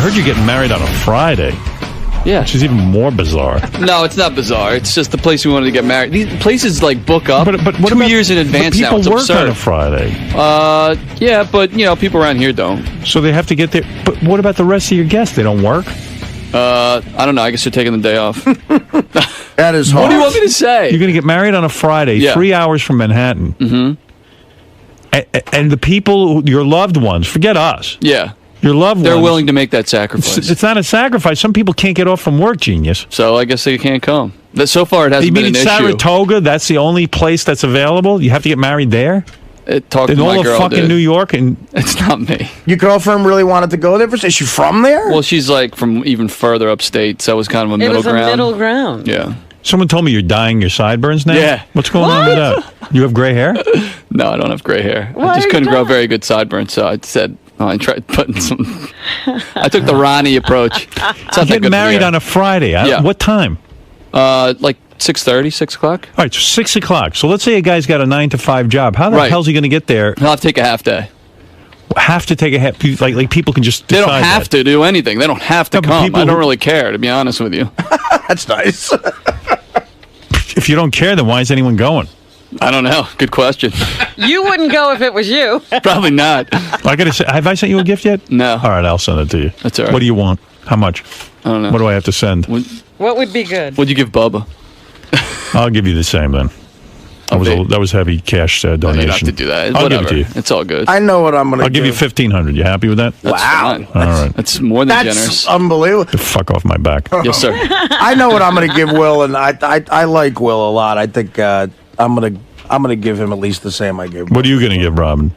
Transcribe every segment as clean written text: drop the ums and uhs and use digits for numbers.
heard you're getting married on a Friday. Yeah. Which is even more bizarre. No, it's not bizarre. It's just the place we wanted to get married. These places like book up But what 2 about, years in advance now. People It's work absurd. on a Friday. Yeah, but people around here don't. So they have to get there. But what about the rest of your guests? They don't work? I don't know. I guess they're taking the day off. That is hard. What do you want me to say? You're going to get married on a Friday, 3 hours from Manhattan. And the people, your loved ones, forget us. Yeah. Your loved ones. They're willing to make that sacrifice. It's not a sacrifice. Some people can't get off from work, genius. So I guess they can't come. So far, it hasn't been an issue. You mean in Saratoga, that's the only place that's available? You have to get married there? Talk in to my all girl, of fucking dude. New York? And it's not me. Your girlfriend really wanted to go there? Is she from there? Well, she's like from even further upstate, so it was kind of a middle ground. It was a middle ground. Yeah. Someone told me you're dyeing your sideburns now? Yeah. What's going on with that? You have gray hair? No, I don't have gray hair. Why I just are you couldn't grow not? very good sideburns, so I said, I tried putting some... I took the Ronnie approach. It's not that Getting good married on a Friday. Yeah. What time? Like 6:30, 6 o'clock. All right, so 6 o'clock. So let's say a guy's got a 9 to 5 job. How the hell's he going to get there? He'll have to take a half day. Have to take a half. Like people can just They decide don't have to do anything. They don't have to No, but come. people I don't who- really care, to be honest with you. That's nice. If you don't care, then why is anyone going? I don't know. Good question. You wouldn't go if it was you. Probably not. I gotta say, have I sent you a gift yet? No. All right, I'll send it to you. That's all right. What do you want? How much? I don't know. What do I have to send? What would be good? What'd you give Bubba? I'll give you the same then. That was heavy cash donation. You don't have to do that. I'll Whatever. give it to you. It's all good. I know what I'm going to I'll give you 1,500. You happy with that? That's fine. All right. That's more than generous. Unbelievable. Fuck off my back. Yes, sir. I know what I'm going to give Will, and I like Will a lot. I think I'm gonna give him at least the same I gave. What are you going to give Robin?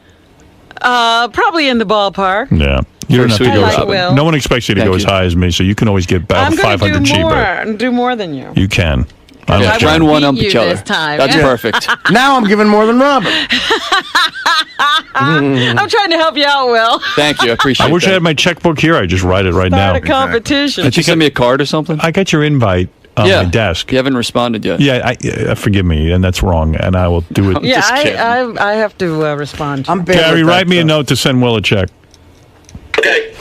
Probably in the ballpark. Yeah. You don't have to sweet, go. Robin. Will. No one expects you to Thank go as you. high as me, so you can always get about I'm going 500 to cheaper. do more than you. You can. I Yeah, don't try and care. one up beat each you other. this time. That's Yeah. perfect. Now I'm giving more than Robin. I'm trying to help you out, Will. Thank you. I appreciate it. I wish I had my checkbook here. I just write it right Start now. a competition. Did you send me a card or something? I got your invite on my desk. You haven't responded yet. Yeah, forgive me, and that's wrong, and I will do it. Yeah, Just kidding. I have to respond to I'm you. bad Gary, with write that me a stuff. note to send Will a check. Okay.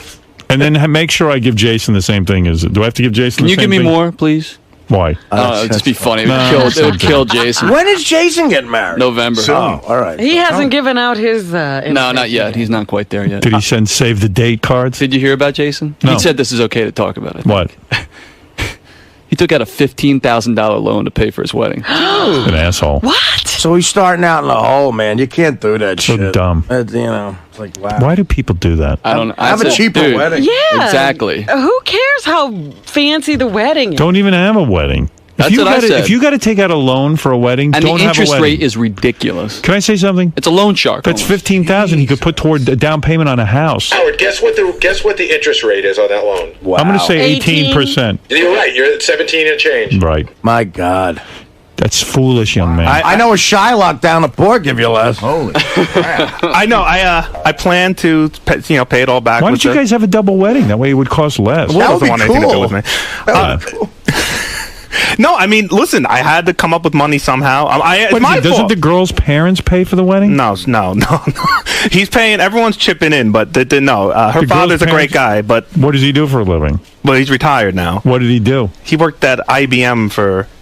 And then make sure I give Jason the same thing. Do I have to give Jason Can the you same give me thing? more, please? Why? I don't know. It'd just be funny. It would, No, kill, it would kill Jason. When is Jason getting married? November. Oh, all right. He hasn't given out his. No, not yet. He's not quite there yet. Did he send save the date cards? Did you hear about Jason? No. He said this is okay to talk about it. What? He took out a $15,000 loan to pay for his wedding. An asshole. What? So he's starting out in the hole, man. You can't do that So shit. dumb. It's like, wow. Why do people do that? I don't know. Have a cheaper dude, wedding. Yeah. Exactly. Who cares how fancy the wedding is? Don't even have a wedding. That's what I said. If you got to take out a loan for a wedding, And don't the have a interest wedding. rate is ridiculous. Can I say something? It's a loan shark. That's almost. $15,000 he could put toward a down payment on a house. Howard, guess what the interest rate is on that loan? Wow. I'm going to say 18? 18%. You're right. You're at 17 and change. Right. My God. That's foolish, young man. I know a Shylock down the port give you less. Holy crap. I know. I plan to pay it all back. Why with don't you guys have a double wedding? That way it would cost less. Will That would doesn't be want anything to do with me. That would be cool. No, I mean, listen. I had to come up with money somehow. It's What is my it, doesn't fault. the girl's parents pay for the wedding? No. He's paying. Everyone's chipping in, but no. Her The girl's father's a great parents- gude, but What does he do for a living? he's retired now. What did he do? He worked at IBM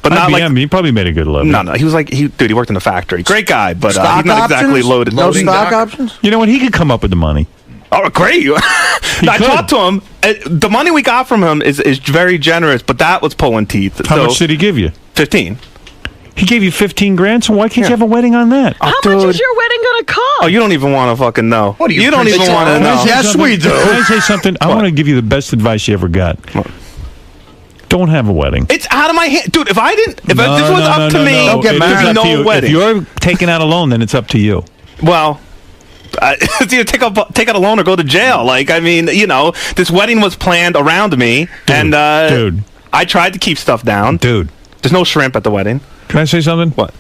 but not IBM, like. he probably made a good living. No. He was like he worked in the factory. Great guy, but Stock he's not exactly options? loaded. No Loading stock dock? options? You know what? He could come up with the money. Oh, great! I could. talked to him. The money we got from him is very generous, but that was pulling teeth. How much did he give you? 15. He gave you $15,000, so why can't you have a wedding on that? How much is your wedding going to cost? Oh, you don't even want to fucking know. What do you don't even think? want to Can I know. say Yes, something? we do. Can I say something? I want to give you the best advice you ever got. Don't have a wedding. It's out of my hand, dude. If this was up to me, Don't get It married. is up to no you. wedding. If you're taking out a loan, then it's up to you. Well, it's either take out a loan or go to jail. Like, I mean, this wedding was planned around me, and dude. I tried to keep stuff down. Dude, There's no shrimp at the wedding. can I say something? What?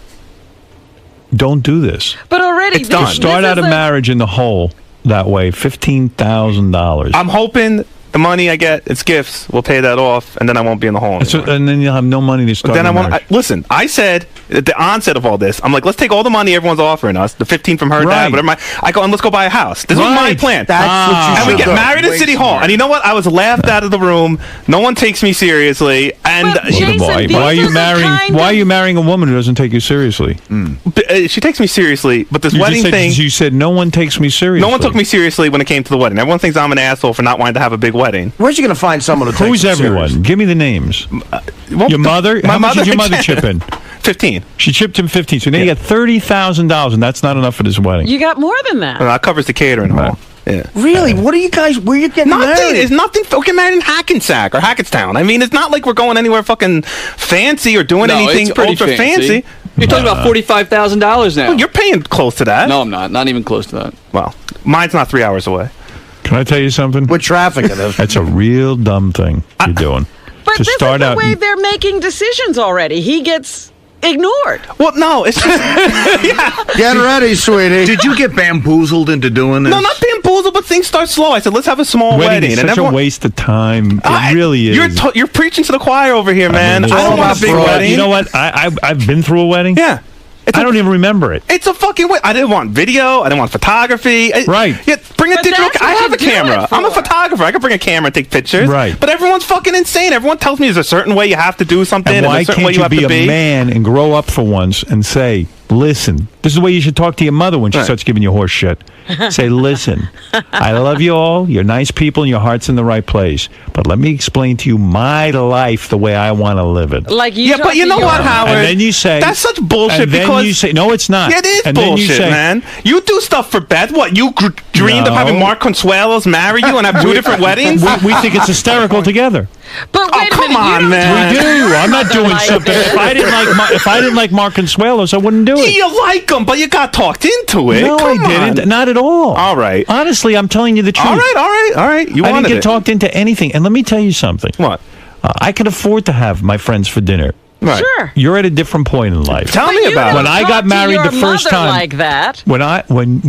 Don't do this. But already, done. Start out a marriage in the hole that way. $15,000. I'm hoping the money I get, it's gifts. We'll pay that off, and then I won't be in the hole anymore. And then you'll have no money to start. Then the I won't. marriage. Listen, I said at the onset of all this, I'm like, let's take all the money everyone's offering us, the 15 from her dad, whatever. I go and let's go buy a house. This was my plan. That's what you and we should get do. married at Way City Hall. smart. And you know what? I was laughed out of the room. No one takes me seriously. And But Jason, why these are you are the marrying? kind Why of- are you marrying a woman who doesn't take you seriously? she takes me seriously. But this wedding thing, You said no one takes me seriously. no one took me seriously when it came to the wedding. Everyone thinks I'm an asshole for not wanting to have a big wedding. Where's you going to find someone who takes Who's it everyone? serious? Give me the names. Well, Your mother? My How much mother did your mother again. chip in? 15. She chipped him 15. So now you got $30,000, and that's not enough for this wedding. You got more than that. That covers the catering hall. Yeah. Really? What are you guys? Where are you getting Nothing. married? It's nothing. We're getting married in Hackensack or Hackettstown. I mean, it's not like we're going anywhere fucking fancy or doing No, anything it's pretty ultra fancy. You're talking about $45,000 now. Well, you're paying close to that. No, I'm not. Not even close to that. Well, mine's not 3 hours away. Can I tell you something? With traffic it is. That's a real dumb thing you're doing. But to this start is the out, way they're making decisions already. He gets ignored. Well, no, it's just Get ready, sweetie. Did you get bamboozled into doing this? no, not bamboozled, but things start slow. I said, let's have a small wedding wedding, is and such everyone. a waste of time. It really is. You're preaching to the choir over here, man. it's I all don't want about a big fraud. wedding. You know what? I've been through a wedding. Yeah. I don't even remember it. It's a fucking way. I didn't want video. I didn't want photography. Right. Yeah, bring a But digital. that's I what have you a do it camera. I'm a for. photographer. I can bring a camera and take pictures. Right. But everyone's fucking insane. Everyone tells me there's a certain way you have to do something. And why a certain way can't you you have be to a be. man and grow up for once and say, listen, this is the way you should talk to your mother when she Right. starts giving you horse shit. Say, listen, I love you all. You're nice people and your heart's in the right place. But let me explain to you my life the way I want to live it. Like you Yeah, talk but you to know your what, mother. Howard? And then you say... That's such bullshit And then because you say... No, it's not. It is and then bullshit, you say, man. You do stuff for Beth. What, you dreamed of No. having @𝗦𝗵cie_𝗿𝗱 marry you and have two different weddings? We think it's hysterical together. But wait a come minute, you on, don't man. talk We to do. your I'm not mother doing like something. this. If I didn't like Mark Consuelos, I wouldn't do it. You like them, but you got talked into it. No, Come I didn't. on. Not at all. All right. Honestly, I'm telling you the truth. All right. You I wanted didn't get it. talked into anything. And let me tell you something. What? I can afford to have my friends for dinner. Right. Sure. You're at a different point in life. Tell But me you about don't When it. I talk got to married your the first mother time- like that. when I'm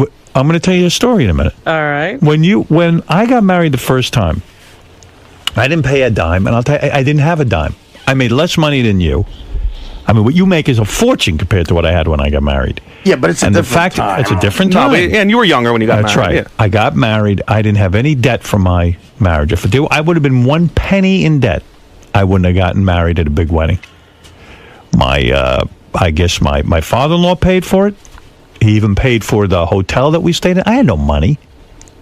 going to tell you a story in a minute. All right. When I got married the first time, I didn't pay a dime, and I'll tell you, I didn't have a dime. I made less money than you. I mean, what you make is a fortune compared to what I had when I got married. Yeah, but it's a And the different fact time. it's a different No, time. but, and you were younger when you got That's married. right. Yeah. I got married. I didn't have any debt from my marriage. If I would have been 1 penny in debt, I wouldn't have gotten married at a big wedding. I guess my father-in-law paid for it. He even paid for the hotel that we stayed in. I had no money.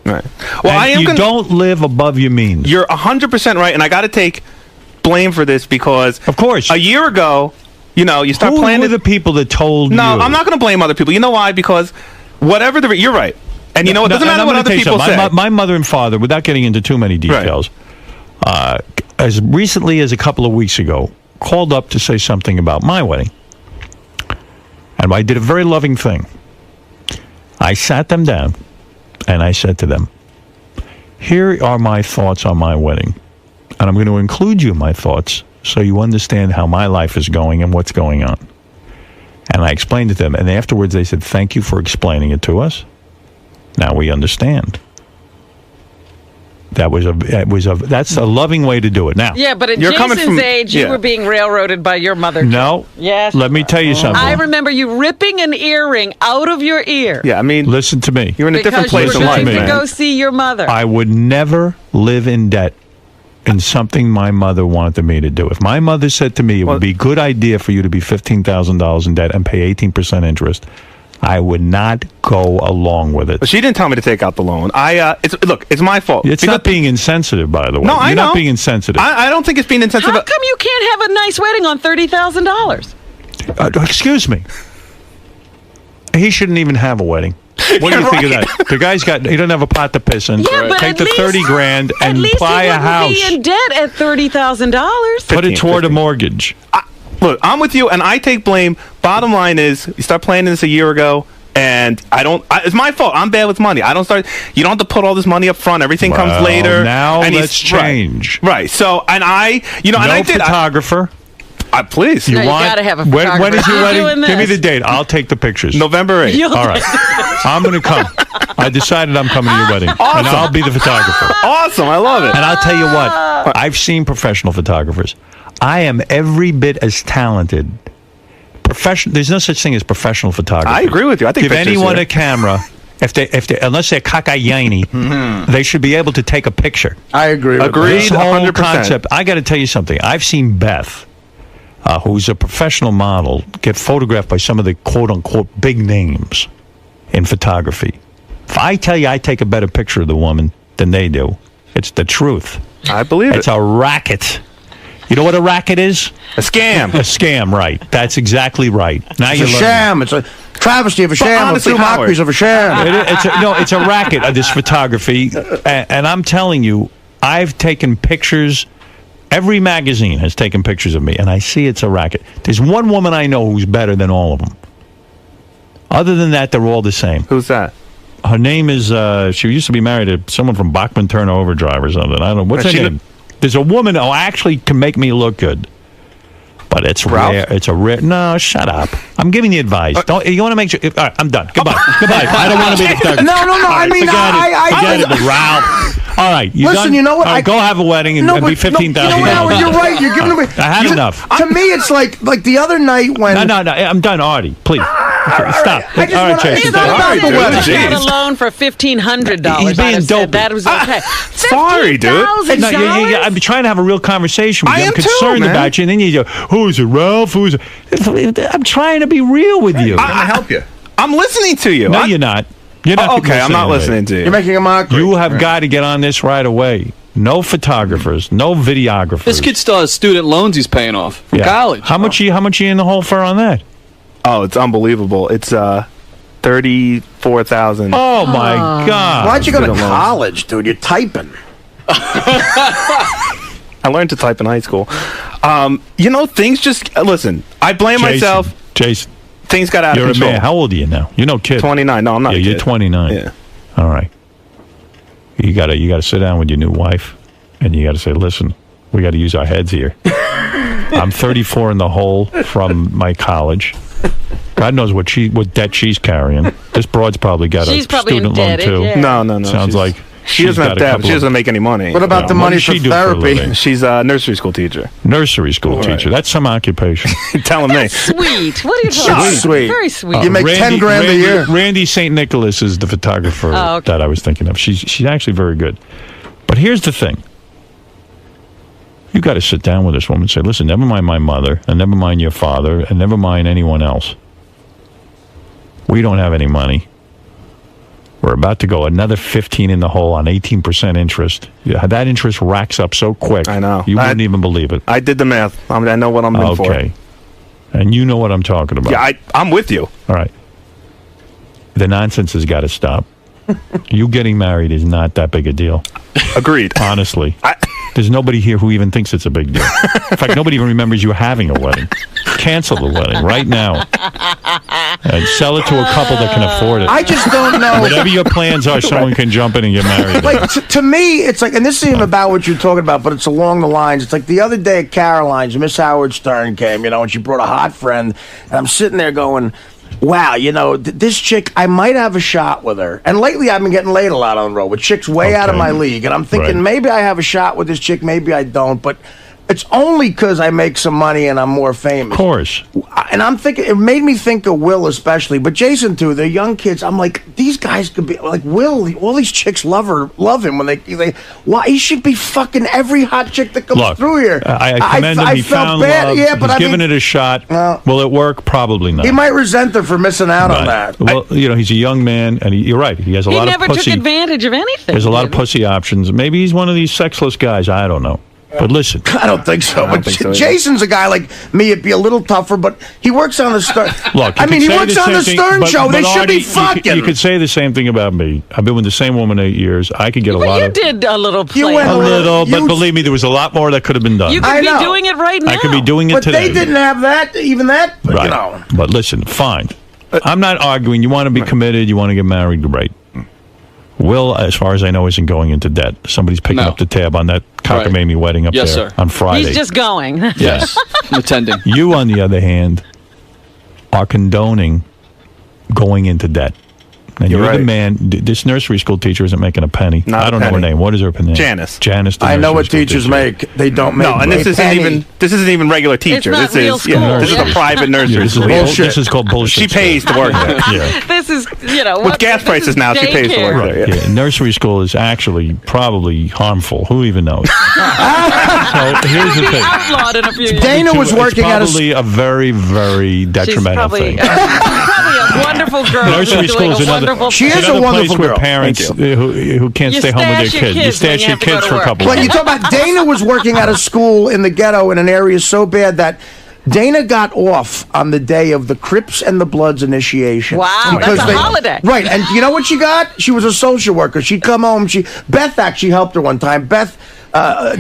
Right. Well, And I am you gonna, don't live above your means. You're 100% right, and I got to take blame for this because, Of course. a year ago, you start Who planning. were the people that told you? No, I'm not going to blame other people. You know why? Because whatever you're right, and you know it doesn't matter what other people say. My mother and father, without getting into too many details, as recently as a couple of weeks ago, called up to say something about my wedding. And I did a very loving thing. I sat them down and I said to them, here are my thoughts on my wedding. And I'm going to include you in my thoughts so you understand how my life is going and what's going on. And I explained it to them. And afterwards they said, thank you for explaining it to us. Now we understand. That's a loving way to do it. Now, Yeah, but at You're coming Jason's from- age, you yeah. were being railroaded by your mother. no. Yes. Let me tell you something. I remember you ripping an earring out of your ear. Yeah, I mean, Listen to me. you're in a different Because place you in were life, going to man. go see your mother. I would never live in debt in something my mother wanted me to do. If my mother said to me, it would be a good idea for you to be $15,000 in debt and pay 18% interest, I would not go along with it. but she didn't tell me to take out the loan. It's my fault. It's not being insensitive, by the way. No, I You're know. not being insensitive. I don't think it's being insensitive. How come you can't have a nice wedding on $30,000? Excuse me. He shouldn't even have a wedding. What do you think of that? The guy's he doesn't have a pot to piss in. Yeah, but Take at the least, 30 grand and at least buy he a wouldn't house. be in debt at $30,000. Put it 15, toward a 15. mortgage. Look, I'm with you, and I take blame. Bottom line is, you start planning this a year ago, and it's my fault. I'm bad with money. You don't have to put all this money up front. Everything Well, comes later. now and let's change. Right. So, and I No did. photographer. Please. No, you gotta have a when photographer. is your You're wedding? doing Give me this. the date. I'll take the pictures. November 8th. All right. I'm going to come. I decided I'm coming to your wedding. Awesome. And I'll be the photographer. Awesome. I love it. And I'll tell you what. I've seen professional photographers. I am every bit as talented. There's no such thing as professional photography. I agree with you. I think give pictures anyone here. a camera. If they unless they're kakayani, they should be able to take a picture. I agree. With Agreed. This whole 100%. concept. I got to tell you something. I've seen Beth, who's a professional model, get photographed by some of the quote-unquote big names in photography. If I tell you I take a better picture of the woman than they do, it's the truth. I believe It's it. a racket. You know what a racket is? A scam. A scam, right. That's exactly right. Now It's you're a learning. sham. It's a travesty of a sham. honestly, Two Howard- mockeries of a sham. It's a racket of this photography. And I'm telling you, I've taken pictures. Every magazine has taken pictures of me, and I see it's a racket. There's one woman I know who's better than all of them. Other than that, they're all the same. Who's that? Her name is, she used to be married to someone from Bachman Turner Overdrive or something. I don't know. What's her She name? There's a woman who actually can make me look good. But it's Ralph? rare. It's a rare. No, shut up. I'm giving you advice. Don't you want to make sure? All right, I'm done. Goodbye. Goodbye. I don't want to be the photographer. No. All I right, mean, forget it, but Ralph. All right, you Listen, done? you know what? All right, go have a wedding and be $15,000. You know what, Howard? You're right. You're giving me. I had enough. To me, it's like the other night when. No. I'm done, Artie. Please stop. I just All right, wanna- Jason. It's not about the wedding. If you had a Jeez. loan for $1,500, He's being I'd have said dopey. that was okay. Sorry, dude. $15,000? No, I'm trying to have a real conversation with I you. I'm am too, concerned man. about you. And then you go, who's it, Ralph? Who's it? I'm trying to be real with you. I'm gonna help you. I'm listening to you. No, you're not. You're not. Okay, I'm not listening to you. You're making a mockery. You have got to get on this right away. No photographers, no videographers. This kid still has student loans he's paying off from Yeah. college. How much you in the hole for on that? Oh, it's unbelievable. It's 34,000. Oh my God! Why'd you go to Student loans. college, dude? You're typing. I learned to type in high school. Things just listen. I blame myself. Jason, Things got out you're of a control. man. How old are you now? You're no kid. 29. No, I'm not. Yeah, a you're kid. 29. Yeah. All right. You gotta sit down with your new wife, and you gotta say, listen, we got to use our heads here. I'm 34 in the hole from my college. God knows what debt she's carrying. This broad's probably got She's a probably student loan indebted, too. yeah. No. Sounds she's- like she she's doesn't have got a debt. couple She of- doesn't make any money. What about Yeah, the what money does for she do for a therapy? living? She's a nursery school teacher. Nursery school teacher. That's some occupation. Telling me. Sweet. What are you talking about? Sweet. Very sweet. You make 10 grand a year. Randy St. Nicholas is the photographer Oh, okay. that I was thinking of. She's actually very good. But here's the thing. You got to sit down with this woman and say, listen, never mind my mother, and never mind your father, and never mind anyone else. We don't have any money. We're about to go another 15 in the hole on 18% interest. Yeah, that interest racks up so quick. I know. You wouldn't even believe it. I did the math. I know what I'm in for. Okay. And you know what I'm talking about. Yeah, I'm with you. All right. The nonsense has got to stop. You getting married is not that big a deal. Agreed. Honestly. There's nobody here who even thinks it's a big deal. In fact, nobody even remembers you having a wedding. Cancel the wedding right now. And sell it to a couple that can afford it. I just don't know. Whatever your plans are, someone can jump in and get married. Like to me, it's like, and this isn't even about what you're talking about, but it's along the lines. It's like the other day at Caroline's, Miss Howard Stern came, and she brought a hot friend, and I'm sitting there going, wow, this chick, I might have a shot with her. And lately I've been getting laid a lot on the road with chicks way out of Okay. my league. And I'm thinking, Right. maybe I have a shot with this chick, maybe I don't. But it's only because I make some money and I'm more famous. Of course. And I'm thinking, it made me think of Will especially, but Jason too. They're young kids. I'm like, these guys could be like Will. All these chicks love him when they. Why he should be fucking every hot chick that comes Look, through here. I commend him. He felt found bad. love. Yeah, but He's I given mean, it a shot. Well, Will it work? Probably not. he might resent her for missing out on Right. that. Well, he's a young man, and you're right. He has a He lot never of pussy. took advantage of anything. There's a lot of did he? pussy options. Maybe he's one of these sexless guys. I don't know. But listen, I don't think so. But think so either. Jason's a guy like me. It'd be a little tougher, but he works on the Stern. look. I you mean, could he say works the on same the thing, Stern but- show. but They should Artie, be fucking. You could say the same thing about me. I've been with the same woman 8 years. I could get a But lot you of did a little play. You went a little, but You- believe me, there was a lot more that could have been done. You I could be know. doing it right now. I could be doing it But today. they didn't have that. Even that. But, Right. But listen, fine. I'm not arguing. You want to be committed. You want to get married. Great. Will, as far as I know, isn't going into debt. Somebody's picking No. up the tab on that cockamamie wedding up Yes, there sir. on Friday. He's just going. Yes. I'm attending. You, on the other hand, are condoning going into debt. And you're right. the man. This nursery school teacher isn't making a penny. Not I a don't know her penny. name. What is her name? Janice. Janice. The I know nursery what school teachers teacher. make. They don't make. No, and this a isn't penny. even regular teacher. not This real is school. this is a private Yeah, nursery this, is school. bullshit. this is called bullshit. She pays to work there. Yeah. This is, With gas prices now, she pays to work Right. there. Yeah. Yeah. Nursery school is actually probably harmful. Who even knows? So here's the thing. Outlawed in a few years. Dana was working it's at a probably a very, very She's detrimental probably, thing. probably a wonderful girl. Nursery who's school doing is a another. wonderful She it's is a another wonderful place where girl. parents who can't You stay home with their stash your kids. You kids when stash you your have to go kids to for a work. couple. But of you talk about Dana was working at a school in the ghetto in an area so bad that Dana got off on the day of the Crips and the Bloods initiation. Wow, that's a holiday. Right, and you know what she got? She was a social worker. She'd come home. Beth actually helped her one time. Beth,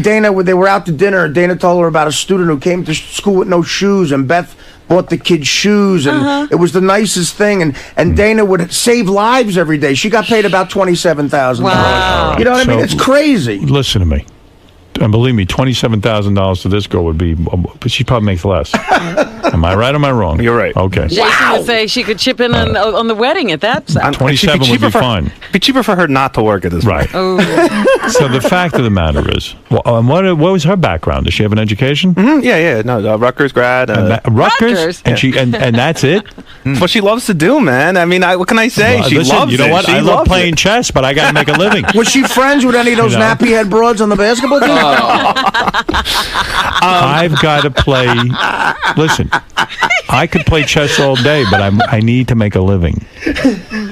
Dana, when they were out to dinner, Dana told her about a student who came to school with no shoes, and Beth bought the kids shoes, and it was the nicest thing. And Dana would save lives every day. She got paid about $27,000. Wow. You know what I mean? So- It's crazy. Listen to me. And believe me, $27,000 to this girl would be, but she probably makes less. Am I right or am I wrong? You're right. Okay. Jason would say she could chip in on the wedding at that. And 27 it'd would be cheaper fine. It'd be cheaper for her not to work at this Right. point. So the fact of the matter is, what was her background? Does she have an education? Yeah. No, Rutgers grad. Rutgers? Rutgers? And that's it? It's what she loves to do, man. I mean, what can I say? She Listen, loves you know it. what? She I love loves playing it. chess, but I got to make a living. Was she friends with any of those You know? nappy head broads on the basketball team? I've got to play. Listen, I could play chess all day, but I need to make a living,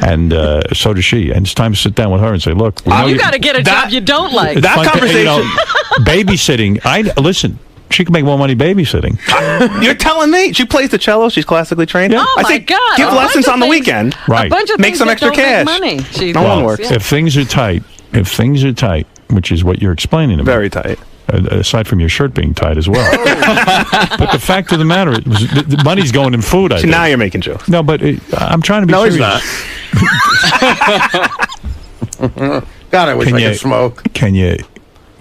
and so does she. And it's time to sit down with her and say, "Look, we know You got to get a job you don't like. that fun to- conversation- babysitting. Listen, she can make more money babysitting. You're telling me she plays the cello? She's classically trained. Oh, I my say, God. give A bunch lessons of on the things- weekend. Right. A bunch of Make things some that extra don't make cash. money. She No one does, works. yeah. If things are tight, which is what you're explaining to me. Very tight. Aside from your shirt being tight as well. But the fact of the matter is, the money's going in food. I So think. now you're making jokes. No, but I'm trying to be No, he's serious. not. God, I wish Can I you- could smoke. Can you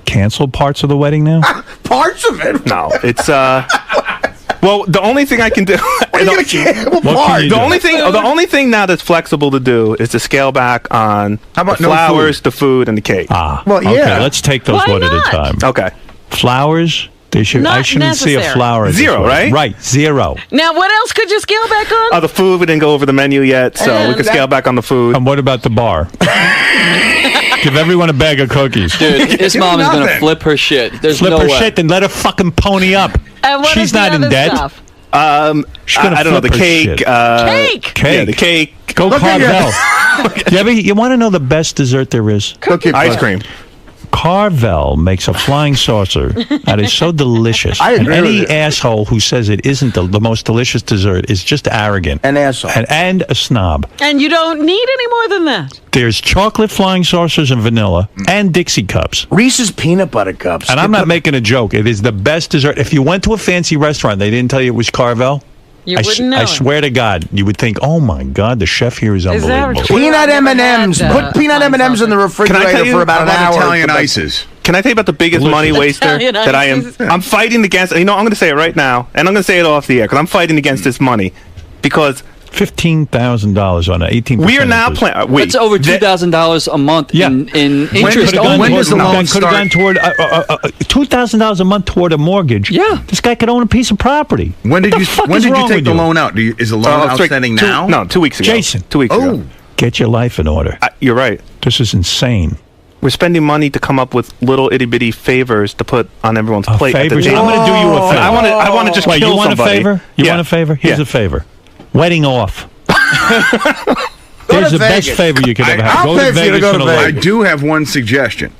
cancel parts of the wedding now? Parts of it? No, it's well, the only thing I can do. What are you going to cancel can parts? you The do? only thing now that's flexible to do is to scale back on How about the no flowers, food? the food, and the cake. Well, Okay, yeah. let's take those Why one at a not? time. Okay. Flowers. I Not shouldn't see a necessary. flower. at this Zero, wedding. right? Right, zero. Now, what else could you scale back on? The food, we didn't go over the menu yet, so we could scale back on the food. And what about the bar? Give everyone a bag of cookies. Dude, his mom is going to nothing. flip her shit. There's Flip no her way. shit and let her fucking pony up. And what She's is the not in other debt. stuff? She's gonna I don't know, the flip her cake. shit. Cake. Cake. Yeah, the cake. Go Look at Carvel. you want to know the best dessert there is? Cookie Ice puss. cream. Carvel makes a flying saucer that is so delicious. I agree and any with you. asshole who says it isn't the most delicious dessert is just arrogant. An asshole. And a snob. And you don't need any more than that. There's chocolate flying saucers and vanilla and Dixie cups. Reese's peanut butter cups. And I'm not making a joke. It is the best dessert. If you went to a fancy restaurant, they didn't tell you it was Carvel. You wouldn't know. I swear to God, you would think, "Oh my God, the chef here is Is that unbelievable." true? Peanut I've never M&Ms. had, Put peanut flying M&Ms in the Can I refrigerator tell you for about an How about hour. Italian ices? Can I tell you about the biggest money waster Italian that I am? ices. I'm fighting against. You know, I'm going to say it right now, and I'm going to say it off the air because I'm fighting against this money because $15,000 on an 18%. we are now interest. playing. That's over $2,000 a month Yeah. in interest. Could've gone When toward- does the loan could have gone toward $2,000 a month toward a mortgage. Yeah. This guy could own a piece of property. When did What you the fuck when is did you wrong take with the loan out? Is the loan it's like outstanding 2 now? No, 2 weeks ago. Jason. 2 weeks ago. Get your life in order. You're right. This is insane. We're spending money to come up with little itty bitty favors to put on everyone's plate. At the Favors? table. I'm going to do you a favor. I want to just Wait, kill you want somebody. a favor? You Yeah. want a favor? Here's Yeah. a favor. Wedding off. Go Here's to the best Vegas. favor you could ever have. I'll Go pay to for you to Vegas go for to the Vegas. I wedding. do have one suggestion.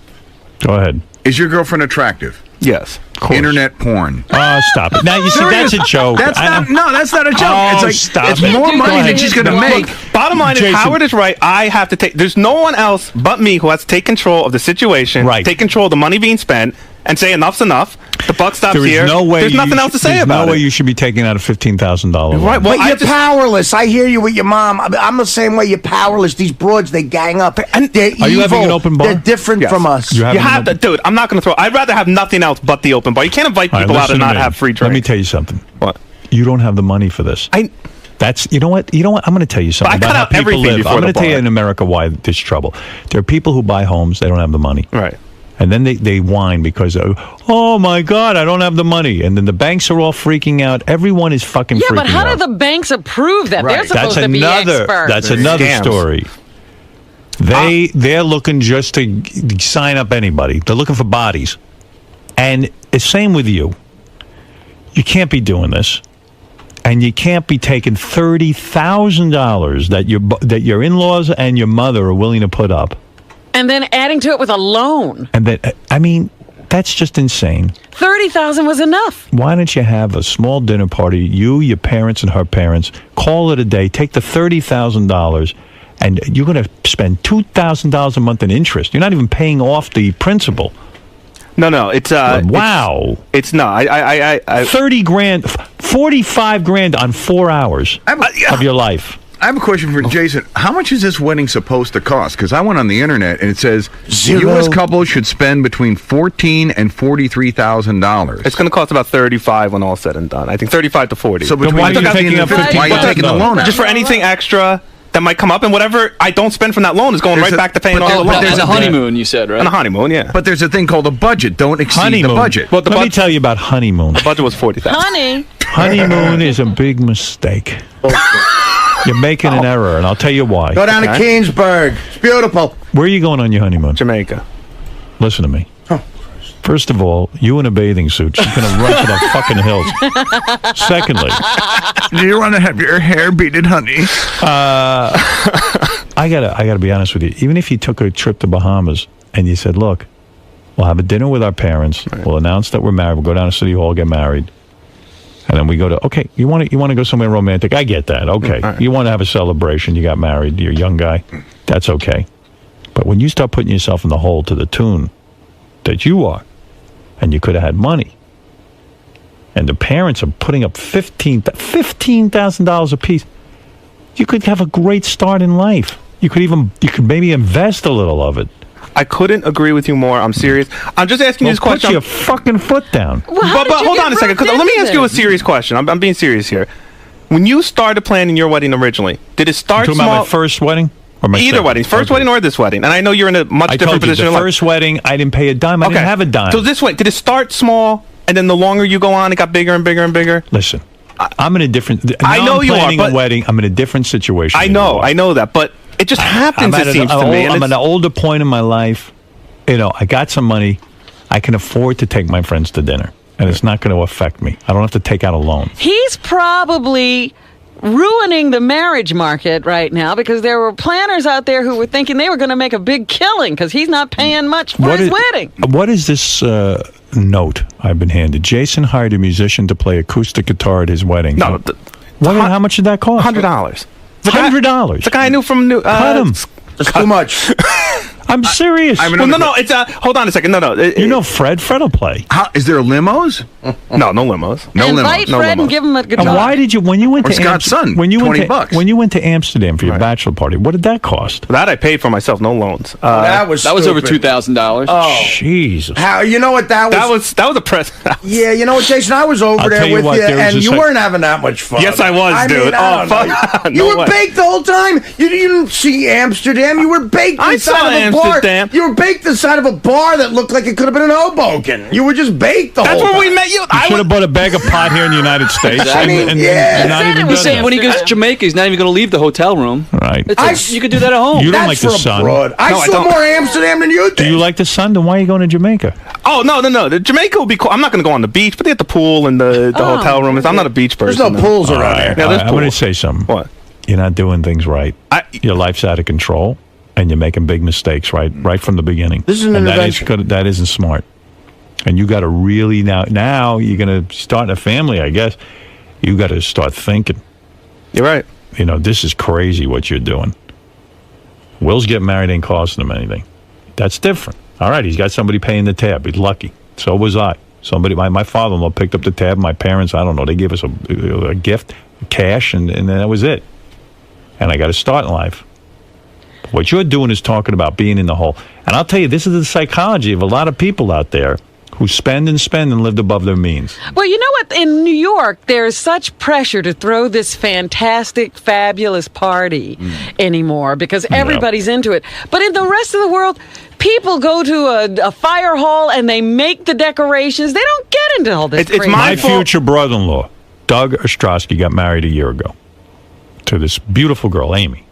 Go ahead. Is your girlfriend attractive? Yes. course. Internet porn. Oh, stop it. Now, you see, that's a joke. That's not a joke. Oh, it's like stop it's it. more Go money ahead. than she's going to Look, make. Bottom line is, Jason. Howard is right. I have to take. There's no one else but me who has to take control of the situation. Right. Take control of the money being spent. and say enough's enough. The buck stops There is here. no way There's nothing else to say about There's no way it. you should be taking out a $15,000 loan. Right. Well, But you're powerless. I hear you with your mom. I'm the same way. You're powerless. These broads, they gang up. And they're Are you evil. having an open bar? They're different Yes. from us. You You have to, dude. I'm not going to throw. I'd rather have nothing else but the open bar. You can't invite All right, people out listen and to not me. have free drinks. Let me tell you something. What? You don't have the money for this. That's you know what I'm going to tell you something But I about cut how out people everything live. before I'm going the to tell you bar. in America why there's trouble. There are people who buy homes, they don't have the money, Right. and then they whine because oh my God, I don't have the money, and then the banks are all freaking out. Everyone is fucking Yeah, freaking but how out. do the banks approve that? They're supposed That's to be another. experts. That's another Scams. story. They're looking just to sign up anybody. They're looking for bodies, and it's same with you. You can't be doing this. And you can't be taking $30,000 that your in-laws and your mother are willing to put up, And then adding to it with a loan. and that I mean, that's just insane. $30,000 was enough. Why don't you have a small dinner party? You, your parents, and her parents. Call it a day. Take the $30,000, and you're going to spend $2,000 a month in interest. You're not even paying off the principal. No. It's Wow. It's no. I 30 grand, 45 grand on 4 hours of your life. I have a question for Jason. How much is this wedding supposed to cost? Because I went on the internet and it says Zero. U.S. couples should spend between $14,000 and $43,000. It's going to cost about 35 when all said and done. I think 35 to 40. So between why are you 15 taking and up 50, why are you taking the $15,000? loan out? just for anything extra that might come up, and whatever I don't spend from that loan is going There's right back to paying but all there- the but loan. There's a honeymoon, you said, right? On a honeymoon, yeah. But there's a thing called a budget. Don't exceed Honeymoon. the budget. Well, the Let me budget- tell you about honeymoon. the budget was 40,000. Honey, Honeymoon is a big mistake. You're making an error, and I'll tell you why. Go down to Keensburg. It's beautiful. Where are you going on your honeymoon? Jamaica. Listen to me. First of all, you in a bathing suit, she's going to run to the fucking hills. Secondly, Do you want to have your hair beaded, honey? I gotta be honest with you. Even if you took a trip to Bahamas and you said, look, we'll have a dinner with our parents, we'll announce that we're married, we'll go down to City Hall, get married, and then we go to, okay, you want to go somewhere romantic? I get that. Okay. Right. You want to have a celebration, you got married, you're a young guy, that's okay. But when you start putting yourself in the hole to the tune that you are, and you could have had money, and the parents are putting up $15,000 a piece, you could have a great start in life. You could maybe invest a little of it. I couldn't agree with you more. I'm serious. I'm just asking you this Put question. your fucking foot down. well, how But did you hold get on a second, because roped let me into ask you a this? serious question. I'm being serious here. When you started planning your wedding originally, did it start Talking small? about my first wedding? Or my Either second? wedding, first Okay. wedding or this wedding, and I know you're in a much I different told you, position. the in life. first wedding, I didn't pay a dime. I didn't have a dime. So this way, did it start small, and then the longer you go on, it got bigger and bigger and bigger? Listen, I'm in a different... I now know I'm you are, planning but- a wedding. I'm in a different situation. I than you know are. that, but it just happens. I'm It at seems to me. and I'm at it's- an older point in my life. You know, I got some money. I can afford to take my friends to dinner, and it's not going to affect me. I don't have to take out a loan. He's probably ruining the marriage market right now because there were planners out there who were thinking they were going to make a big killing because he's not paying much for his wedding. What is this note I've been handed? Jason hired a musician to play acoustic guitar at his wedding. No, How much did that cost? $100. $100. The guy I knew from New. Cut him. It's too much. I'm serious. Well, no. It's hold on a second. No. You know Fred will play. Is there limos? No limos. No Invite limos. no Fred limos. and give him a guitar. And why did you, when you went Or to Scott's son, when you went to, $20. when you went to Amsterdam for your Right. bachelor party, what did that cost? That I paid for myself. No loans. That was over stupid. $2,000. Oh, Jesus. how you know what that was? that was a present. Yeah, you know what, Jason? I was over I'll tell there you with what, you, there was and a you sec- weren't having that much fun. Yes, I was, dude. Mean, I Oh, don't know. fuck. You No were way. baked the whole time. You didn't see Amsterdam. You were baked I inside saw of a Amsterdam. bar. You were baked inside of a bar that looked like it could have been in Hoboken. You were just baked the That's whole where we time. met you. You should have bought a bag of pot here in the United States. I mean, yeah. not Said even it done was Saying that. when he goes to Jamaica, he's not even going to leave the hotel room. Right. You could do that at home. You don't That's like the for sun. abroad. I No, I saw don't. more Amsterdam than you did. Do you like the sun? Then why are you going to Jamaica? Oh no. The Jamaica will be cool. I'm not going to go on the beach, but they have the pool and the hotel room. I'm not a beach There's person. no pools All around right, there. Yeah, all there's right, I'm going to pools. say something. What? You're not doing things right. Your life's out of control, and you're making big mistakes right from the beginning. This isn't and an that is adventure. good. That isn't smart. And you got to really now you're going to start a family. I guess you got to start thinking. You're right. You know, this is crazy what you're doing. Will's getting married ain't costing him anything. That's different. All right, he's got somebody paying the tab. He's lucky. So was I. Somebody, my father-in-law picked up the tab. My parents, I don't know, they gave us a gift, cash, and then that was it. And I got to start in life. What you're doing is talking about being in the hole. And I'll tell you, this is the psychology of a lot of people out there who spend and lived above their means. Well, you know what? In New York, there's such pressure to throw this fantastic, fabulous party anymore because everybody's into it. But in the rest of the world, people go to a fire hall and they make the decorations. They don't get into all this. It's My future brother-in-law, Doug Ostrowski, got married a year ago to this beautiful girl, Amy.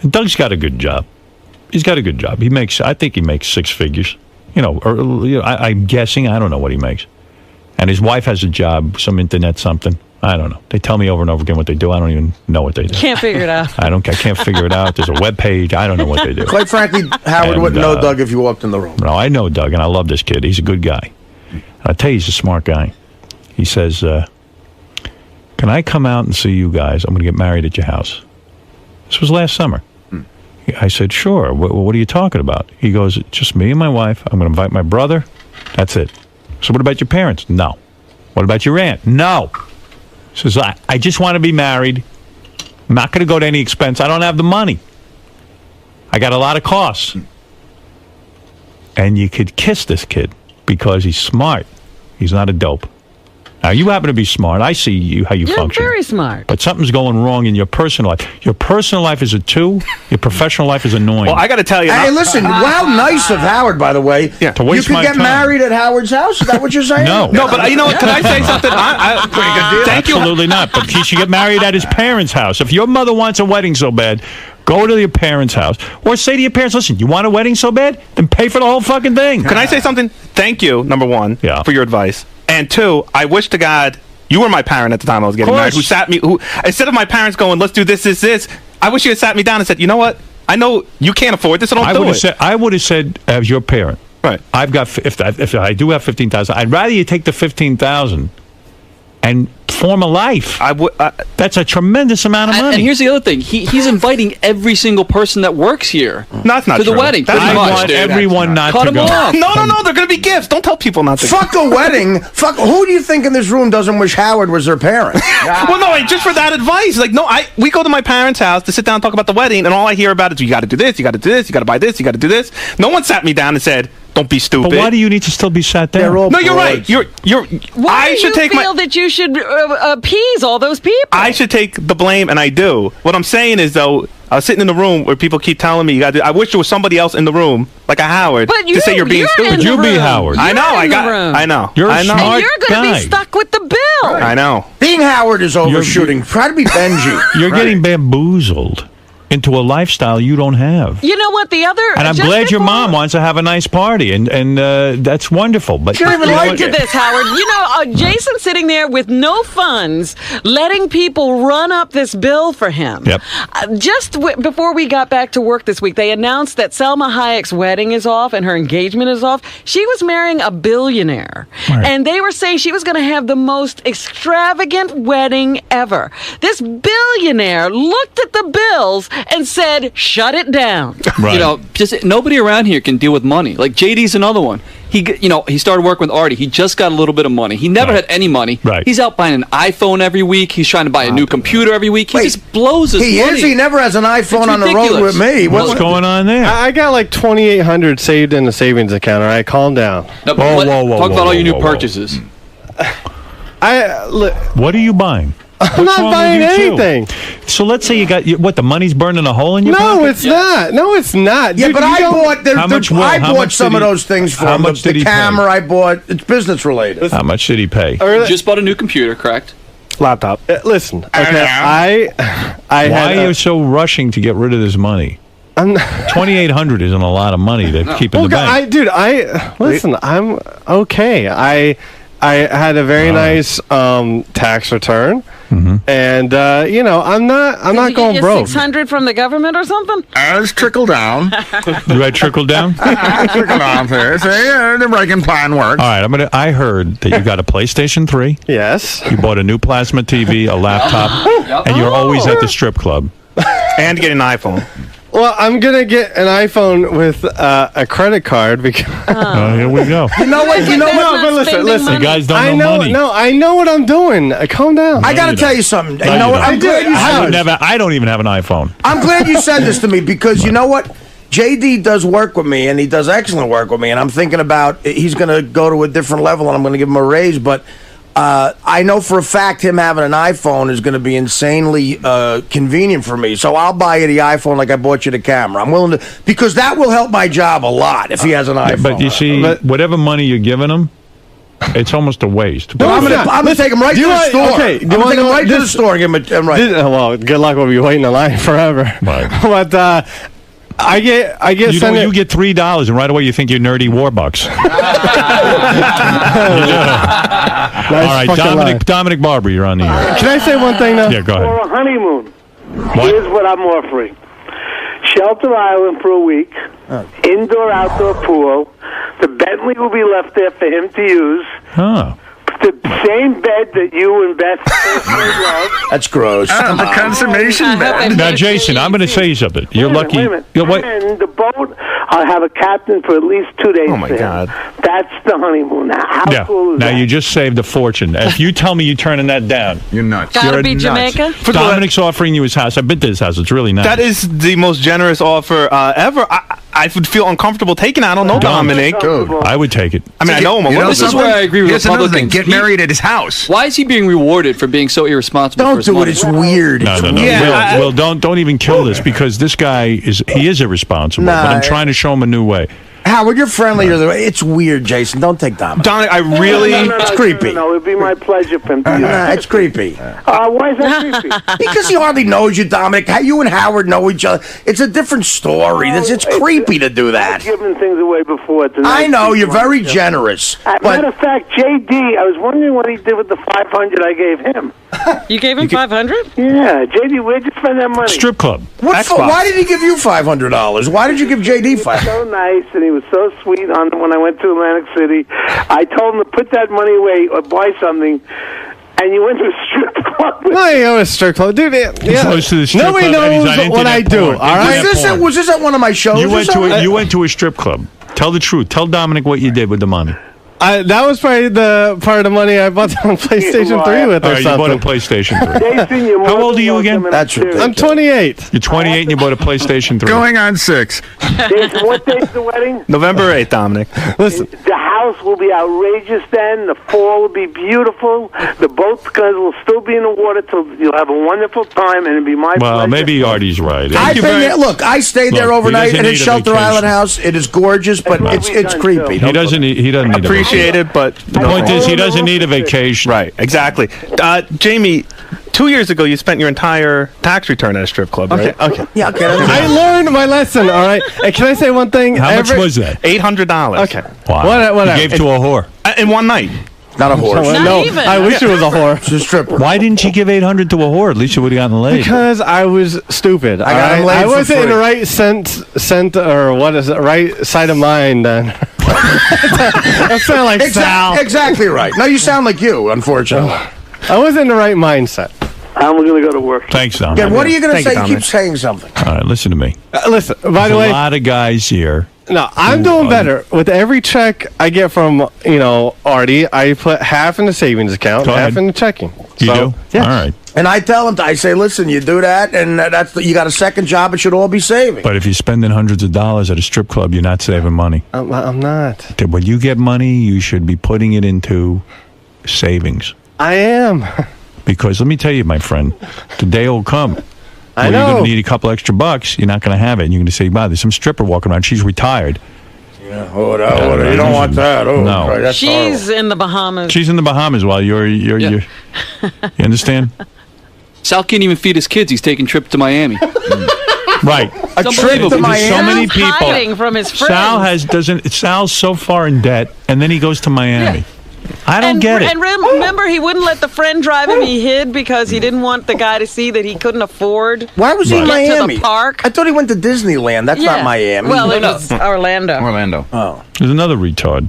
And Doug's got a good job. He's got a good job. I think he makes 6 figures. I'm guessing. I don't know what he makes. And his wife has a job, some internet something. I don't know. They tell me over and over again what they do. I don't even know what they do. Can't figure it out. I can't figure it out. There's a web page. I don't know what they do. Quite frankly, Howard wouldn't know Doug if you walked in the room. No, I know Doug, and I love this kid. He's a good guy. And I tell you, he's a smart guy. He says, can I come out and see you guys? I'm going to get married at your house. This was last summer. I said, sure. What are you talking about? He goes, just me and my wife. I'm going to invite my brother. That's it. So what about your parents? No. What about your aunt? No. He says, I just want to be married. I'm not going to go to any expense. I don't have the money. I got a lot of costs. And you could kiss this kid because he's smart. He's not a dope. Now, you happen to be smart. I see how you function. You're very smart. But something's going wrong in your personal life. Your personal life is a 2. Your professional life is annoying. Well, I got to tell you. Hey, listen, how nice of Howard, by the way. To waste you my could get time. married at Howard's house? Is that what you're saying? No. No, but you know what? Can I say something? Pretty good deal. Thank you. Absolutely not. But he should get married at his parents' house. If your mother wants a wedding so bad, go to your parents' house. Or say to your parents, listen, you want a wedding so bad? Then pay for the whole fucking thing. Can I say something? Thank you, number 1, Yeah. for your advice. And 2, I wish to God you were my parent at the time I was getting married, who instead of my parents going, let's do this, I wish you had sat me down and said, you know what? I know you can't afford this, so don't do it. I would have said, as your parent, right. I've got, if I do have 15,000, I'd rather you take the 15,000 and form a life. That's a tremendous amount of money. And here's the other thing: he's inviting every single person that works here. No, that's not to the true. wedding. I want everyone not Cut to him go. off. No, they're going to be gifts. Don't tell people not to. Fuck a wedding. Fuck. Who do you think in this room doesn't wish Howard was their parent? Well, no, just for that advice. Like, no, we go to my parents' house to sit down and talk about the wedding, and all I hear about is you got to do this, you got to do this, you got to buy this, you got to do this. No one sat me down and said, "Don't be stupid." But why do you need to still be sat down? No, you're right. You're. Why I should do you take feel that you should appease all those people? I should take the blame, and I do. What I'm saying is, though, I was sitting in the room where people keep telling me, I wish there was somebody else in the room, like a Howard, to say you're being stupid. But you be Howard. I know. I know. You're a smart and you're going to guy. be stuck with the bill. I know. Being Howard is overshooting. Try to be Benji. You're getting bamboozled into a lifestyle you don't have. You know what? The other, and I'm glad your mom wants to have a nice party, and that's wonderful. But you don't even like to this, Howard. You know, Jason sitting there with no funds, letting people run up this bill for him. Yep. Just before we got back to work this week, they announced that Селма Hayek's wedding is off and her engagement is off. She was marrying a billionaire, and they were saying she was going to have the most extravagant wedding ever. This billionaire looked at the bills and said, "Shut it down." Right. You know, just nobody around here can deal with money. Like JD's another one. He started working with Artie. He just got a little bit of money. He never had any money. Right. He's out buying an iPhone every week. He's trying to buy a new computer every week. He just blows his money. He never has an iPhone on the road with me. What's going on there? I got like $2,800 saved in the savings account. All right, calm down. No, talk about all your new purchases. What are you buying? I'm not buying anything. So let's say you got the money's burning a hole in your No, pocket? it's not. No, it's not. Yeah, Dude, but you I don't- bought. I bought some of those things for how him. much did The he pay? camera I bought. It's business related. How much did he pay? Just bought a new computer, correct? Laptop. Listen, okay, I Why had are you so rushing to get rid of this money? $2,800 isn't a lot of money to keep in the bank. Listen, I'm okay. I had a very nice tax return, and I'm not going broke. $600 from the government or something? It's trickle down. You had trickle down? Trickle down there. See, the Reagan plan works. All right, I heard that you got a PlayStation 3. Yes. You bought a new plasma TV, a laptop, and you're always at the strip club. And get an iPhone. Well, I'm gonna get an iPhone with a credit card because. Here we go. You know what? You know what? But listen. You guys don't I know know. money. No, I know what I'm doing. Calm down. I got to tell you something. No, You know you what? don't. I'm glad you said this. I don't even have an iPhone. I'm glad you said this to me because you know what? JD does work with me, and he does excellent work with me, and I'm thinking about he's going to go to a different level, and I'm going to give him a raise, but I know for a fact him having an iPhone is going to be insanely convenient for me, so I'll buy you the iPhone like I bought you the camera. I'm willing to, because that will help my job a lot if he has an iPhone. But you see, whatever money you're giving him, it's almost a waste. I'm going to take him right to the store. Okay, I'm going to take him right to the store and give him right. Well, good luck. We'll be waiting in line forever. Right. But I get. You get $3, and right away you think you're nerdy Warbucks. Nice. All right, Dominic Barber, you're on the air. Can I say one thing now? Yeah, go For ahead. a honeymoon, What? here's what I'm offering. Shelter Island for a week, indoor-outdoor pool. The Bentley will be left there for him to use. Oh. The same bed that you and Beth love. That's gross. The consummation bed. Now, Jason, I'm going to say something. You're lucky. Wait a minute. You're wait. And the boat, I'll have a captain for at least 2 days. Oh, my for him. God. That's the honeymoon. Now, how Yeah. cool is Now that? you just saved a fortune. If you tell me you're turning that down, You're nuts. Gotta You're be nuts. Jamaica. Dominic's offering you his house. I've been to his house. It's really nice. That is the most generous offer ever. I would feel uncomfortable taking it. I don't know Dominic. Dude. I would take it. I mean, I know him a You little This bit. is where I agree with Here's another thing. Republicans. Get married at his house. Why is he being rewarded for being so irresponsible? for Don't his do it. money? It's weird. No, no, no. Yeah, Will, don't even kill this because this guy is irresponsible. Nah, but I'm trying to show him a new way. Howard, you're friendlier than it's weird, Jason. Don't take Dominic. Dominic, I really. It's creepy. No, it'd be my pleasure for him to use Nah, it's creepy. Why is that creepy? Because he hardly knows you, Dominic. How you and Howard know each other. It's a different story. It's creepy to do I've that. given things away before. I know, you're very generous. Matter of fact, JD, I was wondering what he did with the $500 I gave him. You gave him 500? Yeah, JD, where'd you spend that money? Strip club. Why did he give you $500? Why did you give JD $500? So nice, and he was so sweet when I went to Atlantic City. I told him to put that money away or buy something, and you went to a strip club. No, you go to a strip club, dude. He goes to the strip Nobody club and he's knows on what I internet do. porn. All right. Was this at one of my shows? You went to a strip club. Tell the truth. Tell Dominic what you did with the money. That was probably the part of the money I bought on PlayStation 3 with All or right, you bought a something. PlayStation 3. Jason, you're How more old are you than again? welcome, and That's I'm serious. I'm 28. You're 28 and you bought a PlayStation 3. Going on 6. Jason, what day's the wedding? November 8th, Dominic. Listen, The house will be outrageous then. The fall will be beautiful. The boats will still be in the water till you'll have a wonderful time, and it'll be my pleasure. Well, maybe Artie's right. I've been there. Look, I stayed there Look, he overnight doesn't at his need a Shelter vacation. Island house. It is gorgeous, but That's what it's we've done, creepy. too. He doesn't need a Appreciate it, but The point is, he doesn't need a vacation. Right, exactly. Jamie, 2 years ago, you spent your entire tax return at a strip club, right? okay. Yeah, okay. I learned my lesson, all right? And can I say one thing? How much was that? $800. Okay. Wow. Whatever. You gave to a whore. In one night. Not a horse. Not no, even. I wish it was a whore. It's a stripper. Why didn't you give $800 to a whore? At least you would have gotten laid. Because I was stupid. I got him laid I for wasn't in free. the right or what is it? Right side of mind then. That sounded like Sal. Exactly right. No, you sound like you, unfortunately. I wasn't in the right mindset. I'm going to go to work. Thanks, Dom. Again, what are you going to Thank you, say? You keep Dominic. saying something. All right, listen to me. Listen, by There's the a way, lot of guys here. no, I'm doing better. With every check I get from, Artie, I put half in the savings account, Go half ahead. in the checking. You So, do? yes. All right. And I tell him, I say, listen, you do that, and you got a second job. It should all be saving. But if you're spending hundreds of dollars at a strip club, you're not saving money. I'm not. When you get money, you should be putting it into savings. I am. Because let me tell you, my friend, the day will come I where you're know. going to need a couple extra bucks. You're not going to have it. And you're going to say, wow, there's some stripper walking around. She's retired. You don't want that. Oh, No. right, that's She's in the Bahamas. She's in the Bahamas while you understand? Sal can't even feed his kids. He's taking trip to Miami. Right. A trip to Miami. So many Sal's people. hiding from his friends. Sal's so far in debt, and then he goes to Miami. I don't get it. And remember, he wouldn't let the friend drive him. He hid because he didn't want the guy to see that he couldn't afford. Why was he in to get to Miami? the park. I thought he went to Disneyland. That's not Miami. Well, it was Orlando. Orlando. Oh. There's another retard.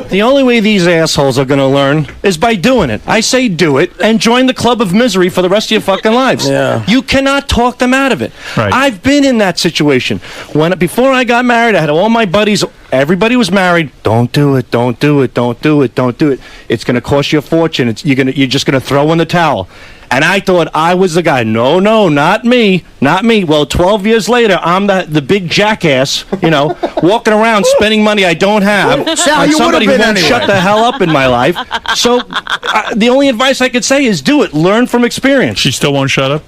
The only way these assholes are going to learn is by doing it. I say do it and join the club of misery for the rest of your fucking lives. Yeah. You cannot talk them out of it. Right. I've been in that situation. Before I got married, I had all my buddies. Everybody was married. Don't do it. Don't do it. Don't do it. Don't do it. It's going to cost you a fortune. You're just going to throw in the towel. And I thought I was the guy. No, not me. Not me. Well, 12 years later, I'm the big jackass, walking around spending money I don't have. Sal, on you somebody who would've won't been shut anyway. the hell up in my life. So the only advice I could say is do it. Learn from experience. She still won't shut up?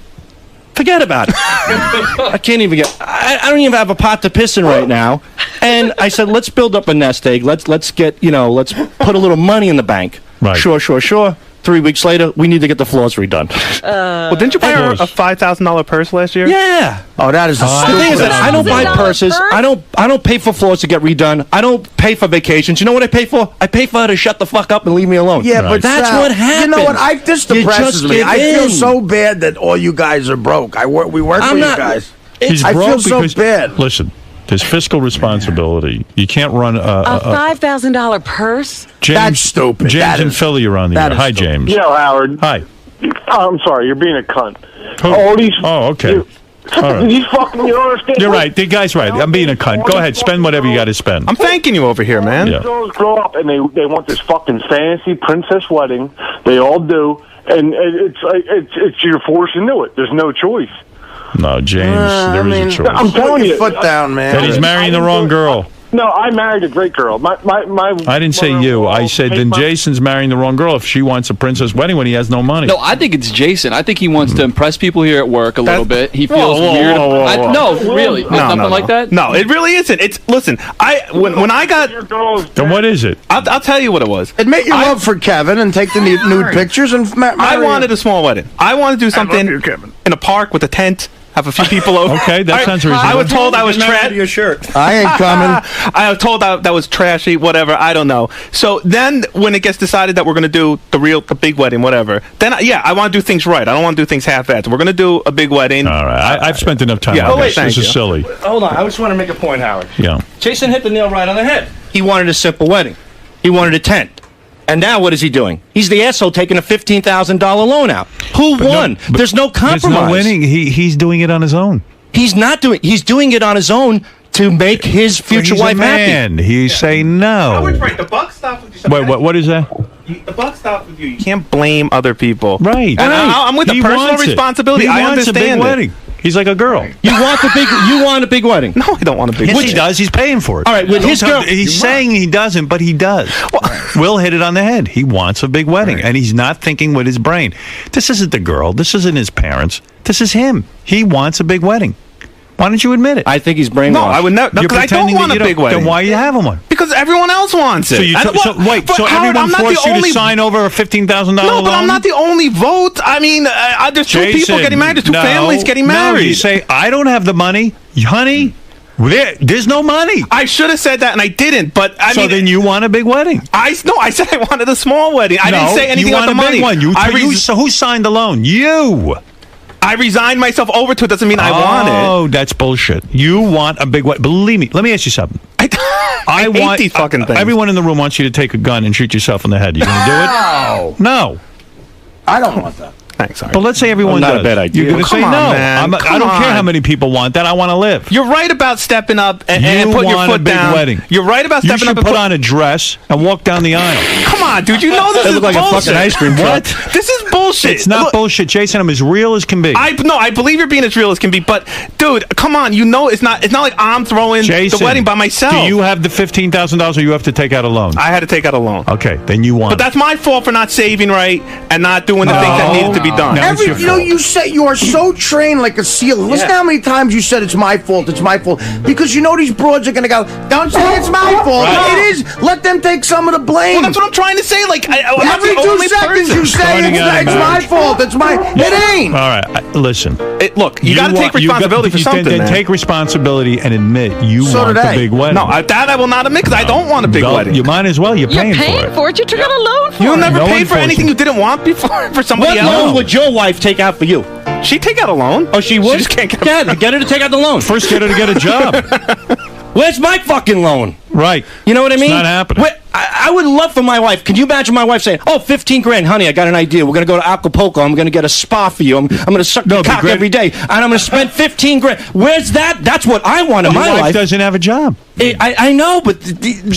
Forget about it. I can't even get. I don't even have a pot to piss in right now. And I said, let's build up a nest egg. Let's get let's put a little money in the bank. Right. Sure. 3 weeks later, we need to get the floors redone. Well, didn't you buy her a $5,000 purse last year? Yeah. Oh, that is the The thing is that I don't buy $1,000 purses. purse? I don't pay for floors to get redone. I don't pay for vacations. You know what I pay for? I pay for her to shut the fuck up and leave me alone. Yeah, but that's Sal, what happens. You know what? This You depresses just me. give I feel in. so bad that all you guys are broke. We work I'm with not- you guys. He's I broke feel so because, bad. Listen, there's fiscal responsibility. You can't run A $5,000 purse? James, That's stupid. James That and is- Philly are on the that air. is Hi, stupid. James. Yo, Howard. Hi. I'm sorry, you're being a cunt. Who? All these. Okay. All right. These fucking. You don't understand. You're right. The guy's right. I'm being a cunt. Go ahead. Spend whatever you got to spend. I'm thanking you over here, man. Yeah. Girls grow up and they want this fucking fancy princess wedding. They all do, and it's you're forced into it. There's no choice. No, James, there is a choice. I'm telling Put you, your foot down, man. That he's marrying the wrong girl. No, I married a great girl. My I didn't say you. I said then my- Jason's marrying the wrong girl if she wants a princess wedding when he has no money. No, I think it's Jason. I think he wants to impress people here at work a little bit. He feels weird. whoa. No, really. It's nothing like that? No, it really isn't. It's listen. When I got, Then what is it? I'll tell you what it was. Admit your love for Kevin and take the nude pictures and I wanted a small wedding. I wanted to do something in a park with a tent. Have a few people over. Okay, that sounds reasonable. I was told I was trash. Your shirt. I ain't coming. I was told that was trashy, whatever. I don't know. So then, when it gets decided that we're going to do the big wedding, whatever, then I want to do things right. I don't want to do things half-assed. We're going to do a big wedding. All right. I've spent enough time Yeah. on Oh, this. wait, This thank is you. silly. Hold on. I just want to make a point, Howard. Yeah. Jason hit the nail right on the head. He wanted a simple wedding. He wanted a tent. And now what is he doing? He's the asshole taking a $15,000 loan out. Who won? There's no compromise. There's no winning. He's doing it on his own. He's not doing. He's doing it on his own to make his future He's wife a man. happy. He's saying no. Right. The buck stops with you. Wait, what is that? The buck stops with you. You can't blame other people. Right. And right. I'm with the He personal wants it. responsibility. He I wants a big understand it. wedding. He's like a girl. You want a big wedding. No, I don't want a big Yes, wedding. he does. He's paying for it. All right, with Don't his tell- girl- he's saying he doesn't, but he does. Will hit it on the head. He wants a big wedding, and he's not thinking with his brain. This isn't the girl. This isn't his parents. This is him. He wants a big wedding. Why don't you admit it? I think he's brainwashed. No, I would never. You're Because I don't pretending want that a you big don't. wedding. Then why are you having one? Because everyone else wants it. So, so Howard, everyone I'm not forced the you only- to sign over a $15,000 No, loan? but I'm not the only vote. I mean, there's two people Jason, getting married. There's two families getting married. No, you say, I don't have the money. Honey, there's no money. I should have said that, and I didn't. But I So mean, then you want a big wedding. I said I wanted a small wedding. I didn't say anything you about want the a big money. one. So who signed the loan? You. I resigned myself over to it. Doesn't mean I want it. Oh, that's bullshit. You want a big wedding. Believe me. Let me ask you something. I hate these fucking things. Everyone in the room wants you to take a gun and shoot yourself in the head. You going to do it? No. I don't want that. Thanks, sorry. But let's say everyone Not a does. bad idea. You're going to say Come no. on, man. I don't care how many people want that. I want to live. You're right about stepping up and You putting your want a foot big down. wedding. You're right about You stepping should up and put on a dress and walk down the aisle. Come on, dude. You know this They is look like a bullshit. fucking ice cream truck. What? This is bullshit. It's not Look, bullshit, Jason. I'm as real as can be. I believe you're being as real as can be, but dude, come on. You know it's not like I'm throwing Jason, the wedding by myself. Do you have the $15,000 or you have to take out a loan? I had to take out a loan. Okay, then you want But that's my fault for not saving right and not doing the things that needed to be done. No. it's your fault. You say you are so trained like a seal. Listen to how many times you said it's my fault. It's my fault because you know these broads are gonna go. Don't say it's my fault. Right. It is. Let them take some of the blame. Well, that's what I'm trying to say. Like, I'm not Every the 2 only seconds person. you say Starting out it's of my marriage. fault. It's my. It ain't. All right, listen. Look, you got to take responsibility for something, Then man. take responsibility and admit you So want did the I. big wedding. No, that I will not admit because I don't want a big Go- wedding. You might as well. You're You're paying, paying for it. You took out a loan for You it. never No paid for one anything forces- you didn't want before for somebody What else. loan would your wife take out for you? She take out a loan. Oh, she would? She just can't get Get her to take out the loan. First, get her to get a job. Where's my fucking loan? Right. You know what I mean? It's not happening. I would love for my wife. Can you imagine my wife saying, "Oh, 15 grand, honey, I got an idea. We're going to go to Acapulco. I'm going to get a spa for you. I'm going to suck your cock every day, and I'm going to spend 15 grand." Where's that? That's what I want in my life. Your wife doesn't have a job. I know, but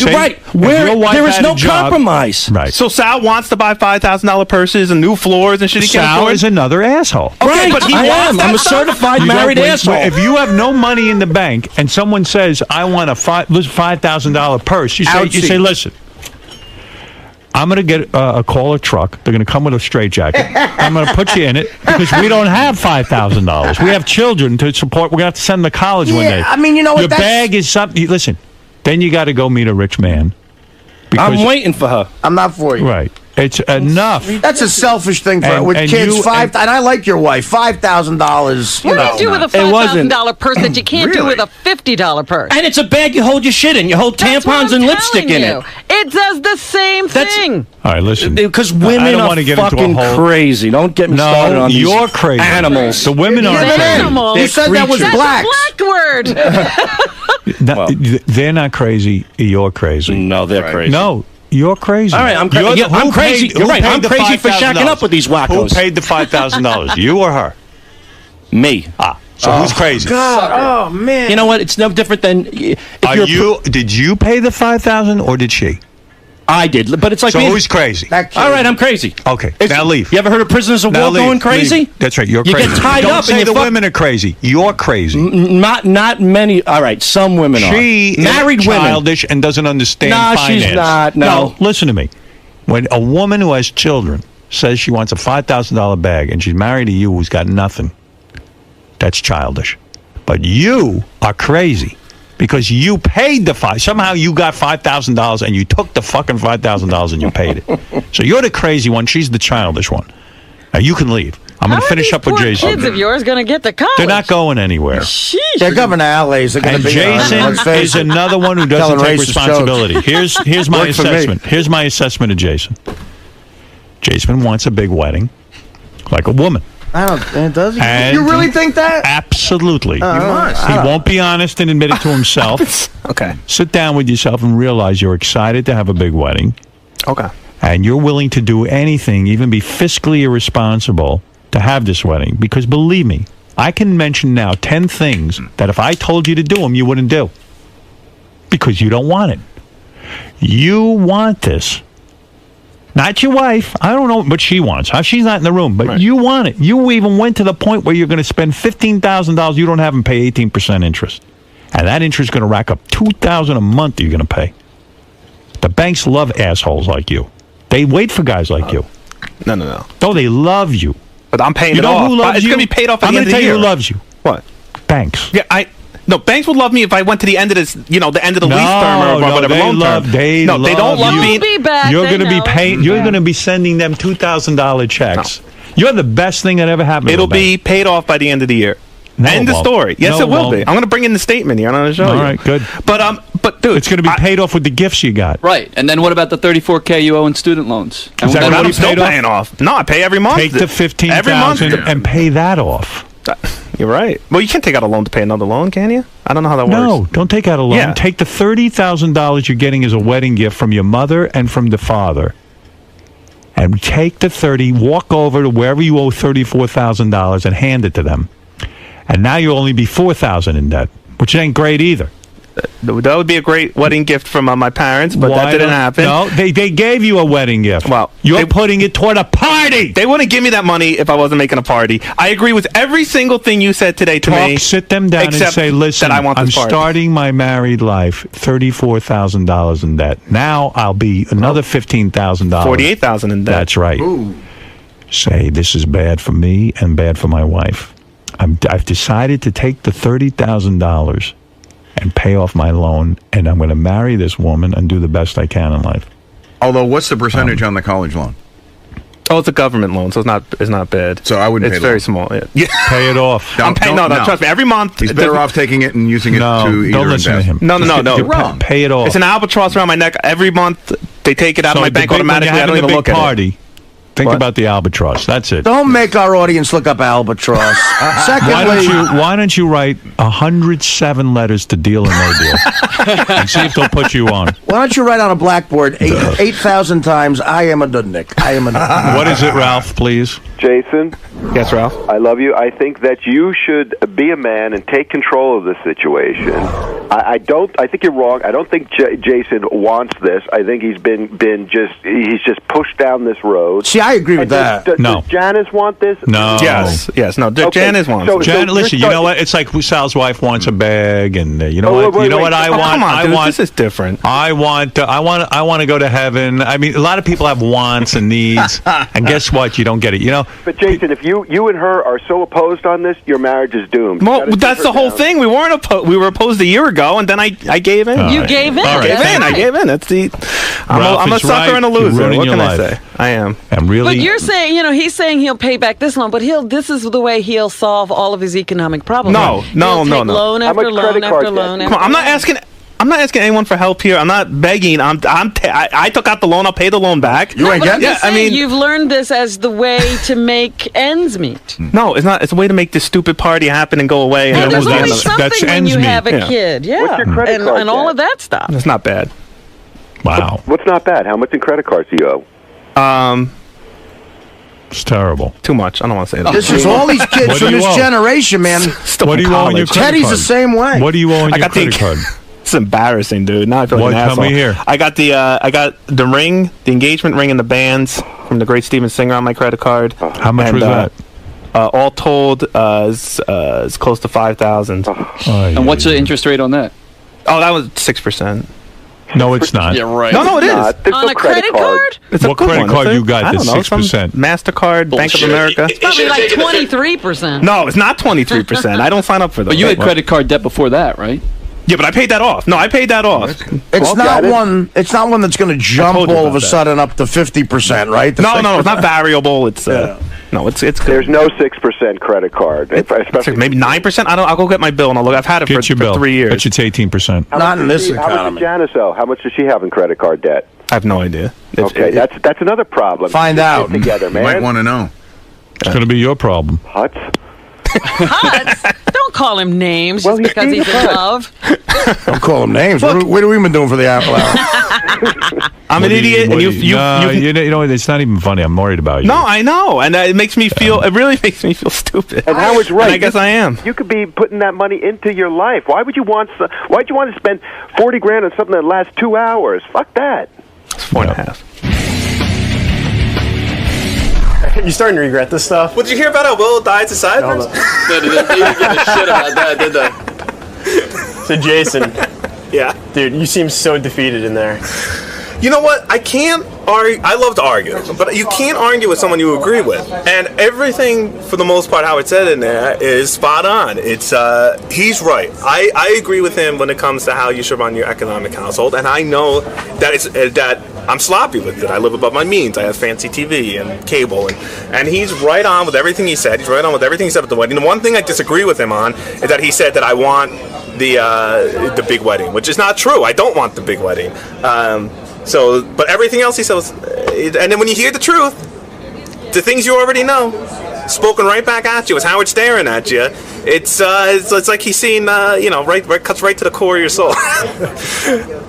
right. Where there is no compromise. Right. So Sal wants to buy $5,000 purses and new floors and shit. Sal is another asshole. Right, but I am. I'm a certified married asshole. If you have no money in the bank and someone says, "I want a $5,000 purse," you say, "Listen, I'm going to get call a truck. They're going to come with a straitjacket. I'm going to put you in it because we don't have $5,000. We have children to support. We're going to have to send them to college one day." I mean, you know what? Your bag is something. Listen, then you got to go meet a rich man. I'm waiting for her. I'm not for you. Right. It's enough. That's a selfish thing for with kids. And I like your wife. $5,000. What do you do with a $5,000 purse that you can't do with a $50 purse? And it's a bag you hold your shit in. You hold tampons and lipstick in it. It does the same thing. All right, listen. Because women are fucking crazy. Don't get me started on these. You're crazy. Animals. The women are crazy. Animals. You said that was black. That's a black word. They're not crazy. You're crazy. No, they're crazy. No. You're crazy. All right, I'm crazy. I'm crazy. You're right. I'm crazy for shacking up with these wackos. Who paid the $5,000? You or her? Me. So who's crazy? God. Oh man. You know what? It's no different than. Did you pay the $5,000 or did she? I did, but it's like. So who's crazy? All right, I'm crazy. Okay, now leave. You ever heard of prisoners of war going crazy? Leave. That's right. You're crazy. You get tied Don't up. say the women are crazy. You're crazy. Not many. All right, some women are. She married is childish and doesn't understand finance. She's not. No, listen to me. When a woman who has children says she wants a $5,000 bag and she's married to you who's got nothing, that's childish. But you are crazy because you paid the somehow you got $5,000 and you took the fucking $5,000 and you paid it. So you're the crazy one. She's the childish one. Now you can leave. I'm going to finish up with Jason. Kids of yours going to get to college? They're not going anywhere. Sheesh. They're going to LA's. They're going to be. Jason is another one who doesn't take responsibility. Here's my assessment. Here's my assessment of Jason. Jason wants a big wedding, like a woman. I don't. Does he? And you really think that? Absolutely. You must. He won't be honest and admit it to himself. Okay. Sit down with yourself and realize you're excited to have a big wedding. Okay. And you're willing to do anything, even be fiscally irresponsible, to have this wedding. Because believe me, I can mention now 10 things that if I told you to do them, you wouldn't do. Because you don't want it. You want this. Not your wife. I don't know what she wants. She's not in the room, but you want it. You even went to the point where you're going to spend $15,000 you don't have and pay 18% interest. And that interest is going to rack up $2,000 a month you're going to pay. The banks love assholes like you. They wait for guys like you. No. No, they love you. But I'm paying it off. Who loves it's you? going to be paid off at I'm the end of the year. I'm going to tell you who loves you. What? Banks. Yeah, No, banks would love me if I went to the end of this, the end of the lease term or whatever loan term. They don't love me. You're going to be paying. You're going to be sending them $2,000 checks. No. You're the best thing that ever happened. It'll be paid off by the end of the year. No, end of story. Yes, it will be. I'm going to bring in the statement here. I'm going to show you. All right, good. But dude, it's going to be paid off with the gifts you got. Right, and then what about the $34K you owe in student loans? Is that what I'm still paying off? No, I pay every month. Take the $15,000 and pay that off. You're right. Well, you can't take out a loan to pay another loan, can you? I don't know how that works. No, don't take out a loan. Yeah. Take the $30,000 you're getting as a wedding gift from your mother and from the father, and take the 30, walk over to wherever you owe $34,000 and hand it to them. And now you'll only be $4,000 in debt, which ain't great either. That would be a great wedding gift from my parents, but that didn't happen. No, they gave you a wedding gift. Well, you're putting it toward a party. They wouldn't give me that money if I wasn't making a party. I agree with every single thing you said today to me. Sit them down and say, listen, I'm starting my married life, $34,000 in debt. Now I'll be another $15,000. $48,000 in debt. That's right. Ooh. Say, this is bad for me and bad for my wife. I've decided to take the $30,000 and pay off my loan, and I'm going to marry this woman and do the best I can in life. Although, what's the percentage on the college loan? Oh, it's a government loan, so it's not bad. So I wouldn't pay It's very small. Yeah. Pay it off. I'm paying. No, trust me. Every month, he's better off taking it and using it to either don't listen invest. to him. No. You're wrong. Pay it off. It's an albatross around my neck. Every month, they take it out of my bank automatically. I don't even look at it. Think about the albatross. That's it. Don't make our audience look up albatross. Secondly, why don't you write 107 letters to Deal or No Deal and see if they'll put you on? Why don't you write on a blackboard 8,000 times, I am a Dudnik. I am a Dudnik. What is it, Ralph, please? Jason? Yes, Ralph? I love you. I think that you should be a man and take control of the situation. I think you're wrong. I don't think Jason wants this. I think he's he's just pushed down this road. See, I agree with that. Does Janice want this? No. Yes. No. Okay. Janice wants it. Janice, listen, you know what? It's like Sal's wife wants a bag, and you know what? What I want? Come on, dude, want this is different. I want to go to heaven. I mean, a lot of people have wants and needs, and guess what? You don't get it. You know. But Jason, if you and her are so opposed on this, your marriage is doomed. Well, that's the whole thing. We weren't opposed. We were opposed a year ago, and then I gave in. You gave in. I gave in. That's the. I'm a sucker and a loser. What can I say? I am. I'm really. But you're saying, he's saying he'll pay back this loan, but this is the way he'll solve all of his economic problems. No. Loan after loan after loan. Come on, I'm not asking anyone for help here. I'm not begging. I took out the loan. I'll pay the loan back. You ain't getting it. I mean, you've learned this as the way to make ends meet. No, it's not. It's a way to make this stupid party happen and go away. And there's always something when you have a kid. Yeah. What's your credit card and all of that stuff. It's not bad. Wow. What's not bad? How much in credit cards do you owe? It's terrible. Too much. I don't want to say that. This is all these kids from this generation, man. What do you owe on your credit Teddy's card? the same way. What do you owe on your credit card? It's embarrassing, dude. Now I feel like an asshole. Tell me here. I got the ring, the engagement ring, and the bands from the great Steven Singer on my credit card. How much was that? All told, is close to $5,000. And what's the interest rate on that? Oh, that was 6%. No, it's not. Yeah, right. No, it is. On a credit card? It's what credit card you got? I don't know, 6%. MasterCard, Bank of America. It's probably like 23%. No, it's not 23%. I don't sign up for those. But you had credit card debt before that, right? Yeah, but I paid that off. No, I paid that off. It's not one that's going to jump all of a sudden up to 50%, right? No, it's not variable. It's no, it's good. There's no 6% credit card, especially maybe 9%. I'll go get my bill and I'll look. I've had it for 3 years. Bet it's 18%. Not in this economy. How much does Janice owe? How much does she have in credit card debt? I have no idea. That's another problem. Find out together, man. You might want to know. It's going to be your problem. Huts? Don't call him names just because he's in love. Don't call him names. What have we been doing for the hour? I'm an idiot, and you know, it's not even funny. I'm worried about you. No, I know, and it makes me feel. It really makes me feel stupid. And Howard's right. And I guess I am. You could be putting that money into your life. Why would you want to spend $40,000 on something that lasts 2 hours? Fuck that. It's 4.5. You starting to regret this stuff? Well, did you hear about how Will died to Cyprus? They didn't give a shit about that, did they? So, Jason. Yeah. Dude, you seem so defeated in there. You know what? I can't argue. I love to argue, but you can't argue with someone you agree with. And everything, for the most part, Howard said in there is spot on. It's he's right. I agree with him when it comes to how you should run your economic household, and I know that it's that I'm sloppy with it. I live above my means. I have fancy TV and cable, and he's right on with everything he said. He's right on with everything he said at the wedding. The one thing I disagree with him on is that he said that I want the big wedding, which is not true. I don't want the big wedding. But everything else he said was, and then when you hear the truth, the things you already know, spoken right back at you, as Howard staring at you, it's like he's seeing, cuts right to the core of your soul.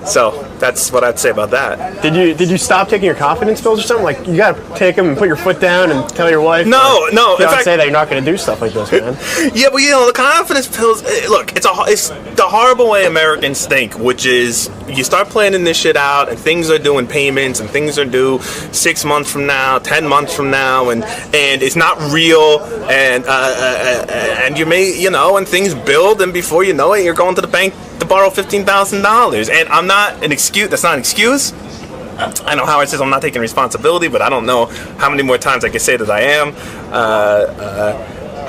So that's what I'd say about that. Did you stop taking your confidence pills or something? Like, you gotta take them and put your foot down and tell your wife? No. In fact, say that you're not gonna do stuff like this, man. Yeah, but the confidence pills. Look, it's the horrible way Americans think, which is you start planning this shit out, and things are due in payments, and things are due 6 months from now, 10 months from now, and it's not real, and you may, and things build, and before you know it, you're going to the bank to borrow $15,000. And I'm not an excuse. That's not an excuse. I know Howard says I'm not taking responsibility, but I don't know how many more times I can say that I am.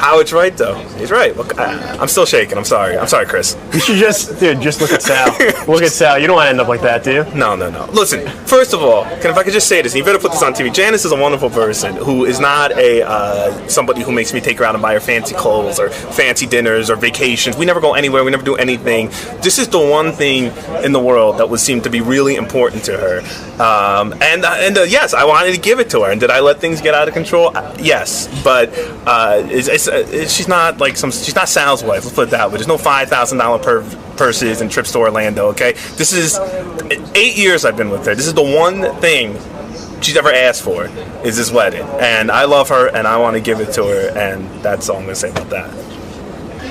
Howard's right, though. He's right. Look, I'm still shaking. I'm sorry, Chris. You should just look at Sal. Look at Sal. You don't want to end up like that, do you? No. Listen, first of all, if I could just say this, and you better put this on TV. Janice is a wonderful person who is not somebody who makes me take her out and buy her fancy clothes or fancy dinners or vacations. We never go anywhere. We never do anything. This is the one thing in the world that would seem to be really important to her. Yes, I wanted to give it to her. And did I let things get out of control? Yes, but she's not like she's not Sal's wife. Let's put it that way. There's no $5,000 purses and trips to Orlando. Okay, this is 8 years I've been with her. This is the one thing she's ever asked for is this wedding, and I love her and I want to give it to her, and that's all I'm gonna say about that.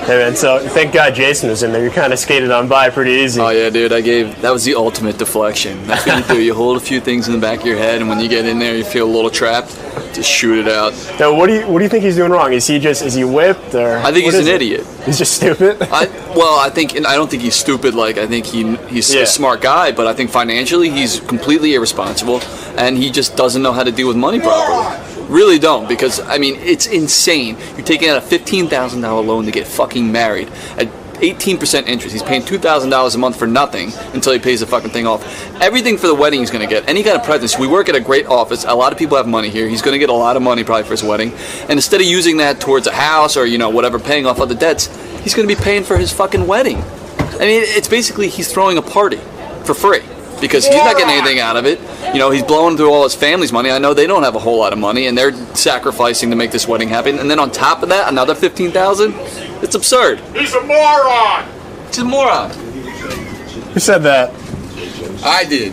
Hey man, so thank God Jason was in there. You kind of skated on by pretty easy. Oh yeah, dude, that was the ultimate deflection. That's what you do. You hold a few things in the back of your head, and when you get in there, you feel a little trapped. Just shoot it out. Now, what do you think he's doing wrong? Is he whipped or? I think he's an idiot. He's just stupid. I don't think he's stupid. Like I think he's a smart guy, but I think financially he's completely irresponsible, and he just doesn't know how to deal with money properly. Really don't, because I mean it's insane. You're taking out a $15,000 loan to get fucking married at 18% interest. He's paying $2,000 a month for nothing until he pays the fucking thing off. Everything for the wedding he's going to get. Any kind of presents. We work at a great office. A lot of people have money here. He's going to get a lot of money probably for his wedding. And instead of using that towards a house or whatever, paying off other debts, he's going to be paying for his fucking wedding. I mean, it's basically he's throwing a party for free. Because he's not getting anything out of it. He's blowing through all his family's money. I know they don't have a whole lot of money, and they're sacrificing to make this wedding happen. And then on top of that, another $15,000. It's absurd. He's a moron. He's a moron. Who said that? I did.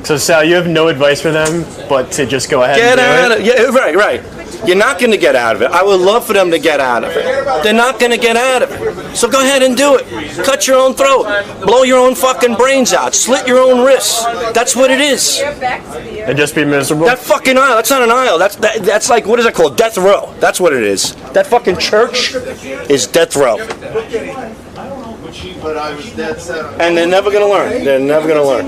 So Sal, you have no advice for them, but to just go ahead Get and do out it? of it. Yeah, right. You're not going to get out of it. I would love for them to get out of it. They're not going to get out of it. So go ahead and do it. Cut your own throat. Blow your own fucking brains out. Slit your own wrists. That's what it is. And just be miserable? That fucking aisle. That's not an aisle. That's like, what is it called? Death row. That's what it is. That fucking church is death row. And they're never going to learn. They're never going to learn.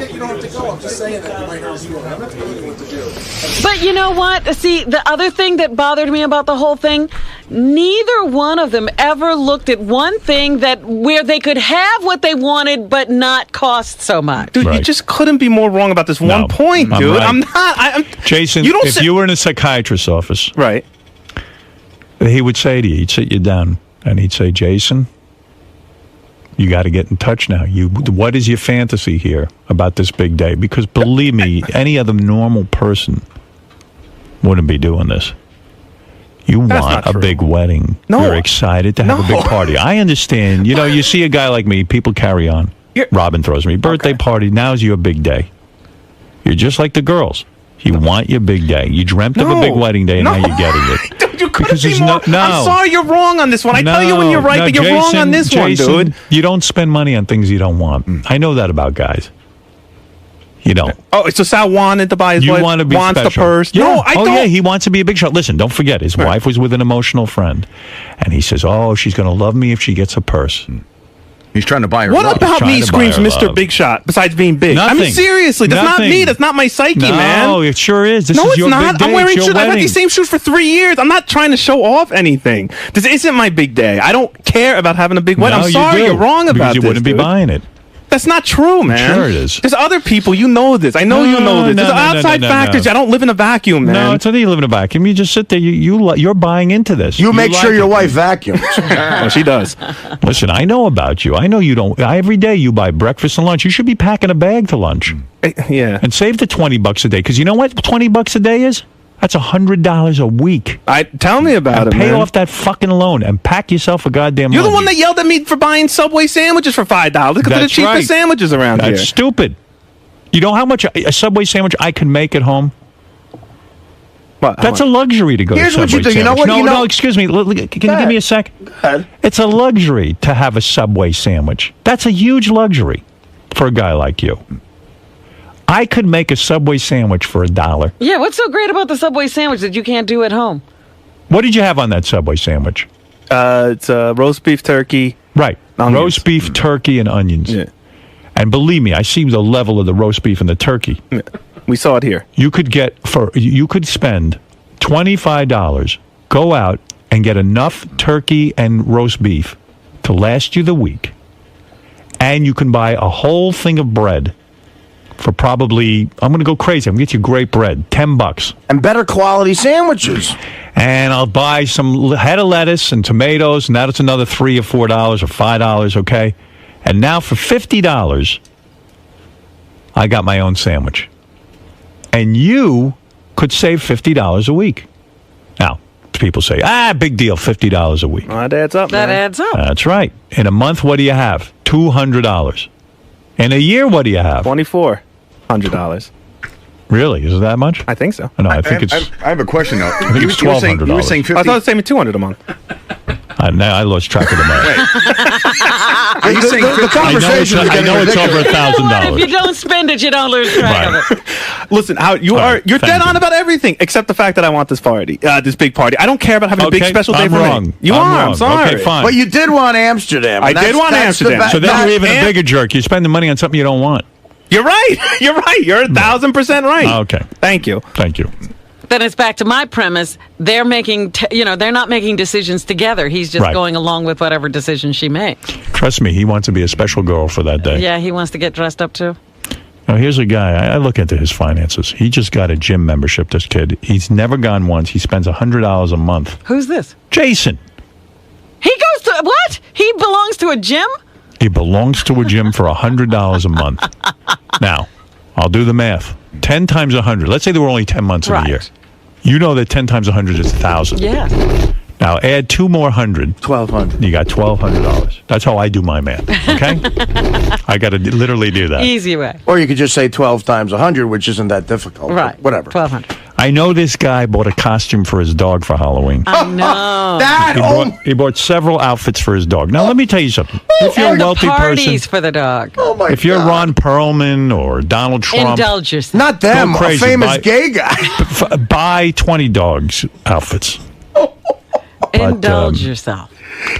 But you know what? See, the other thing that bothered me about the whole thing, neither one of them ever looked at one thing where they could have what they wanted but not cost so much. Dude, you just couldn't be more wrong about this one point, dude. I'm not. Jason, if you were in a psychiatrist's office, right, he would say to you, he'd sit you down, and he'd say, Jason, you got to get in touch now. What is your fantasy here about this big day? Because believe me, any other normal person wouldn't be doing this. You want a big wedding. No. You're excited to have a big party. I understand. You see a guy like me, people carry on. Robin throws me. Birthday party, now's your big day. You're just like the girls. You want your big day. You dreamt of a big wedding day, and now you're getting it. Dude, you couldn't be more. I'm sorry you're wrong on this one. I tell you when you're right, but you're wrong on this one, dude. You don't spend money on things you don't want. I know that about guys. You don't. Oh, so Sal wanted to buy his wife. Want to be wants special. the purse. Yeah. No, I don't. Oh, yeah, he wants to be a big shot. Listen, don't forget, his wife was with an emotional friend. And he says, oh, she's going to love me if she gets a purse. He's trying to buy her What love. about me screams Mr. Big Shot, besides being big? Nothing. I mean, seriously, that's not me. That's not my psyche, man. No, it sure is. This is your not. big day. I'm wearing it's shoes. your I've had wedding. these same shoes for 3 years. I'm not trying to show off anything. This isn't my big day. I don't care about having a big wedding. No, I'm sorry, you do, you're wrong about because this. you wouldn't be dude. buying it. That's not true, man. Sure it is. There's other people. You know this. I know you know this. There's outside factors. I don't live in a vacuum, man. No, it's not that you live in a vacuum. You just sit there. You're buying into this. You make sure your wife vacuums. Oh, she does. Listen, I know about you. I know you don't. Every day you buy breakfast and lunch. You should be packing a bag to lunch. Yeah. And save the $20 a day. Because you know what $20 a day is? That's $100 a week. Tell me about it, Pay man. off that fucking loan and pack yourself a goddamn You're lunch. the one that yelled at me for buying Subway sandwiches for $5. Because they're the That's cheapest right. sandwiches around here. That's stupid. You know how much a Subway sandwich I can make at home? What, That's a luxury to go Here's to what Subway you do. You know sandwich. what? No, excuse me. Can you give me a sec? Go ahead. It's a luxury to have a Subway sandwich. That's a huge luxury for a guy like you. I could make a Subway sandwich for $1. Yeah, what's so great about the Subway sandwich that you can't do at home? What did you have on that Subway sandwich? It's roast beef, turkey. Right. Onions. Roast beef, turkey, and onions. Yeah. And believe me, I see the level of the roast beef and the turkey. Yeah. We saw it here. You could spend $25, go out and get enough turkey and roast beef to last you the week. And you can buy a whole thing of bread for probably, I'm going to go crazy. I'm going to get you great bread, $10. And better quality sandwiches. And I'll buy some head of lettuce and tomatoes, and that's another $3 or $4 or $5, okay? And now for $50, I got my own sandwich. And you could save $50 a week. Now, people say, big deal, $50 a week. Well, that adds up, That man. adds up. That's right. In a month, what do you have? $200. In a year, what do you have? $2,400. Really? Is it that much? I think so. No, I think it's... I have a question, though. I think it's $1,200. You were saying 50? I thought it was saying $200 a month. Now I lost track of the money. Are you saying the conversation is I getting know it's over ridiculous. $1,000. If you don't spend it, you don't lose track of it. Listen, you're right, dead thank on you. about everything except the fact that I want this party, this big party. I don't care about having a big Okay, special day I'm for wrong. me. You I'm are. wrong. I'm sorry. Okay, fine. But you did want Amsterdam. I and did want that's the Amsterdam. So then you're even a And- bigger jerk. You're spending money on something you don't want. You're right. You're right. You're 1,000% right. Okay. Thank you. Thank you. Then it's back to my premise. They're making, they're not making decisions together. He's just Right. going along with whatever decision she makes. Trust me, he wants to be a special girl for that day. Yeah, he wants to get dressed up too. Now, here's a guy. I look into his finances. He just got a gym membership, this kid. He's never gone once. He spends $100 a month. Who's this? Jason. He goes to what? He belongs to a gym? He belongs to a gym for $100 a month. Now, I'll do the math. 10 times 100. Let's say there were only 10 months in Right. a year. You know that 10 times 100 is 1,000. Yeah. Now, add 2 more 100. 1,200. You got $1,200. That's how I do my math, okay? I got to literally do that. Easy way. Or you could just say 12 times 100, which isn't that difficult. Right. Whatever. 1,200. I know this guy bought a costume for his dog for Halloween. I know. He bought several outfits for his dog. Now, let me tell you something. If you're a And the wealthy parties person, for the dog. Oh my if you're God. Ron Perlman or Donald Trump, Indulge yourself. Not them, Go a crazy. famous Buy- gay guy. buy 20 dogs outfits. Indulge yourself.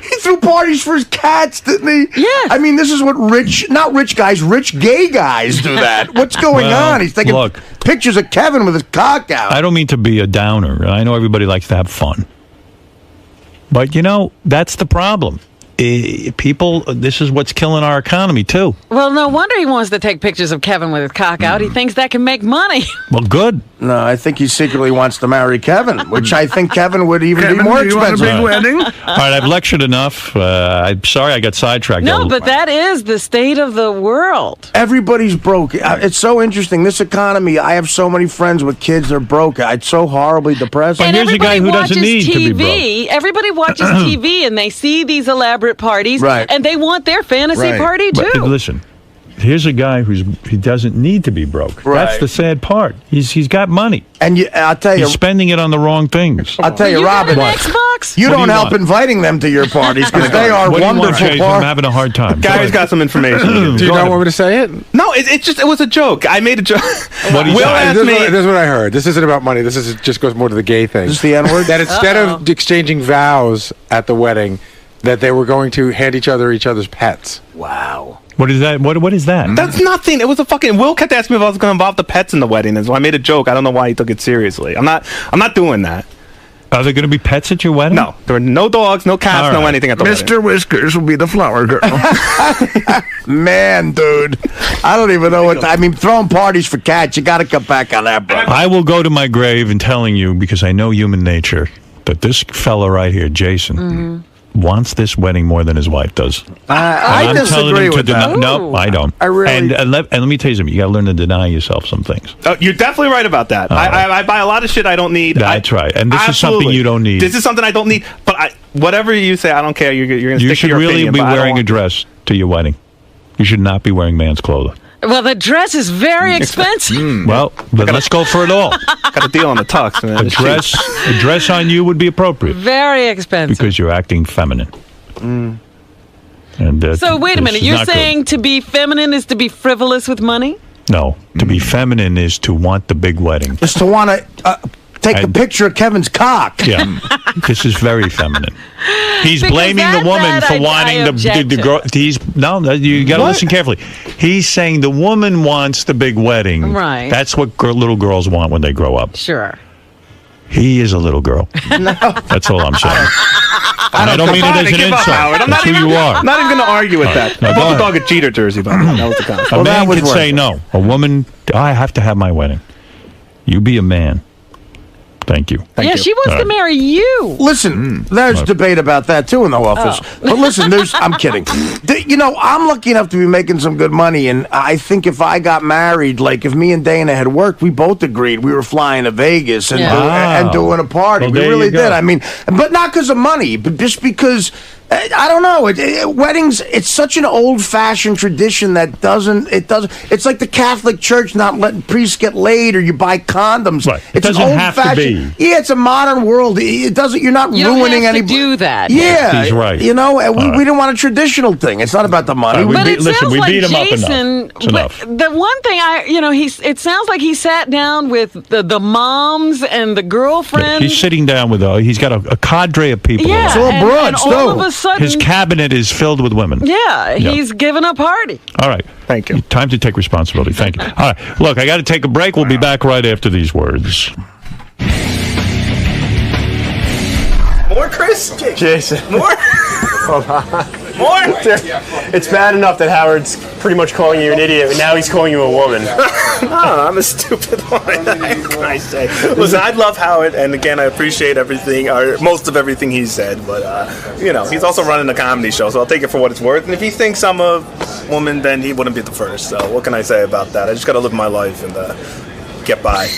He threw parties for his cats, didn't he? Yeah. I mean, this is what not rich guys, rich gay guys do that. What's going Well, on? He's taking look. pictures of Kevin with his cock out. I don't mean to be a downer. I know everybody likes to have fun. But, that's the problem. People, this is what's killing our economy, too. Well, no wonder he wants to take pictures of Kevin with his cock out. He thinks that can make money. Well, good. No, I think he secretly wants to marry Kevin, which I think Kevin would even be more do you want a expensive. big wedding? All right, I've lectured enough. I'm sorry I got sidetracked. No, but that is the state of the world. Everybody's broke. It's so interesting. This economy, I have so many friends with kids that are broke. It's so horribly depressing. And here's a guy everybody who doesn't watches need to be TV. Everybody watches TV and they see these elaborate parties, Right. and they want their fantasy Right. party too. But listen, here's a guy he doesn't need to be broke. Right. That's the sad part. He's got money. And I'll tell you, He's spending it on the wrong things. I'll tell you, you got Robin, an Xbox? you What do don't you help want? inviting them to your parties because they are What do you want, wonderful Jason? I'm parties. having a hard time. Gary's got some information. Do you Go not ahead. want me to say it? No, it was a joke. I made a joke. What do you Will say? asked This me. is what I heard. This isn't about money. This is just goes more to the gay thing. Is this the N-word? That instead of exchanging vows at the wedding, that they were going to hand each other's pets. Wow. What is that? What is that? That's nothing. It was a fucking. Will kept asking me if I was going to involve the pets in the wedding, and so I made a joke. I don't know why he took it seriously. I'm not doing that. Are there going to be pets at your wedding? No, there were no dogs, no cats, All no right. anything at the wedding. Mr. Whiskers will be the flower girl. Man, dude. I don't even know what... I mean, throwing parties for cats, you got to cut back on that, bro. I will go to my grave and telling you, because I know human nature, that this fella right here, Jason, wants this wedding more than his wife does. I I'm telling disagree him to with that. No, I don't. I really- And let me tell you something. You got to learn to deny yourself some things. Oh, you're definitely right about that. I buy a lot of shit I don't need. That's right. And this is something Absolutely. you don't need. This is something I don't need. But whatever you say, I don't care. You're going to You stick to should your really opinion, be but I don't wearing a want- dress to your wedding. You should not be wearing man's clothing. Well, the dress is very expensive. Well, but let's go for it all. Got a deal on the tux, man. A It's cheap. dress on you would be appropriate Very expensive. because you're acting feminine. And So wait a this minute. is You're not good. saying to be feminine is to be frivolous with money? No, to be feminine is to want the big wedding. Just to want to take a And- picture of Kevin's cock. Yeah, this is very feminine. He's Because blaming the that- woman that for I wanting object the to. girl. You got to listen carefully. He's saying the woman wants the big wedding. Right. That's what little girls want when they grow up. Sure. He is a little girl. No. That's all I'm saying. And I don't mean it as an insult. That's who you are. I'm not even going to argue with that. I bought the dog a cheater jersey, by the way. That was the concept. A man can say no. A woman, I have to have my wedding. You be a man. Thank you. She wants to marry you. Listen, there's debate about that too in the office. But listen, I'm kidding. I'm lucky enough to be making some good money, and I think if I got married, like if me and Dana had worked, we both agreed we were flying to Vegas and, and doing a party. Well, we really did. I mean, but not because of money, but just because. I don't know. Weddings, it's such an old-fashioned tradition that doesn't. It's like the Catholic Church not letting priests get laid or you buy condoms. Right. It's doesn't an have to old-fashioned. Yeah, it's a modern world. It doesn't. You're not ruining any. Do that. Yeah, he's right. We didn't want a traditional thing. It's not about the money. But it sounds like beat him Jason. up enough. The one thing it sounds like he sat down with the moms and the girlfriend. He's sitting down with he's got a cadre of people. Yeah, it's all broads, all of a sudden, his cabinet is filled with women. Yeah, he's giving a party. All right. Thank you. Time to take responsibility. Thank you. All right. Look, I got to take a break. We'll be back right after these words. More, Chris? Jason. More? Hold on. More? It's bad enough that Howard's pretty much calling you an idiot, but now he's calling you a woman. No, I'm a stupid one. What can I say? Listen, I love Howard, and again, I appreciate everything, or most of everything he said, but, he's also running a comedy show, so I'll take it for what it's worth. And if he thinks I'm a woman, then he wouldn't be the first. So what can I say about that? I just got to live my life and get by.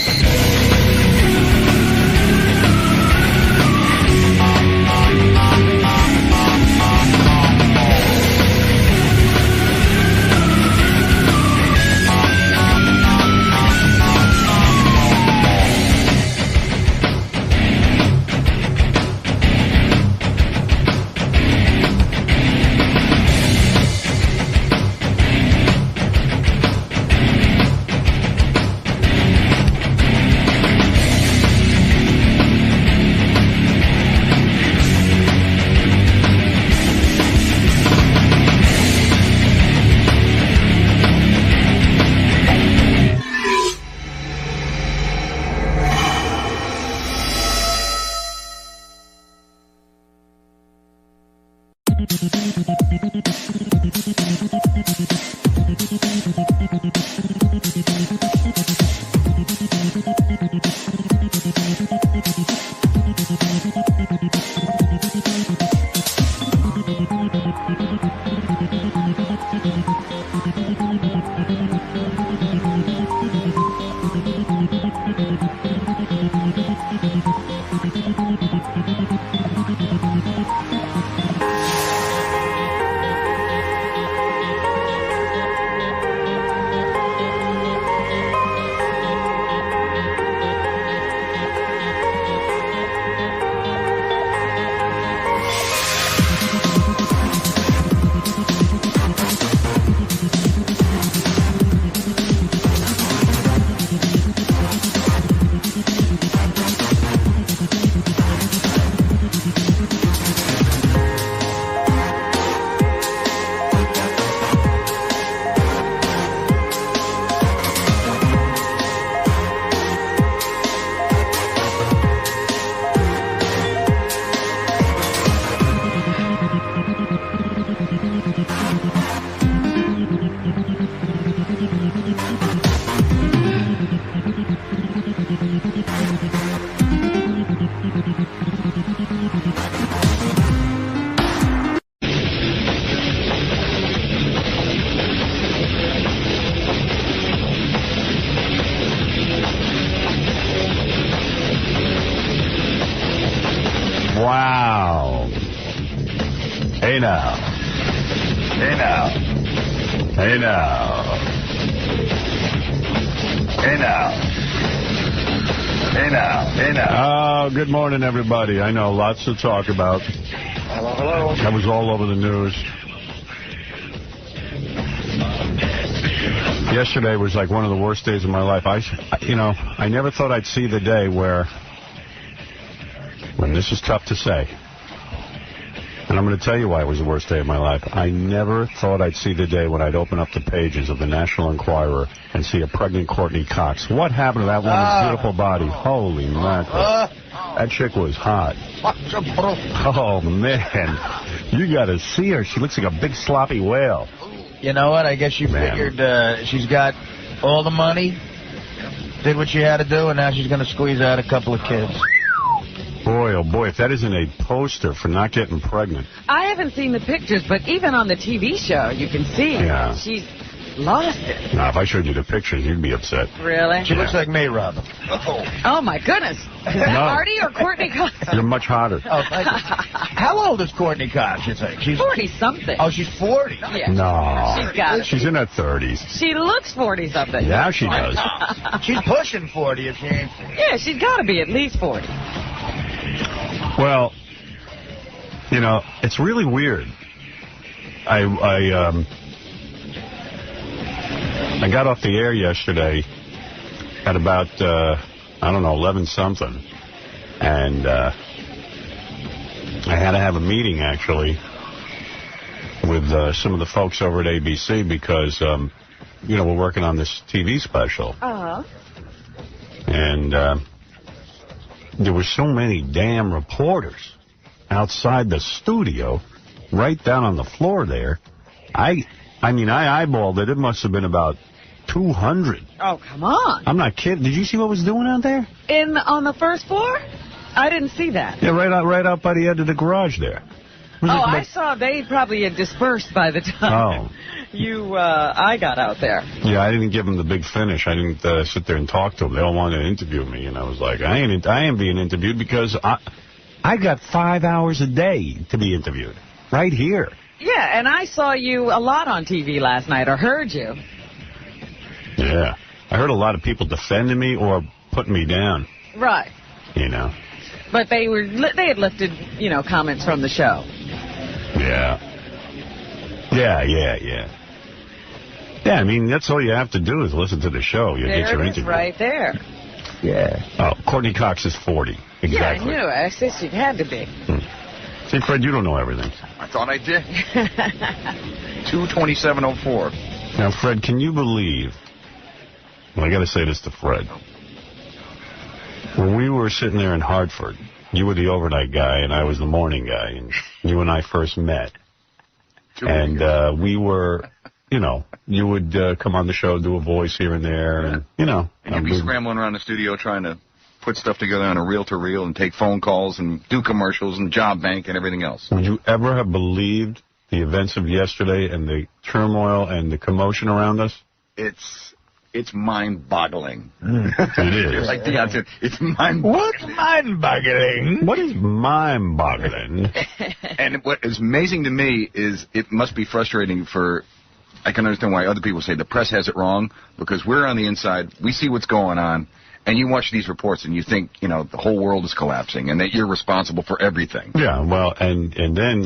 Wow. Hey now. Hey now. Hey now. Hey now. Hey now. Hey now. Oh, good morning, everybody. I know, lots to talk about. Hello, hello. That was all over the news. Yesterday was like one of the worst days of my life. I never thought I'd see the day when this is tough to say. And I'm going to tell you why it was the worst day of my life. I never thought I'd see the day when I'd open up the pages of the National Enquirer and see a pregnant Courtney Cox. What happened to that woman's beautiful body? Holy mackerel. That chick was hot. Oh, man. You got to see her. She looks like a big sloppy whale. You know what? I guess she figured she's got all the money, did what she had to do, and now she's going to squeeze out a couple of kids. Boy, oh boy, if that isn't a poster for not getting pregnant. I haven't seen the pictures, but even on the TV show, you can see she's lost it. Now, if I showed you the pictures, you'd be upset. Really? She looks like me, Robin. Oh, my goodness. Is that Artie or Courtney Cox? You're much hotter. Oh, thank you. How old is Courtney Cox, you think? She's 40-something. Oh, she's 40? Yeah. No. She's got it. She's in her 30s. She looks 40-something. Yeah, she does. She's pushing 40 if she ain't 40. Yeah, she's got to be at least 40. Well, you know, it's really weird. I got off the air yesterday at about, 11-something. And I had to have a meeting, actually, with some of the folks over at ABC because, we're working on this TV special. Uh-huh. And there were so many damn reporters outside the studio, right down on the floor there. I eyeballed it. It must have been about 200. Oh, come on. I'm not kidding. Did you see what was doing out there? On the first floor? I didn't see that. Yeah, right out by the end of the garage there. I saw they probably had dispersed by the time I got out there. Yeah, I didn't give them the big finish. I didn't sit there and talk to them. They all wanted to interview me, and I was like, I ain't being interviewed because I got 5 hours a day to be interviewed right here. Yeah, and I saw you a lot on TV last night, or heard you. Yeah, I heard a lot of people defending me or putting me down. Right. You know. But they had lifted, comments from the show. Yeah. Yeah. Yeah, I mean, that's all you have to do is listen to the show. You get your interview. Right there. Yeah. Oh, Courtney Cox is 40. Exactly. Yeah, I knew. I said she had to be. See, Fred, you don't know everything. I thought I did. 22704. Now, Fred, can you believe... Well, I got to say this to Fred. When we were sitting there in Hartford, you were the overnight guy and I was the morning guy, and you and I first met. And we were, you would come on the show, do a voice here and there, and, And you'd be scrambling around the studio trying to put stuff together on a reel-to-reel and take phone calls and do commercials and job bank and everything else. Would you ever have believed the events of yesterday and the turmoil and the commotion around us? It's mind-boggling. It is. Like the answer, it's mind-boggling. What's mind-boggling? What is mind-boggling? And what is amazing to me is it must be frustrating I can understand why other people say the press has it wrong, because we're on the inside, we see what's going on, and you watch these reports and you think, the whole world is collapsing and that you're responsible for everything. Yeah, well, and then,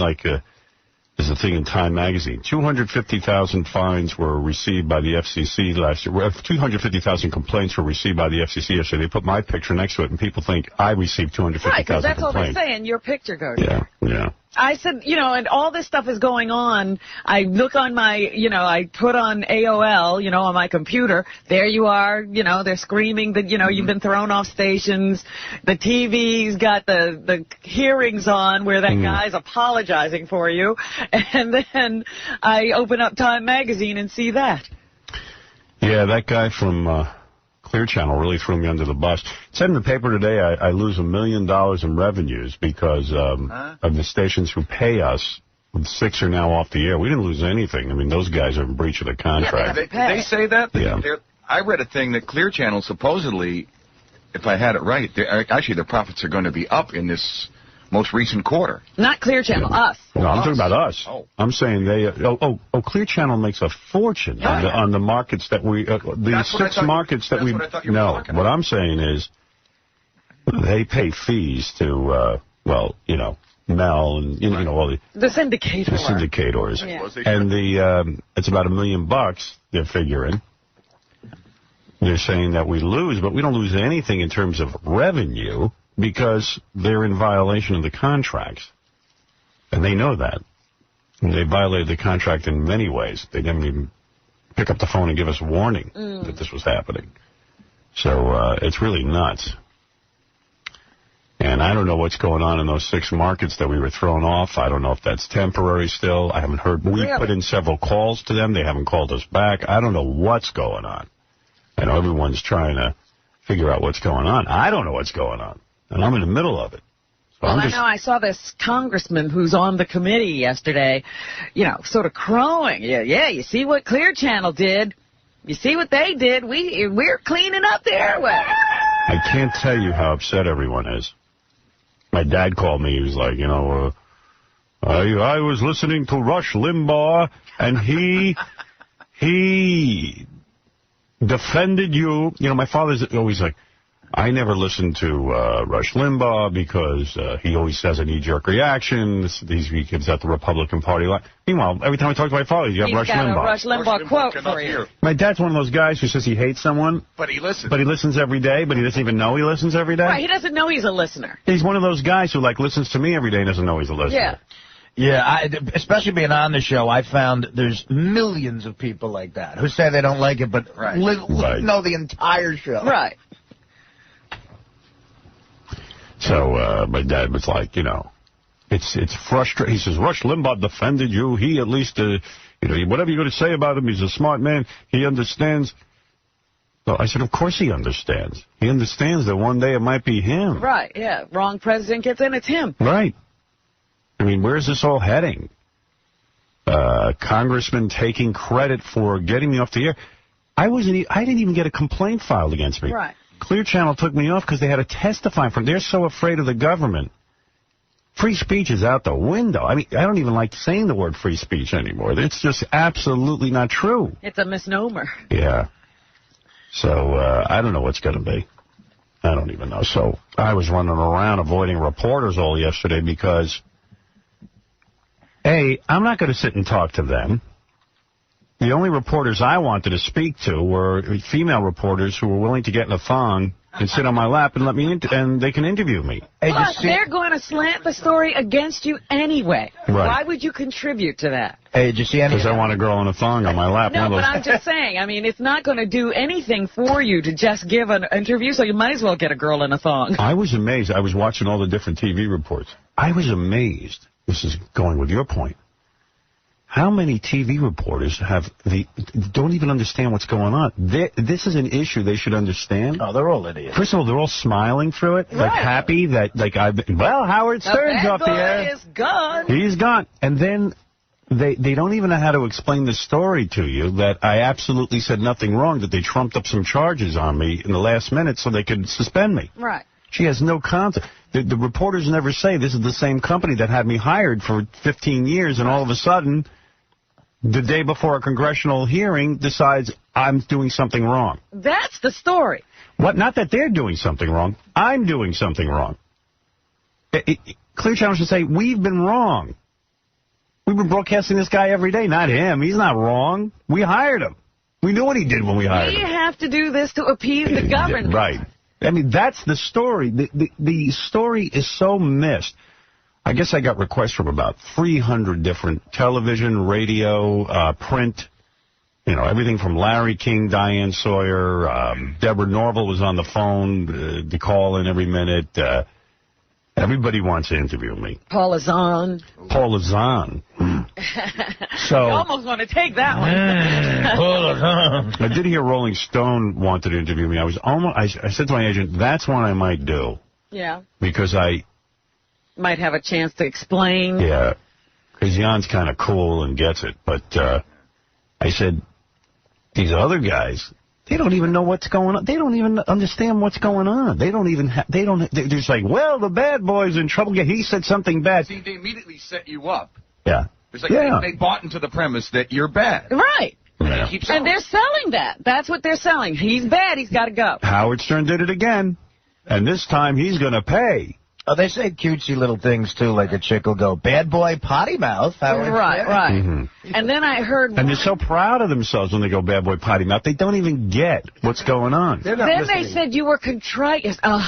there's a thing in Time magazine. 250,000 fines were received by the FCC last year. 250,000 complaints were received by the FCC yesterday. They put my picture next to it, and people think I received 250,000 Right, because that's all complaints. they're saying. Your picture goes there. Yeah. I said, and all this stuff is going on. I look on my, I put on AOL, on my computer. There you are, they're screaming that, you've been thrown off stations. The TV's got the hearings on where that guy's apologizing for you. And then I open up Time magazine and see that. Yeah, that guy from Clear Channel really threw me under the bus. It said in the paper today I lose $1 million in revenues because of the stations who pay us. 6 are now off the air. We didn't lose anything. I mean, those guys are in breach of the contract. Did they say that? Yeah. I read a thing that Clear Channel supposedly, if I had it right, actually their profits are going to be up in this most recent quarter. Not Clear Channel, us. No, I'm talking about us. Oh. I'm saying Clear Channel makes a fortune on the markets that we, the 6 markets that we, no, what I'm saying is they pay fees to, Mel and, all the syndicators. The syndicators. Yeah. And it's about $1 million they're figuring. They're saying that we lose, but we don't lose anything in terms of revenue, because they're in violation of the contracts. And they know that. And they violated the contract in many ways. They didn't even pick up the phone and give us warning that this was happening. So it's really nuts. And I don't know what's going on in those 6 markets that we were thrown off. I don't know if that's temporary still. I haven't heard. We put in several calls to them. They haven't called us back. I don't know what's going on. I know everyone's trying to figure out what's going on. I don't know what's going on. And I'm in the middle of it. So well, I know I saw this congressman who's on the committee yesterday, you know, sort of crowing. Yeah, you see what Clear Channel did? You see what they did? We're cleaning up the airwaves. I can't tell you how upset everyone is. My dad called me. He was like, you know, I was listening to Rush Limbaugh, and he defended you. You know, my father's always like, I never listened to Rush Limbaugh because he always has a knee-jerk reaction. He gives out the Republican Party line. Meanwhile, every time I talk to my father, you have Rush Limbaugh. A Rush Limbaugh quote for you. My dad's one of those guys who says he hates someone. But he listens. But he listens every day, but he doesn't even know he listens every day. Right, he doesn't know he's a listener. He's one of those guys who, like, listens to me every day and doesn't know he's a listener. Yeah, especially being on the show, I found there's millions of people like that who say they don't like it, but know the entire show. Right. So my dad was like, you know, it's frustrating. He says, Rush Limbaugh defended you. He at least, you know, whatever you're going to say about him, he's a smart man. He understands. So I said, of course he understands. He understands that one day it might be him. Right, yeah. Wrong president gets in, it's him. Right. I mean, where's this all heading? Congressman taking credit for getting me off the air. I didn't even get a complaint filed against me. Right. Clear Channel took me off because they had to testify from. They're so afraid of the government. Free speech is out the window. I mean, I don't even like saying the word free speech anymore. It's just absolutely not true. It's a misnomer. Yeah. So I don't know what's going to be. I don't even know. So I was running around avoiding reporters all yesterday because, A, I'm not going to sit and talk to them. The only reporters I wanted to speak to were female reporters who were willing to get in a thong and sit on my lap and let me and they can interview me. Plus, they're going to slant the story against you anyway. Right. Why would you contribute to that? Hey, did you see any? Because I want a girl in a thong on my lap. No, but I'm just saying. I mean, it's not going to do anything for you to just give an interview, so you might as well get a girl in a thong. I was amazed. I was watching all the different TV reports. I was amazed. This is going with your point. How many TV reporters don't even understand what's going on? This is an issue they should understand. Oh, they're all idiots. First of all, they're all smiling through it, like happy that, like, Howard Stern's off the air. Is gone. He's gone. And then they don't even know how to explain the story to you, that I absolutely said nothing wrong, that they trumped up some charges on me in the last minute so they could suspend me. Right. She has no concept. The reporters never say this is the same company that had me hired for 15 years, and all of a sudden, the day before a congressional hearing, decides I'm doing something wrong. That's the story. What? Not that they're doing something wrong. I'm doing something wrong. Clear Channel should say, we've been wrong. We've been broadcasting this guy every day, not him. He's not wrong. We hired him. We knew what he did when we hired him. We have to do this to appease the government. Right. I mean, that's the story. The story is so missed. I guess I got requests from about 300 different television, radio, print, you know, everything from Larry King, Diane Sawyer, Deborah Norville was on the phone to call in every minute. Everybody wants to interview me. Paula Zahn. Paula Zahn. So you almost want to take that one. I did hear Rolling Stone wanted to interview me. I said to my agent, that's one I might do. Yeah. Because I might have a chance to explain. Yeah. Because Jan's kind of cool and gets it. But I said, these other guys, they don't even know what's going on. They don't even understand what's going on. They're just like, well, the bad boy's in trouble. Yeah, he said something bad. See, they immediately set you up. Yeah. It's like they bought into the premise that you're bad. Right. Yeah. And they're selling that. That's what they're selling. He's bad. He's got to go. Howard Stern did it again. And this time he's going to pay. Oh, they say cutesy little things, too, like a chick will go, bad boy potty mouth. Right. Mm-hmm. And then I heard... And they're so proud of themselves when they go bad boy potty mouth. They don't even get what's going on. Then they said you were contrite, a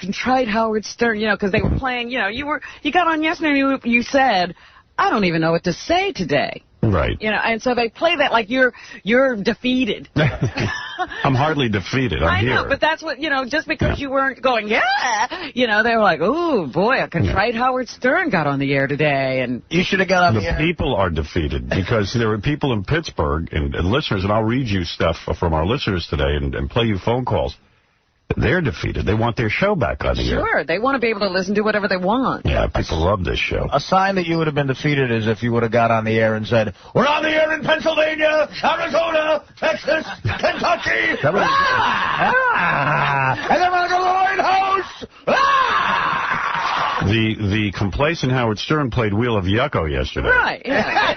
contrite Howard Stern, you know, because they were playing, you know, you got on yesterday and you said, I don't even know what to say today. Right. You know, and so they play that like you're defeated. I'm hardly defeated. I'm I know, here. but that's what, you know, just because you weren't going, you know, they were like, oh, boy, a contrite Howard Stern got on the air today. And you should have got on the the air. People are defeated because there are people in Pittsburgh and listeners, and I'll read you stuff from our listeners today and play you phone calls. They're defeated. They want their show back on the air. Sure, they want to be able to listen to whatever they want. Yeah, people love this show. A sign that you would have been defeated is if you would have got on the air and said, we're on the air in Pennsylvania, Arizona, Texas, Kentucky. And then we're going to the White House. The complacent Howard Stern played Wheel of Yucko yesterday. Right. Yeah.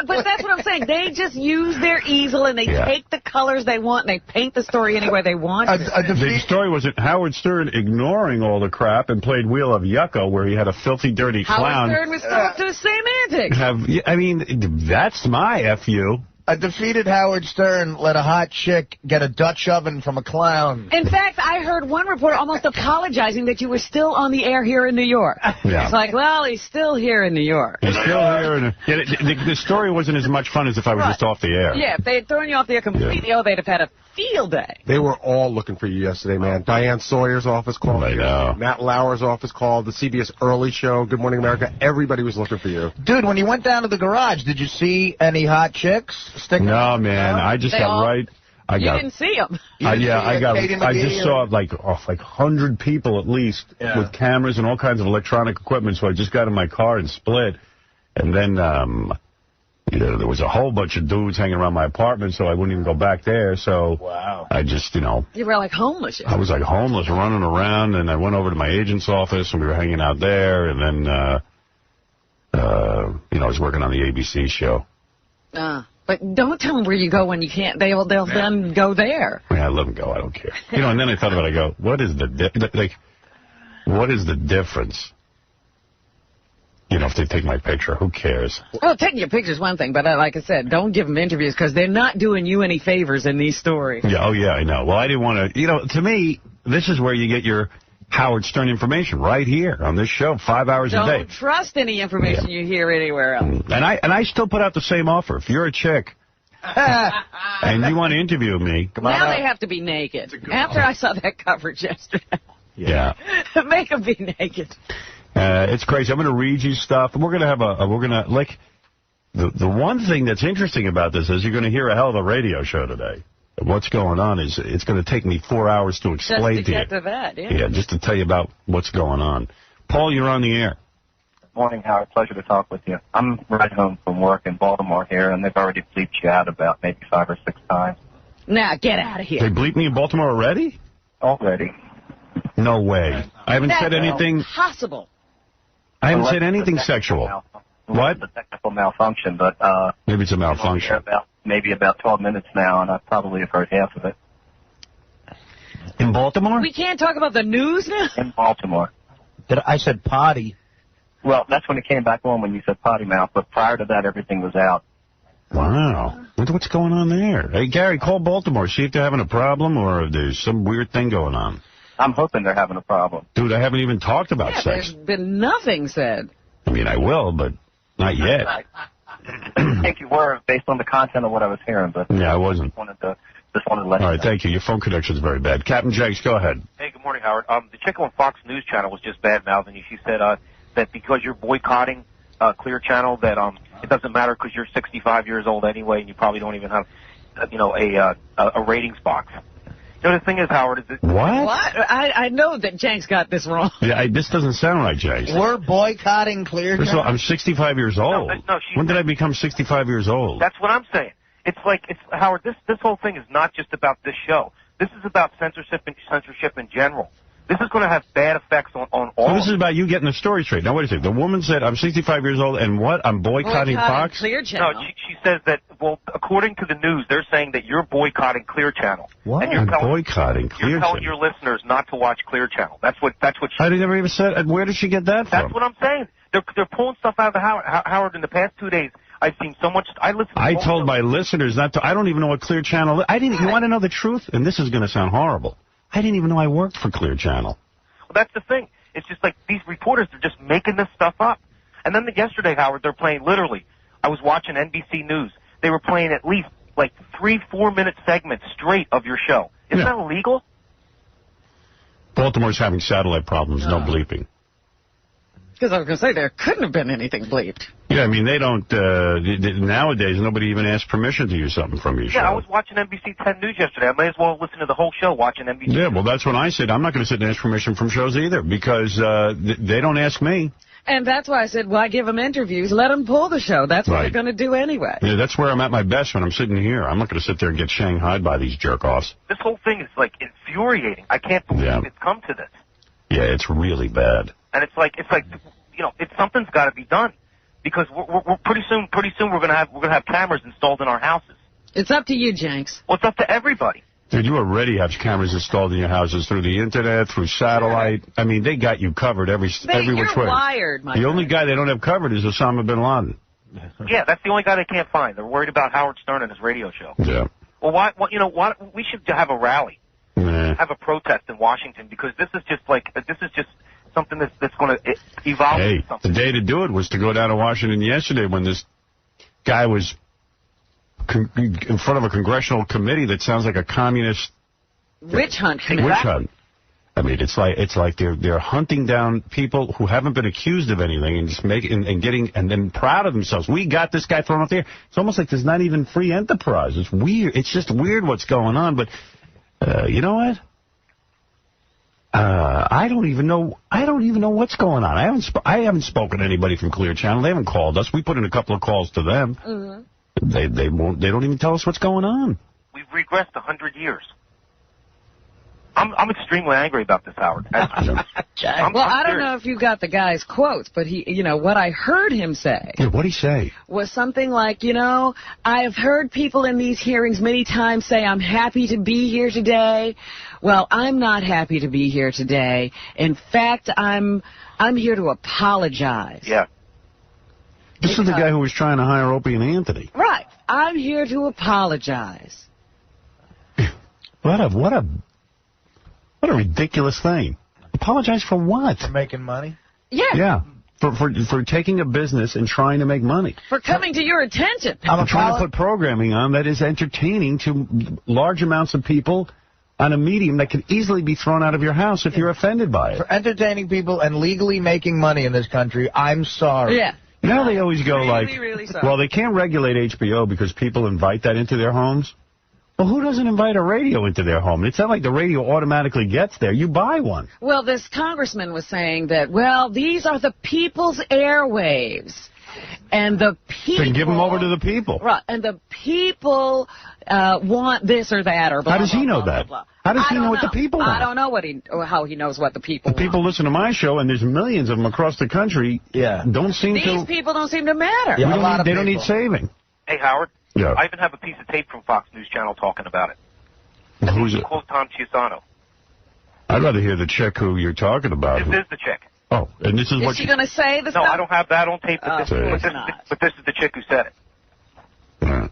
But that's what I'm saying. They just use their easel and they take the colors they want and they paint the story any way they want. The story was that Howard Stern ignoring all the crap and played Wheel of Yucko, where he had a filthy, dirty clown. Howard Stern was still up to his same antics. I mean, that's my FU. A defeated Howard Stern let a hot chick get a Dutch oven from a clown. In fact, I heard one reporter almost apologizing that you were still on the air here in New York. Yeah. It's like, well, he's still here in New York. He's still here. The story wasn't as much fun as if I was just off the air. Yeah, if they had thrown you off the air completely, they'd have had a field day. They were all looking for you yesterday, man. Diane Sawyer's office called. I know. Matt Lauer's office called. The CBS Early Show. Good Morning America. Everybody was looking for you. Dude, when you went down to the garage, did you see any hot chicks sticking? No, man. I just got right. You didn't see them. I just saw like 100 people at least with cameras and all kinds of electronic equipment. So I just got in my car and split. And then there was a whole bunch of dudes hanging around my apartment, so I wouldn't even go back there. So I just, You were like homeless. I was like homeless, running around, and I went over to my agent's office, and we were hanging out there. And then, I was working on the ABC show. But don't tell them where you go when you can't. They'll then go there. Yeah, let them go. I don't care. And then I thought about it. I go, what is the difference? If they take my picture, who cares? Well, taking your picture's one thing, but like I said, don't give them interviews because they're not doing you any favors in these stories. Yeah, I know. Well, I didn't want to, to me, this is where you get your Howard Stern information, right here on this show, 5 hours a day. Don't trust any information you hear anywhere else. And I still put out the same offer. If you're a chick and you want to interview me, now they have to be naked. After I saw that coverage yesterday. Yeah. Make them be naked. It's crazy. I'm going to read you stuff, and we're going to have the one thing that's interesting about this is you're going to hear a hell of a radio show today. What's going on is it's going to take me 4 hours to explain just to you. get to that, Yeah, just to tell you about what's going on. Paul, you're on the air. Morning, Howard. Pleasure to talk with you. I'm right home from work in Baltimore here, and they've already bleeped you out about maybe 5 or 6 times. Now, get out of here. They bleeped me in Baltimore already? Already. No way. I haven't said anything. Impossible. I haven't said anything sexual. What? It's a technical malfunction, but maybe it's a malfunction. Maybe about 12 minutes now, and I probably have heard half of it. In Baltimore? We can't talk about the news now? In Baltimore. I said potty. Well, that's when it came back on when you said potty mouth, but prior to that, everything was out. Wow. What's going on there? Hey, Gary, call Baltimore. See if they're having a problem or if there's some weird thing going on. I'm hoping they're having a problem. Dude, I haven't even talked about sex. There's been nothing said. I mean, I will, but not yet. I think you were based on the content of what I was hearing, but yeah, I wasn't. Just wanted to let All right, thank you. Your phone connection's very bad. Captain Jakes, go ahead. Hey, good morning, Howard. The chick on Fox News Channel was just bad-mouthing you. She said that because you're boycotting Clear Channel, that it doesn't matter because you're 65 years old anyway, and you probably don't even have, a ratings box. The thing is, Howard, is that... What? I know that Jenks got this wrong. Yeah, this doesn't sound right, Jenks. We're boycotting Clear Channel. First of all, I'm 65 years old. When did I become 65 years old? That's what I'm saying. Howard, this whole thing is not just about this show. This is about censorship in general. This is going to have bad effects on all. So this is about you getting the story straight. Now, wait a second. The woman said, I'm 65 years old, and what? I'm boycotting Fox? Clear Channel. No, she says that, well, according to the news, they're saying that you're boycotting Clear Channel. What? And you're boycotting Clear Channel? You're telling your listeners not to watch Clear Channel. That's what she... I never even said... Where did she get that from? That's what I'm saying. They're pulling stuff out of the Howard, in the past 2 days, I've seen so much... I told my listeners not to... I don't even know what Clear Channel is. You want to know the truth? And this is going to sound horrible. I didn't even know I worked for Clear Channel. Well, that's the thing. It's just like these reporters are just making this stuff up. And then yesterday, Howard, they're playing literally I was watching NBC News. They were playing at least like 3-4 minute segments straight of your show. Isn't that illegal? Baltimore's having satellite problems, no bleeping. Because I was going to say, there couldn't have been anything bleeped. Yeah, I mean, they don't, nowadays, nobody even asks permission to use something from your show. Yeah, I was watching NBC 10 News yesterday. I may as well listen to the whole show watching NBC. Yeah, well, that's when I said I'm not going to sit and ask permission from shows either, because they don't ask me. And that's why I said, why give them interviews? Let them pull the show. That's what they're going to do anyway. Yeah, that's where I'm at my best when I'm sitting here. I'm not going to sit there and get shanghaied by these jerk-offs. This whole thing is, like, infuriating. I can't believe it's come to this. Yeah, it's really bad. And it's like, you know, something's got to be done, because we're pretty soon we're gonna have cameras installed in our houses. It's up to you, Jenks. Well, it's up to everybody. Dude, you already have cameras installed in your houses through the internet, through satellite. I mean, they got you covered every which way. You're wired, my The only guy they don't have covered is Osama bin Laden. Yeah, that's the only guy they can't find. They're worried about Howard Stern and his radio show. Yeah. Well, we should have a rally, have a protest in Washington, because this is just something that's going to evolve. Hey, the day to do it was to go down to Washington yesterday when this guy was in front of a congressional committee that sounds like a communist witch hunt. Witch hunt. I mean, it's like they're hunting down people who haven't been accused of anything and just and then proud of themselves. We got this guy thrown up there. It's almost like there's not even free enterprise. It's weird. It's just weird what's going on. But you know what? I don't even know what's going on. I haven't spoken to anybody from Clear Channel. They haven't called us. We put in a couple of calls to them. Mm-hmm. They don't even tell us what's going on. We've regressed 100 years. I'm extremely angry about this, Howard. I don't know if you got the guy's quotes, but what I heard him say. Yeah, what'd he say? Was something like, I have heard people in these hearings many times say I'm happy to be here today. Well, I'm not happy to be here today. In fact, I'm here to apologize. Yeah. This is the guy who was trying to hire Opie and Anthony. Right. I'm here to apologize. What a ridiculous thing. Apologize for what? For making money? Yeah. Yeah. For taking a business and trying to make money. For coming to your attention. I'm trying to put programming on that is entertaining to large amounts of people on a medium that could easily be thrown out of your house if you're offended by it. For entertaining people and legally making money in this country, I'm sorry. Yeah. You know, they always go really sorry. well, they can't regulate HBO because people invite that into their homes. Well, who doesn't invite a radio into their home? It's not like the radio automatically gets there. You buy one. Well, this congressman was saying that, these are the people's airwaves. And the people... Then give them over to the people. Right. And the people want this or that or blah, How does he know that? How does he know what the people want? I don't know how he knows what the people want. People listen to my show, and there's millions of them across the country. Yeah. These people don't seem to matter. Yeah, they don't need saving. Hey, Howard. Yeah. I even have a piece of tape from Fox News Channel talking about it. Who's it? Quote 𝗦𝗵cie𝘄𝗿𝗱. I'd rather hear the chick who you're talking about. This is the chick. Oh, and this is what she going to say the stuff? No, I don't have that on tape, but this is the chick who said it. Yeah.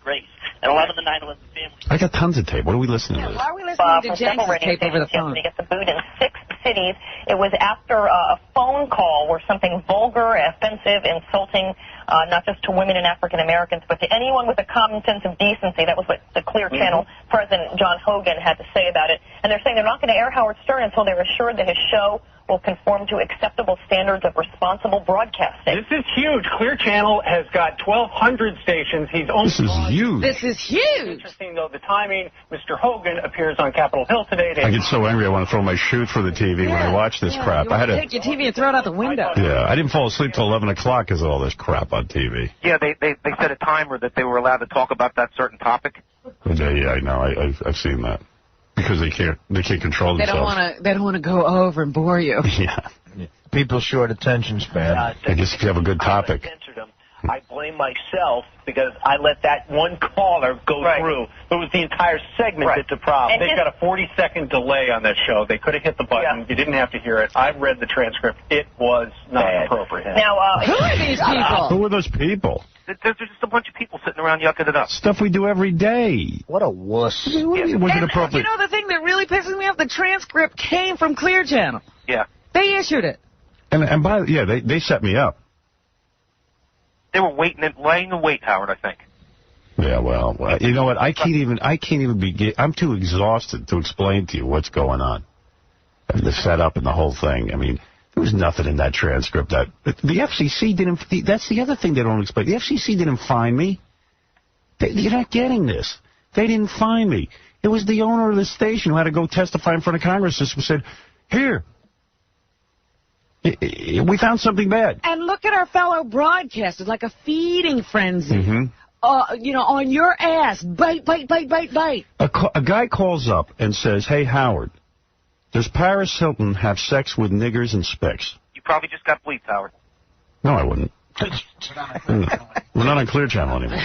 Great. And a lot of the 9/11 families. I got tons of tape. What are we listening to? Why are we listening to Jenks' tape over the phone? To get the boot in 6 cities. It was after a phone call where something vulgar, offensive, insulting, not just to women and African Americans, but to anyone with a common sense of decency. That was what the Clear Channel President John Hogan had to say about it. And they're saying they're not going to air Howard Stern until they're assured that his show will conform to acceptable standards of responsible broadcasting. This is huge. Clear Channel has got 1,200 stations. He's only This is huge. This is huge. Interesting, though, the timing. Mr. Hogan appears on Capitol Hill today. I get so angry I want to throw my shoe through the TV when I watch this crap. You take your TV and throw it out the window. Yeah, I didn't fall asleep till 11 o'clock because of all this crap on TV. Yeah, they set a timer that they were allowed to talk about that certain topic. Yeah, I know. I've seen that. Because they can't control themselves. They don't want to go over and bore you. Yeah. People's short attention span. I guess if you have a good topic. I blame myself because I let that one caller go through. It was the entire segment that's a problem. They've got a 40-second delay on that show. They could have hit the button. You didn't have to hear it. I've read the transcript. It was not appropriate. Now, who are these people? Who are those people? There's just a bunch of people sitting around yucking it up. Stuff we do every day. What a wuss. Was it appropriate? The thing that really pisses me off, the transcript came from Clear Channel. Yeah. They issued it. And they set me up. They were laying in wait, Howard, I think. Yeah, well, you know what? I can't even begin. I'm too exhausted to explain to you what's going on. And the setup and the whole thing. I mean, there was nothing in that transcript that the FCC didn't. That's the other thing they don't explain. The FCC didn't fine me. You're not getting this. They didn't fine me. It was the owner of the station who had to go testify in front of Congress and said, "Here, we found something bad." And look at our fellow broadcasters, like a feeding frenzy. Mm-hmm. On your ass. Bite, bite, bite, bite, bite. A guy calls up and says, "Hey, Howard, does Paris Hilton have sex with niggers and spicks?" You probably just got bleeped, Howard. No, I wouldn't. We're not on Clear Channel anymore.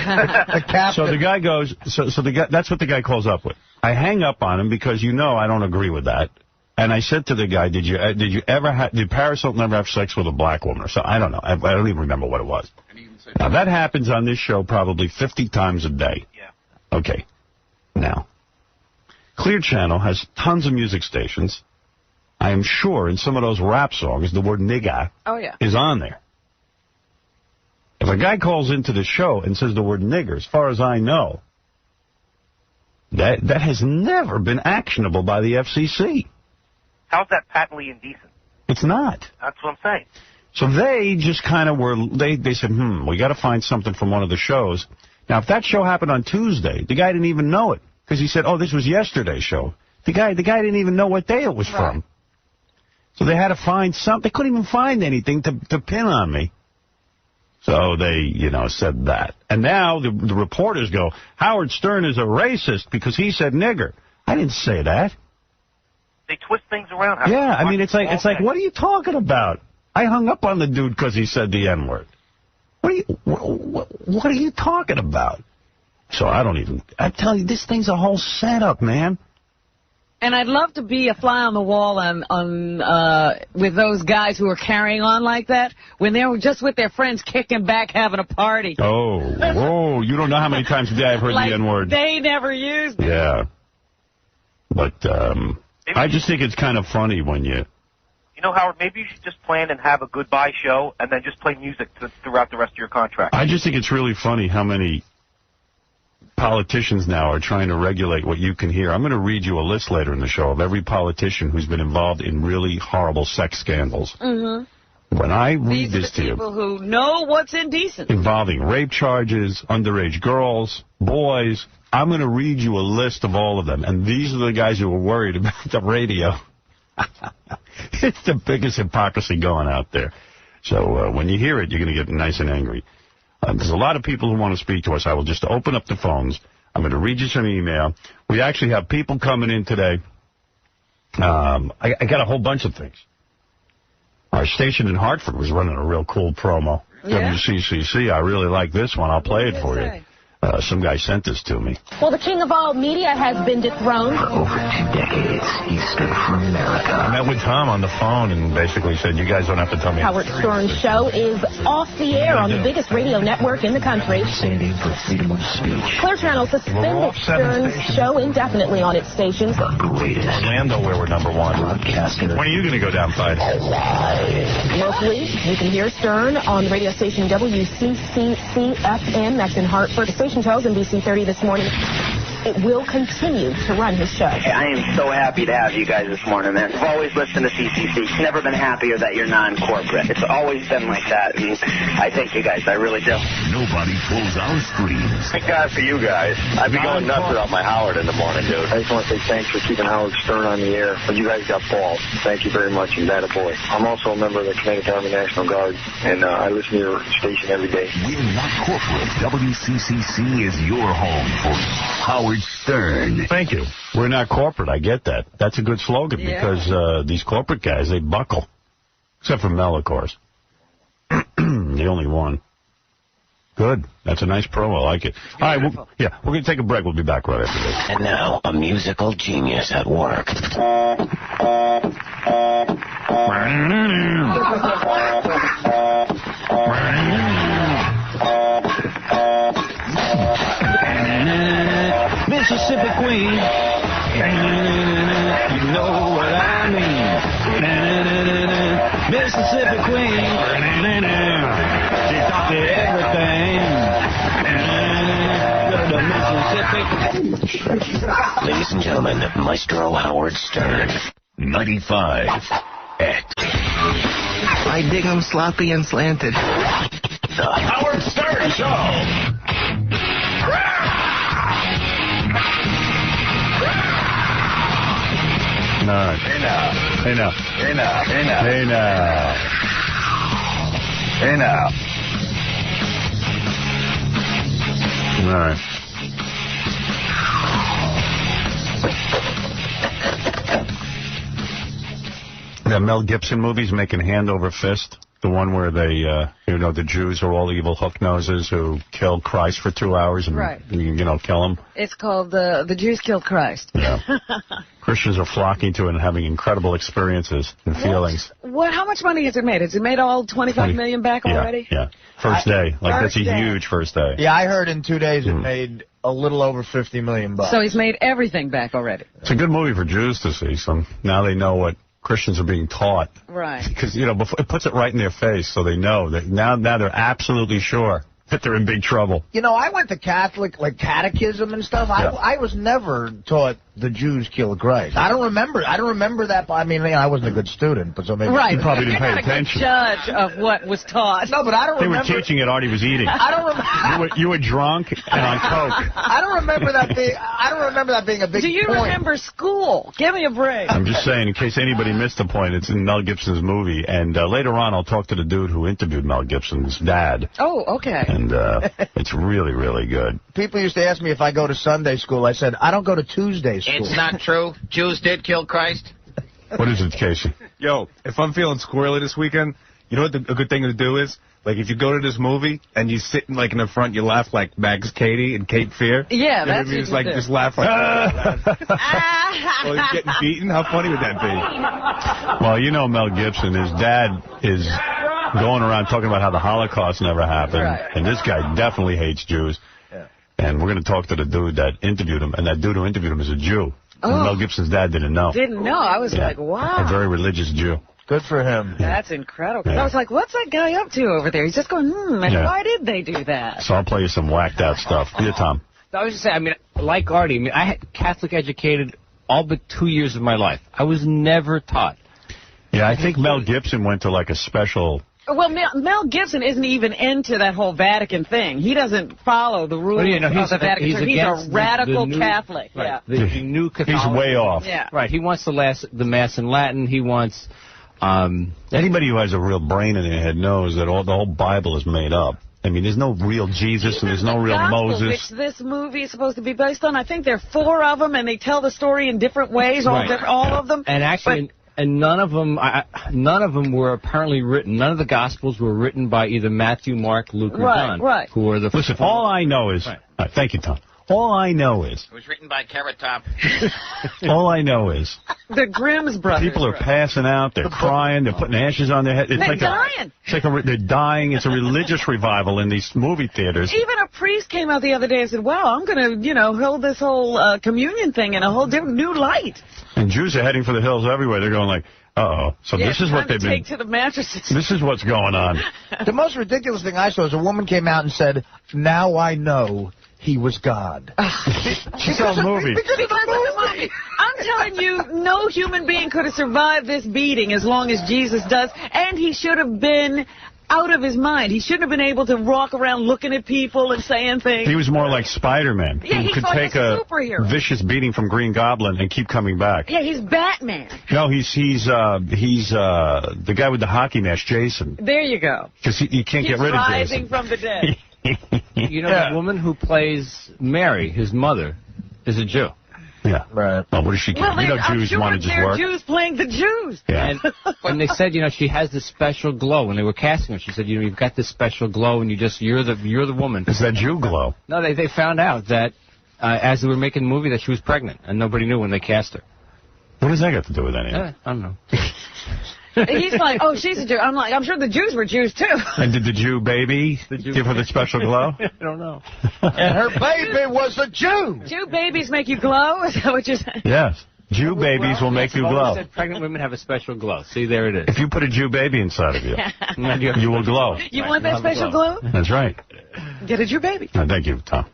So the guy goes, that's what the guy calls up with. I hang up on him because I don't agree with that. And I said to the guy, did Paris Hilton ever have sex with a black woman or something? I don't know. I don't even remember what it was. Now, that happens on this show probably 50 times a day. Yeah. Okay. Now, Clear Channel has tons of music stations. I am sure in some of those rap songs, the word nigga is on there. If a guy calls into the show and says the word nigger, as far as I know, that has never been actionable by the FCC. How's that patently indecent? It's not. That's what I'm saying. So they just kind of they said, we got to find something from one of the shows. Now, if that show happened on Tuesday, the guy didn't even know it because he said, oh, this was yesterday's show. The guy didn't even know what day it was from. So they had to find something. They couldn't even find anything to pin on me. So they, said that. And now the reporters go, Howard Stern is a racist because he said nigger. I didn't say that. They twist things around. Yeah, I mean, it's like, what are you talking about? I hung up on the dude because he said the N-word. What are you talking about? So I'm telling you, this thing's a whole setup, man. And I'd love to be a fly on the wall on with those guys who are carrying on like that when they were just with their friends kicking back, having a party. Oh, you don't know how many times a day I've heard the N-word. They never used it. Yeah. But I just think it's kind of funny when you... Howard, maybe you should just plan and have a goodbye show and then just play music throughout the rest of your contract. I just think it's really funny how many politicians now are trying to regulate what you can hear. I'm going to read you a list later in the show of every politician who's been involved in really horrible sex scandals. Mm-hmm. When I read this to you... people who know what's indecent. Involving rape charges, underage girls, boys... I'm going to read you a list of all of them, and these are the guys who are worried about the radio. It's the biggest hypocrisy going out there. So when you hear it, you're going to get nice and angry. There's a lot of people who want to speak to us. I will just open up the phones. I'm going to read you some email. We actually have people coming in today. I got a whole bunch of things. Our station in Hartford was running a real cool promo. Yeah. WCCC, I really like this one. I'll play it for you. Some guy sent this to me. Well, the king of all media has been dethroned. For over 2 decades, he stood for America. I met with Tom on the phone and basically said, you guys don't have to tell me. Howard Stern's show is off the air on the biggest radio network in the country. Standing for freedom of speech. Clear Channel suspended Stern's show indefinitely on its stations. The greatest. Orlando, where we're #1. Broadcaster. When are you going to go down, Clyde? Locally, you can hear Stern on the radio station WCCC-FM. That's in Hartford. The station tells NBC 30 this morning it will continue to run his show. I am so happy to have you guys this morning, man. I've always listened to CCC. Never been happier that you're non-corporate. It's always been like that, and I thank you guys. I really do. Nobody pulls our strings. Thank God for you guys. I'd be going nuts without my Howard in the morning, dude. I just want to say thanks for keeping Howard Stern on the air. But you guys got balls. Thank you very much, and that a boy. I'm also a member of the Connecticut Army National Guard, and I listen to your station every day. We're not corporate. WCCC is your home for Howard Stern. Thank you. We're not corporate. I get that. That's a good slogan because these corporate guys, they buckle. Except for Mel, of course. The only one. Good. That's a nice promo. I like it. All right. We're going to take a break. We'll be back right after this. And now, a musical genius at work. Mississippi Queen, you know what I mean. Mississippi Queen, she taught me everything. Ladies and gentlemen, Maestro Howard Stern. 95 at. I dig them sloppy and slanted. The Howard Stern Show. No. Hey now. Hey now. Hey now. Hey now. Hey now. Hey now. All right. The Mel Gibson movie's making Hand Over Fist. The one where they, the Jews are all evil hook noses who kill Christ for 2 hours and, kill him. It's called The Jews Killed Christ. Yeah. Christians are flocking to it and having incredible experiences and feelings. How much money has it made? Has it made all 25 million back already? Yeah. First day. That's a huge first day. Yeah, I heard in 2 days it made a little over $50 million. So he's made everything back already. It's a good movie for Jews to see. So now they know what Christians are being taught. Right. Because, before, it puts it right in their face so they know that now they're absolutely sure that they're in big trouble. I went to Catholic, catechism and stuff. Yeah. I was never taught the Jews killed Christ. I don't remember that. I mean, I wasn't a good student, but so maybe you probably didn't pay attention. You're not a good judge of what was taught. No, but I don't remember. They were teaching it. Artie was eating. I don't remember. You were drunk and on coke. I don't remember that being a big point. Do you remember school? Give me a break. I'm just saying, in case anybody missed the point, it's in Mel Gibson's movie. And later on, I'll talk to the dude who interviewed Mel Gibson's dad. Oh, okay. And it's really, really good. People used to ask me if I go to Sunday school. I said, I don't go to Tuesday school. It's not true. Jews did kill Christ. What is it, Casey? Yo, if I'm feeling squirrely this weekend, you know what a good thing to do is? If you go to this movie and you sit in the front, you laugh like Max Cady in Cape Fear. Yeah, that's what you do. Just laugh like while he's getting beaten. How funny would that be? Well, Mel Gibson, his dad is going around talking about how the Holocaust never happened. Right. And this guy definitely hates Jews. Yeah. And we're going to talk to the dude that interviewed him. And that dude who interviewed him is a Jew. Oh. And Mel Gibson's dad didn't know. Didn't know. I was like, wow. A very religious Jew. Good for him. That's incredible. I was like, what's that guy up to over there? He's just going, and why did they do that? So I'll play you some whacked out stuff. Yeah, Tom. I was just saying, like Artie, I had Catholic educated all but 2 years of my life. I was never taught. Yeah, I think Mel Gibson went to a special... Well, Mel Gibson isn't even into that whole Vatican thing. He doesn't follow the rules of the Vatican Church. He's a radical Catholic. Right, the new Catholic. He's way off. Yeah. Right. He wants the Mass in Latin. He wants... Anybody who has a real brain in their head knows that the whole Bible is made up. I mean, there's no real Jesus and there's no real Moses. Which this movie is supposed to be based on. I think there are 4 of them, and they tell the story in different ways, all of them. And actually... And none of them were apparently written. None of the Gospels were written by either Matthew, Mark, Luke, or John. Right. Who are the... Listen, all I know is... Right. Thank you, Tom. All I know is... It was written by Carrot Top. All I know is... The Grimm's brothers. People are passing out. They're crying. They're putting ashes on their head. They're dying. They're dying. It's a religious revival in these movie theaters. Even a priest came out the other day and said, wow, I'm going to, hold this whole communion thing in a whole different new light. And Jews are heading for the hills everywhere. They're going uh-oh. So this is what they've been... take to the mattresses. This is what's going on. The most ridiculous thing I saw is a woman came out and said, now I know he was God. She saw a movie. Because of the movie. I'm telling you, no human being could have survived this beating as long as Jesus does, and he should have been out of his mind. He shouldn't have been able to walk around looking at people and saying things. He was more like Spider-Man. Yeah, he could take a vicious beating from Green Goblin and keep coming back. Yeah, he's Batman. No, he's the guy with the hockey mask, Jason. There you go. Because you can't get rid of Jason. He's rising from the dead. The woman who plays Mary, his mother, is a Jew. Yeah. Right. Well, what does she care? Jews want to just work. Jews playing the Jews. Yeah. And they said, she has this special glow. When they were casting her, she said, you've got this special glow, and you're the woman. It's that Jew glow. No, they found out that as they were making the movie that she was pregnant, and nobody knew when they cast her. What does that got to do with anything? I don't know. He's like, oh, she's a Jew. I'm like, I'm sure the Jews were Jews, too. And did the Jew baby give her the special glow? I don't know. And her baby was a Jew. Jew babies make you glow? Is that what you're saying? Yes. Jew babies will make you glow. Said pregnant women have a special glow. See, there it is. If you put a Jew baby inside of you, you will glow. You want that special glow? That's right. Get a Jew baby. Thank you, Tom.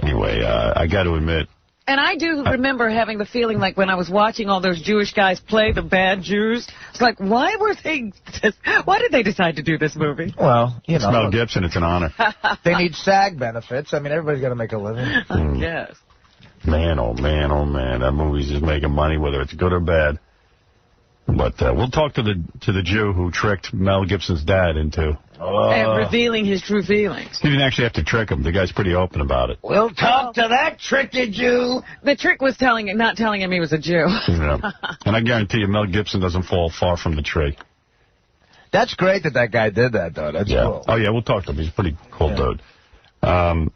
Anyway, I got to admit. And I do remember having the feeling like when I was watching all those Jewish guys play the bad Jews, it's like, why did they decide to do this movie? Well, you know. It's Mel Gibson. It's an honor. They need SAG benefits. I mean, everybody's got to make a living. Yes. Man, oh, man, oh, man. That movie's just making money, whether it's good or bad. But we'll talk to the Jew who tricked Mel Gibson's dad into... and revealing his true feelings. He didn't actually have to trick him. The guy's pretty open about it. We'll talk to that tricky Jew. The trick was not telling him he was a Jew. Yeah. And I guarantee you, Mel Gibson doesn't fall far from the tree. That's great that guy did that, though. That's cool. Oh, yeah, we'll talk to him. He's a pretty cool dude. I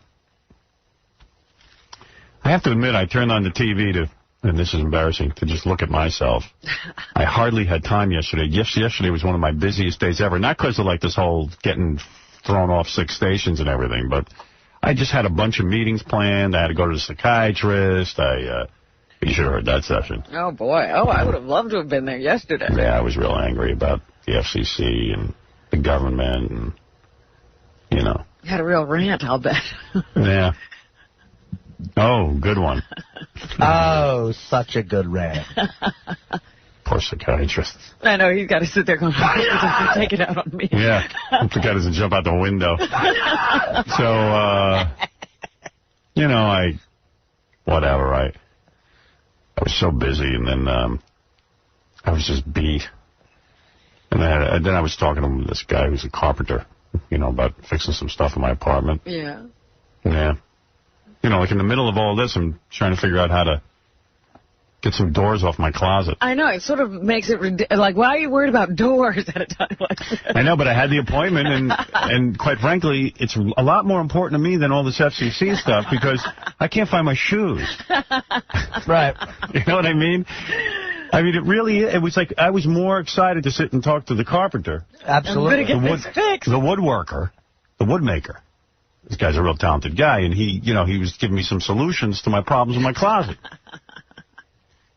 have to admit, I turned on the TV to... And this is embarrassing to just look at myself. I hardly had time yesterday. Yesterday was one of my busiest days ever. Not because of like this whole getting thrown off 6 stations and everything, but I just had a bunch of meetings planned. I had to go to the psychiatrist. You should have heard that session. Oh, boy. Oh, I would have loved to have been there yesterday. Yeah, I was real angry about the FCC and the government and, you know. You had a real rant, I'll bet. Yeah. Oh, good one. Oh, such a good rant. Poor psychiatrist. I know, he's got to sit there going, take it out on me. Yeah, the guy doesn't jump out the window. So, you know, whatever, I was so busy, and then I was just beat. And then I was talking to this guy who's a carpenter, you know, about fixing some stuff in my apartment. Yeah. Yeah. You know, like in the middle of all this, I'm trying to figure out how to get some doors off my closet. I know, it sort of makes it like, why are you worried about doors at a time like this? I know, but I had the appointment, and quite frankly, it's a lot more important to me than all this FCC stuff, because I can't find my shoes. Right. You know what I mean? I mean, it was like I was more excited to sit and talk to the carpenter. Absolutely. The woodworker, the woodmaker. This guy's a real talented guy, and he was giving me some solutions to my problems in my closet.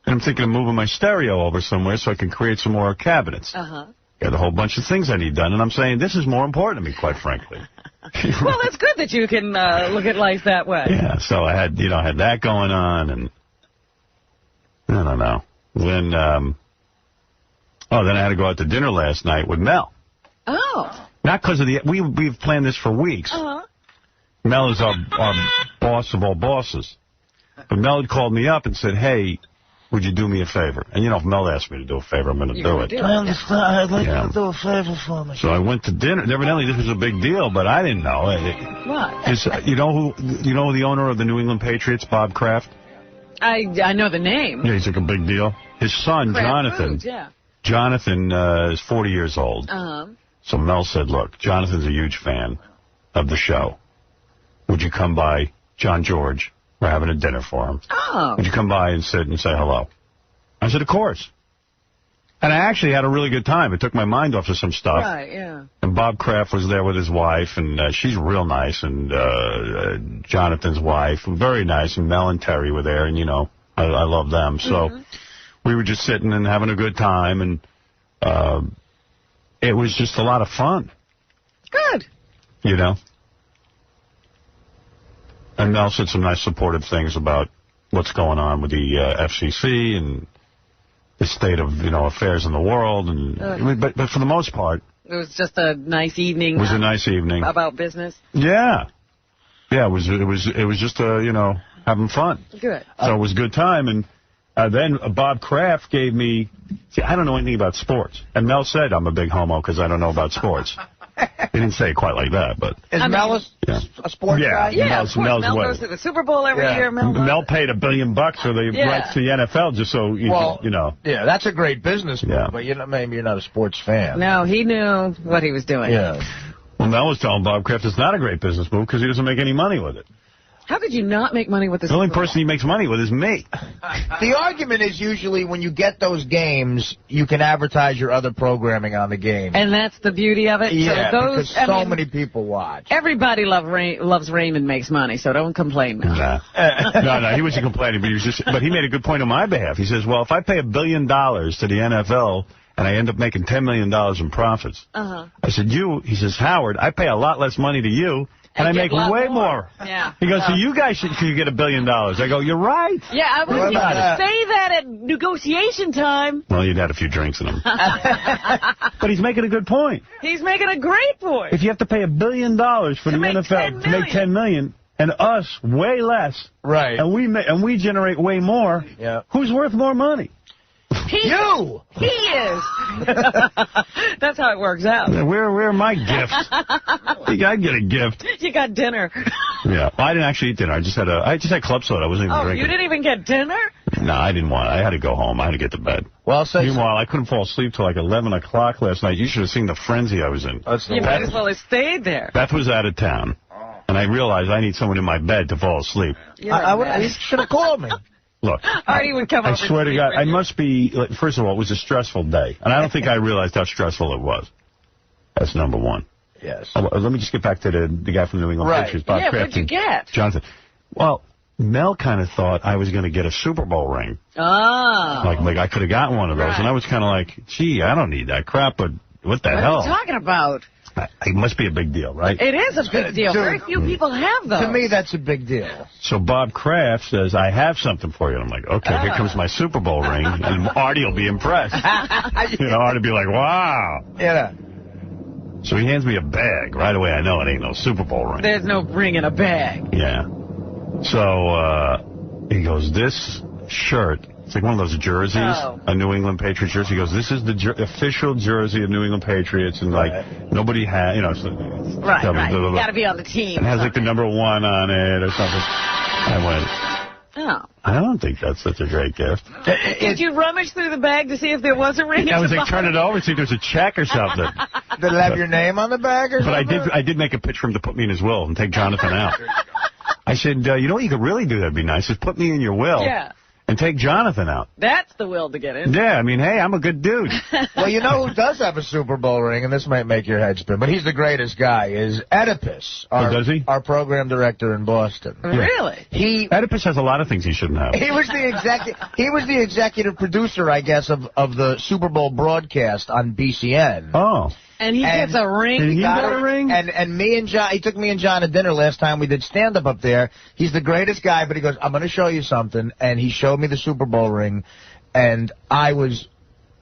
And I'm thinking of moving my stereo over somewhere so I can create some more cabinets. Got a whole bunch of things I need done, and I'm saying this is more important to me, quite frankly. Well, it's good that you can look at life that way. Yeah, so I had that going on, and I don't know. Then, then I had to go out to dinner last night with Mel. Oh. Not because of we've planned this for weeks. Mel is our boss of all bosses. But Mel had called me up and said, hey, would you do me a favor? And, you know, if Mel asked me to do a favor, I'm going to do it. I understand. I'd like you to do a favor for me. So I went to dinner. Evidently, this was a big deal, but I didn't know. What? You know the owner of the New England Patriots, Bob Kraft? I know the name. Yeah, he's like a big deal. His son, Kraft Jonathan. Foods, yeah. Jonathan is 40 years old. So Mel said, look, Jonathan's a huge fan of the show. Would you come by John George? We're having a dinner for him. Oh. Would you come by and sit and say hello? I said, of course. And I actually had a really good time. It took my mind off of some stuff. Right, yeah. And Bob Kraft was there with his wife, and she's real nice. And Jonathan's wife, very nice. And Mel and Terry were there, and, you know, I love them. So we were just sitting and having a good time, and it was just a lot of fun. Good. You know? And Mel said some nice supportive things about what's going on with the FCC and the state of, you know, affairs in the world. And but for the most part, it was just a nice evening. It was a nice evening about business. Yeah, yeah. It was just you know, having fun. Good. So it was a good time. And then Bob Kraft gave me. See, I don't know anything about sports, and Mel said I'm a big homo because I don't know about sports. He didn't say it quite like that, but... Is Mel a sports guy? Yeah, Mel goes to the Super Bowl every year. Mel paid $1 billion for the rights to the NFL just so, you know... Yeah, that's a great business move, but maybe you're not a sports fan. No, he knew what he was doing. Yeah. Well, Mel was telling Bob Kraft it's not a great business move because he doesn't make any money with it. How could you not make money with this? The only person he makes money with is me. The argument is usually when you get those games, you can advertise your other programming on the game. And that's the beauty of it? Yeah, so those, because so many people watch. Everybody loves Raymond makes money, so don't complain now. No, he wasn't complaining, but he made a good point on my behalf. He says, well, if I pay $1 billion to the NFL and I end up making $10 million in profits, I said, he says, Howard, I pay a lot less money to you, And I make way more. Yeah. He goes, so you guys should get $1 billion. I go, you're right. Yeah, I was going to say that at negotiation time. Well, you'd had a few drinks in him. But he's making a good point. He's making a great point. If you have to pay $1 billion for the NFL to make $10 million, and us way less, right? And we generate way more. Yeah. Who's worth more money? You. He is. That's how it works out. Where are my gifts? I get a gift. You got dinner. Yeah, I didn't actually eat dinner. I just had club soda. I wasn't even drinking. You didn't even get dinner? No, I didn't want it. I had to go home. I had to get to bed. Well, meanwhile, I couldn't fall asleep till like 11 o'clock last night. You should have seen the frenzy I was in. You might as well have stayed there. Beth was out of town, and I realized I need someone in my bed to fall asleep. You should have called me. Look, Artie would come I swear to God, I must be, first of all, it was a stressful day. And I don't think I realized how stressful it was. That's number one. Yes. Let me just get back to the guy from the New England Patriots, Bob Kraft. What'd you get? Jonathan. Well, Mel kind of thought I was going to get a Super Bowl ring. Oh. Like I could have gotten one of those. Right. And I was kind of like, gee, I don't need that crap, but what the hell? What are you talking about? It must be a big deal, right? It is a big deal. Very few people have those. To me, that's a big deal. So Bob Kraft says, I have something for you. And I'm like, okay, here comes my Super Bowl ring. And Artie will be impressed. Artie will be like, wow. Yeah. So he hands me a bag. Right away, I know it ain't no Super Bowl ring. There's no ring in a bag. Yeah. So he goes, this shirt, it's like one of those jerseys, a New England Patriots jersey. He goes, this is the official jersey of New England Patriots, and nobody has, Right. You got to be on the team. And it has like the number 1 on it or something. I went, I don't think that's such a great gift. Did you rummage through the bag to see if there was a ring? I was like, turn it over, see if there's a check or something. Did it have your name on the bag or something? But I did make a pitch for him to put me in his will and take Jonathan out. I said, you know what you could really do that'd be nice is put me in your will. Yeah. And take Jonathan out. That's the will to get in. Yeah, I mean, hey, I'm a good dude. Well, you know who does have a Super Bowl ring, and this might make your head spin, but he's the greatest guy, is 𝗦𝗵ici𝗄. Does he? Our program director in Boston. Really? 𝗦𝗵ici𝗄 has a lot of things he shouldn't have. He was the executive producer, I guess, of the Super Bowl broadcast on BCN. Oh. And he gets a ring? Did he get a ring? And me and John, he took me and John to dinner last time we did stand-up up there. He's the greatest guy, but he goes, I'm going to show you something. And he showed me the Super Bowl ring, and I was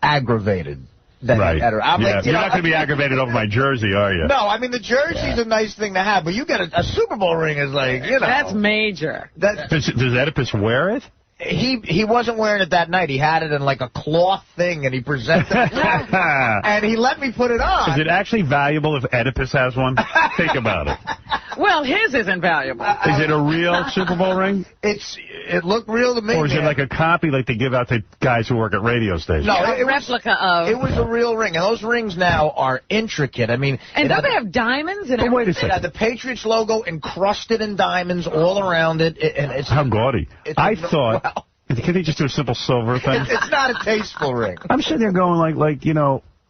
aggravated. Right. I'm like, you're not going to be aggravated over my jersey, are you? No, I mean, the jersey's a nice thing to have, but you get a Super Bowl ring is like, That's major. Does 𝗦𝗵ici𝗄 wear it? He wasn't wearing it that night. He had it in like a cloth thing, and he presented it. And he let me put it on. Is it actually valuable if 𝗦𝗵ici𝗄 has one? Think about it. Well, his isn't valuable. Is it a real Super Bowl ring? It looked real to me. Or is it like a copy like they give out to guys who work at radio stations? No, a replica of. It was a real ring, and those rings now are intricate. I mean, and don't they have diamonds in it? Wait a second. It had the Patriots logo encrusted in diamonds all around it. And it's how gaudy! I thought. Well, can't they just do a simple silver thing? It's not a tasteful ring. I'm sitting there going like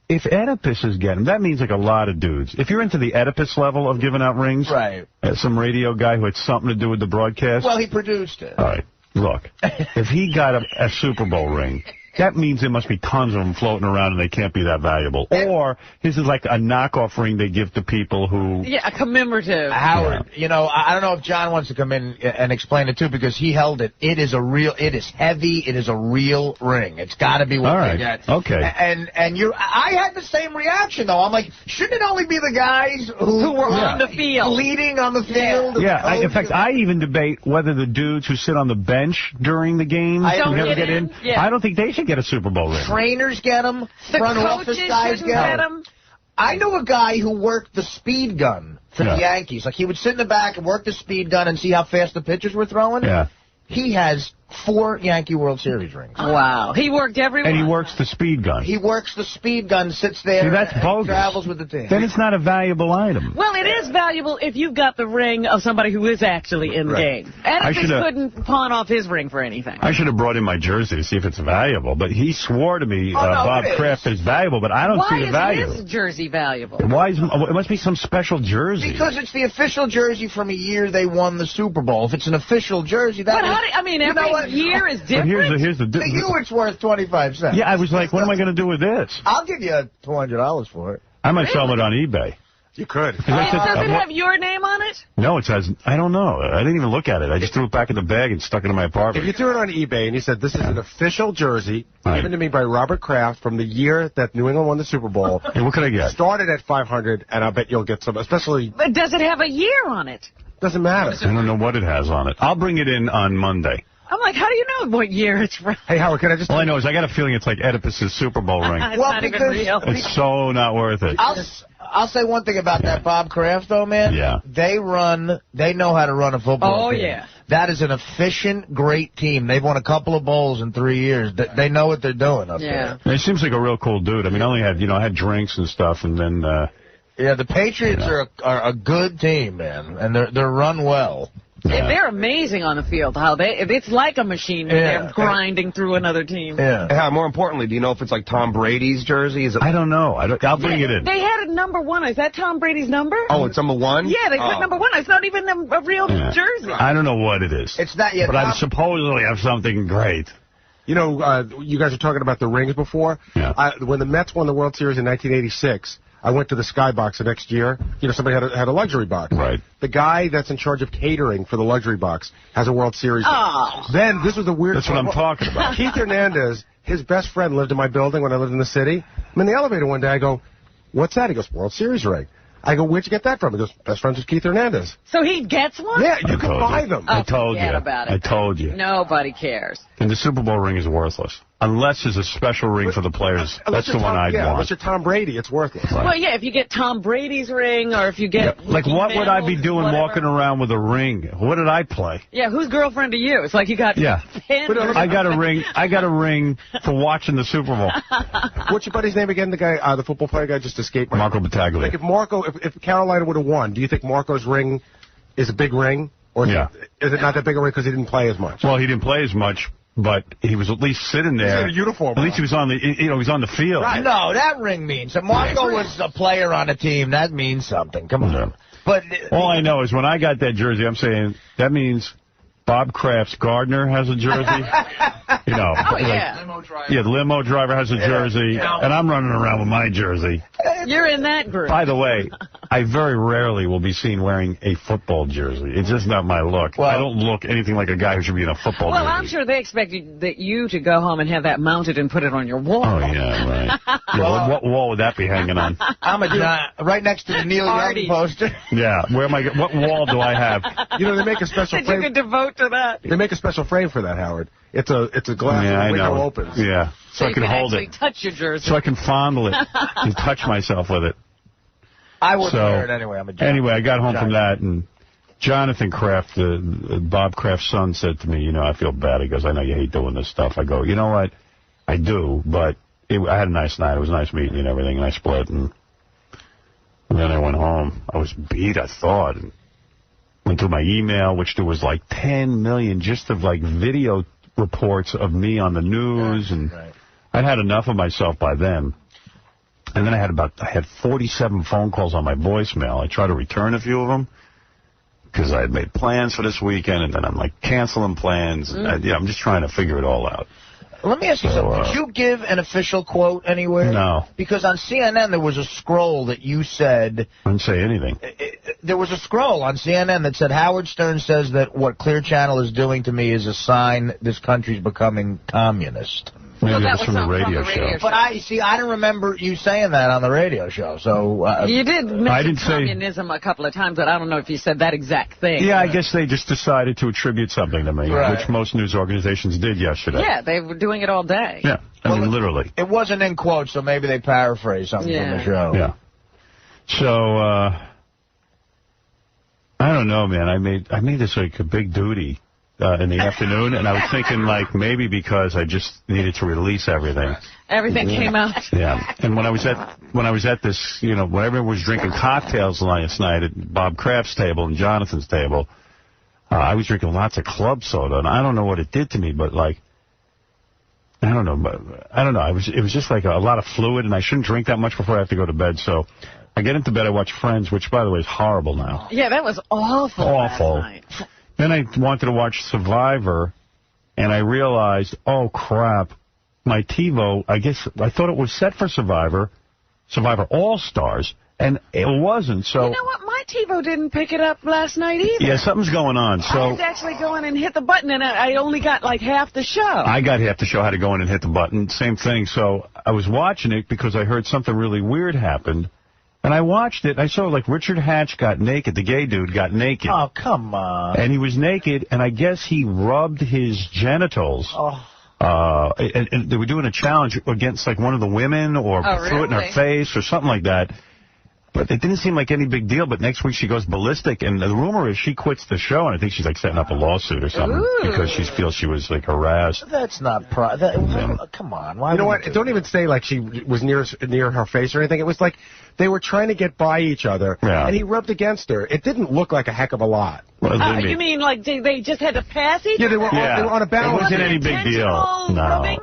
if 𝗦𝗵ici𝗄 is getting, that means like a lot of dudes. If you're into the 𝗦𝗵ici𝗄 level of giving out rings, right? Some radio guy who had something to do with the broadcast. Well, he produced it. All right, look, if he got a Super Bowl ring, that means there must be tons of them floating around and they can't be that valuable. Or his is like a knockoff ring they give to people who... Yeah, a commemorative. Howard, I don't know if John wants to come in and explain it too, because he held it. It is heavy. It is a real ring. It's got to be what they get. Okay. And I had the same reaction though. I'm like, shouldn't it only be the guys who were on the field, leading on the field? Yeah. In fact, I even debate whether the dudes who sit on the bench during the game who never get in. I don't think they should get a Super Bowl ring. Trainers get them. Front office guys get them. I know a guy who worked the speed gun for the Yankees. Like, he would sit in the back and work the speed gun and see how fast the pitchers were throwing. Yeah. He has 4 Yankee World Series rings. Wow. He worked every one. And he works the speed gun. He works the speed gun, sits there, See, that's bogus. Travels with the team. Then it's not a valuable item. Well, it is valuable if you've got the ring of somebody who is actually in the game. 𝗦𝗵ici𝗄 couldn't pawn off his ring for anything. I should have brought in my jersey to see if it's valuable, but he swore to me, Bob Kraft, is valuable, but I don't see the value. Why is his jersey valuable? It must be some special jersey. Because it's the official jersey from a year they won the Super Bowl. If it's an official jersey, that every year is different. But here's the difference. To you, it's worth 25 cents. Yeah, I was like, what am I going to do with this? I'll give you $200 for it. I might sell it on eBay. You could. Does it have your name on it? No, it says, I don't know. I didn't even look at it. I just threw it back in the bag and stuck it in my apartment. If you threw it on eBay and you said, this is an official jersey given to me by Robert Kraft from the year that New England won the Super Bowl. Hey, what could I get? Started at $500, and I bet you'll get some, especially... But does it have a year on it? Doesn't matter. I don't know what it has on it. I'll bring it in on Monday. I'm like, how do you know what year it's from? Hey, Howard, can I just... All I know is I got a feeling it's like Oedipus's Super Bowl ring. It's not even real. It's so not worth it. I'll say one thing about that Bob Kraft, though, man. Yeah. They know how to run a football team. Yeah. That is an efficient, great team. They've won a couple of bowls in 3 years. They know what they're doing up there. He seems like a real cool dude. I mean, I only had, I had drinks and stuff, and then... yeah, the Patriots are a good team, man, and they're run well. Yeah. They're amazing on the field. It's like a machine when they're grinding through another team. Yeah. More importantly, do you know if it's like Tom Brady's jersey? I don't know. I'll bring it in. They had a number 1. Is that Tom Brady's number? Oh, it's number 1? Yeah, they put number 1. It's not even a real jersey. I don't know what it is. It's not yet. But I supposedly have something great. You know, you guys were talking about the rings before. Yeah. When the Mets won the World Series in 1986, I went to the Skybox the next year. Somebody had a luxury box. Right. The guy that's in charge of catering for the luxury box has a World Series. Oh. Then, this was the weird... That's what I'm talking about. Keith Hernandez, his best friend, lived in my building when I lived in the city. I'm in the elevator one day. I go, what's that? He goes, World Series ring. I go, where'd you get that from? He goes, best friends with Keith Hernandez. So he gets one? Yeah, you can buy them. I told you. About it. I told you. Nobody cares. And the Super Bowl ring is worthless. Unless there's a special ring for the players. That's the one I'd want. Unless you're Tom Brady, it's worthless. Right. Well, yeah, if you get Tom Brady's ring or if you get... Like, what would I be doing walking around with a ring? What did I play? Yeah, whose girlfriend are you? It's like you got... Yeah. I got a ring. I got a ring for watching the Super Bowl. What's your buddy's name again? The guy, the football player guy just escaped. Marco Battaglia. Like if Carolina would have won, do you think Marco's ring is a big ring? Or is it not that big a ring because he didn't play as much? Well, he didn't play as much, but he was at least sitting there. He had a uniform. At least he was on the, he was on the field. Right. No, that ring means. Marco was a player on a team. That means something. Come on. Yeah. But all I know is when I got that jersey, I'm saying that means Bob Kraft's gardener has a jersey. Oh, yeah. The limo driver has a jersey, and I'm running around with my jersey. You're in that group. By the way, I very rarely will be seen wearing a football jersey. It's just not my look. Well, I don't look anything like a guy who should be in a football jersey. Well, I'm sure they expect you to go home and have that mounted and put it on your wall. Oh, yeah, right. What wall would that be hanging on? I'm right next to the Neil Young poster. Yeah, what wall do I have? They make a special frame. You could devote to that. They make a special frame for that, Howard. It's a glass window opens. Yeah, so I can hold it. Touch your jersey. So I can fondle it and touch myself with it. I wouldn't wear it anyway. Anyway, I got home from that, and Jonathan Kraft, Bob Kraft's son, said to me, I feel bad. He goes, I know you hate doing this stuff. I go, you know what? I do, but I had a nice night. It was nice meeting you and everything, and I split, and then I went home. I was beat, I thought, and went through my email, which there was like 10 million just of like video reports of me on the news, and I'd had enough of myself by then. And then I had 47 phone calls on my voicemail. I tried to return a few of them because I had made plans for this weekend, and then I'm like canceling plans. I'm just trying to figure it all out. Let me ask you something. Did you give an official quote anywhere? No. Because on CNN there was a scroll that you said... I didn't say anything. There was a scroll on CNN that said, Howard Stern says that what Clear Channel is doing to me is a sign this country's becoming communist. Maybe that was from the radio show. But I don't remember you saying that on the radio show. So you did mention communism a couple of times, but I don't know if you said that exact thing. Yeah, I guess they just decided to attribute something to me, which most news organizations did yesterday. Yeah, they were doing it all day. Yeah, I mean, literally. It wasn't in quotes, so maybe they paraphrased something from the show. Yeah. So, I don't know, man. I made this like a big duty in the afternoon, and I was thinking, like, maybe because I just needed to release everything. Everything came out. Yeah, and when I was at this, when everyone was drinking cocktails last night at Bob Kraft's table and Jonathan's table, I was drinking lots of club soda, and I don't know what it did to me, but like, I don't know. It was just like a lot of fluid, and I shouldn't drink that much before I have to go to bed. So I get into bed, I watch Friends, which, by the way, is horrible now. Yeah, that was awful. Awful. Last night. Then I wanted to watch Survivor, and I realized, oh, crap, my TiVo, I thought it was set for Survivor All-Stars, And it wasn't, so... You know what? My TiVo didn't pick it up last night either. Yeah, something's going on, so... I had to actually go in and hit the button, and I only got like half the show. I got half the show, how to go in and hit the button. Same thing, so I was watching it because I heard something really weird happened. And I watched it, I saw like Richard Hatch got naked, the gay dude got naked. Oh, come on. And he was naked, and I guess he rubbed his genitals. Oh. And they were doing a challenge against like one of the women, or threw it in her face, or something like that. But it didn't seem like any big deal. But next week she goes ballistic, and the rumor is she quits the show, and I think she's like setting up a lawsuit or something because she feels she was like harassed. That's not come on. Why you know what? Don't even say like she was near her face or anything. It was like they were trying to get by each other, and he rubbed against her. It didn't look like a heck of a lot. Well, you mean like they just had to pass each other? Yeah, they were on a balance. It wasn't any big deal.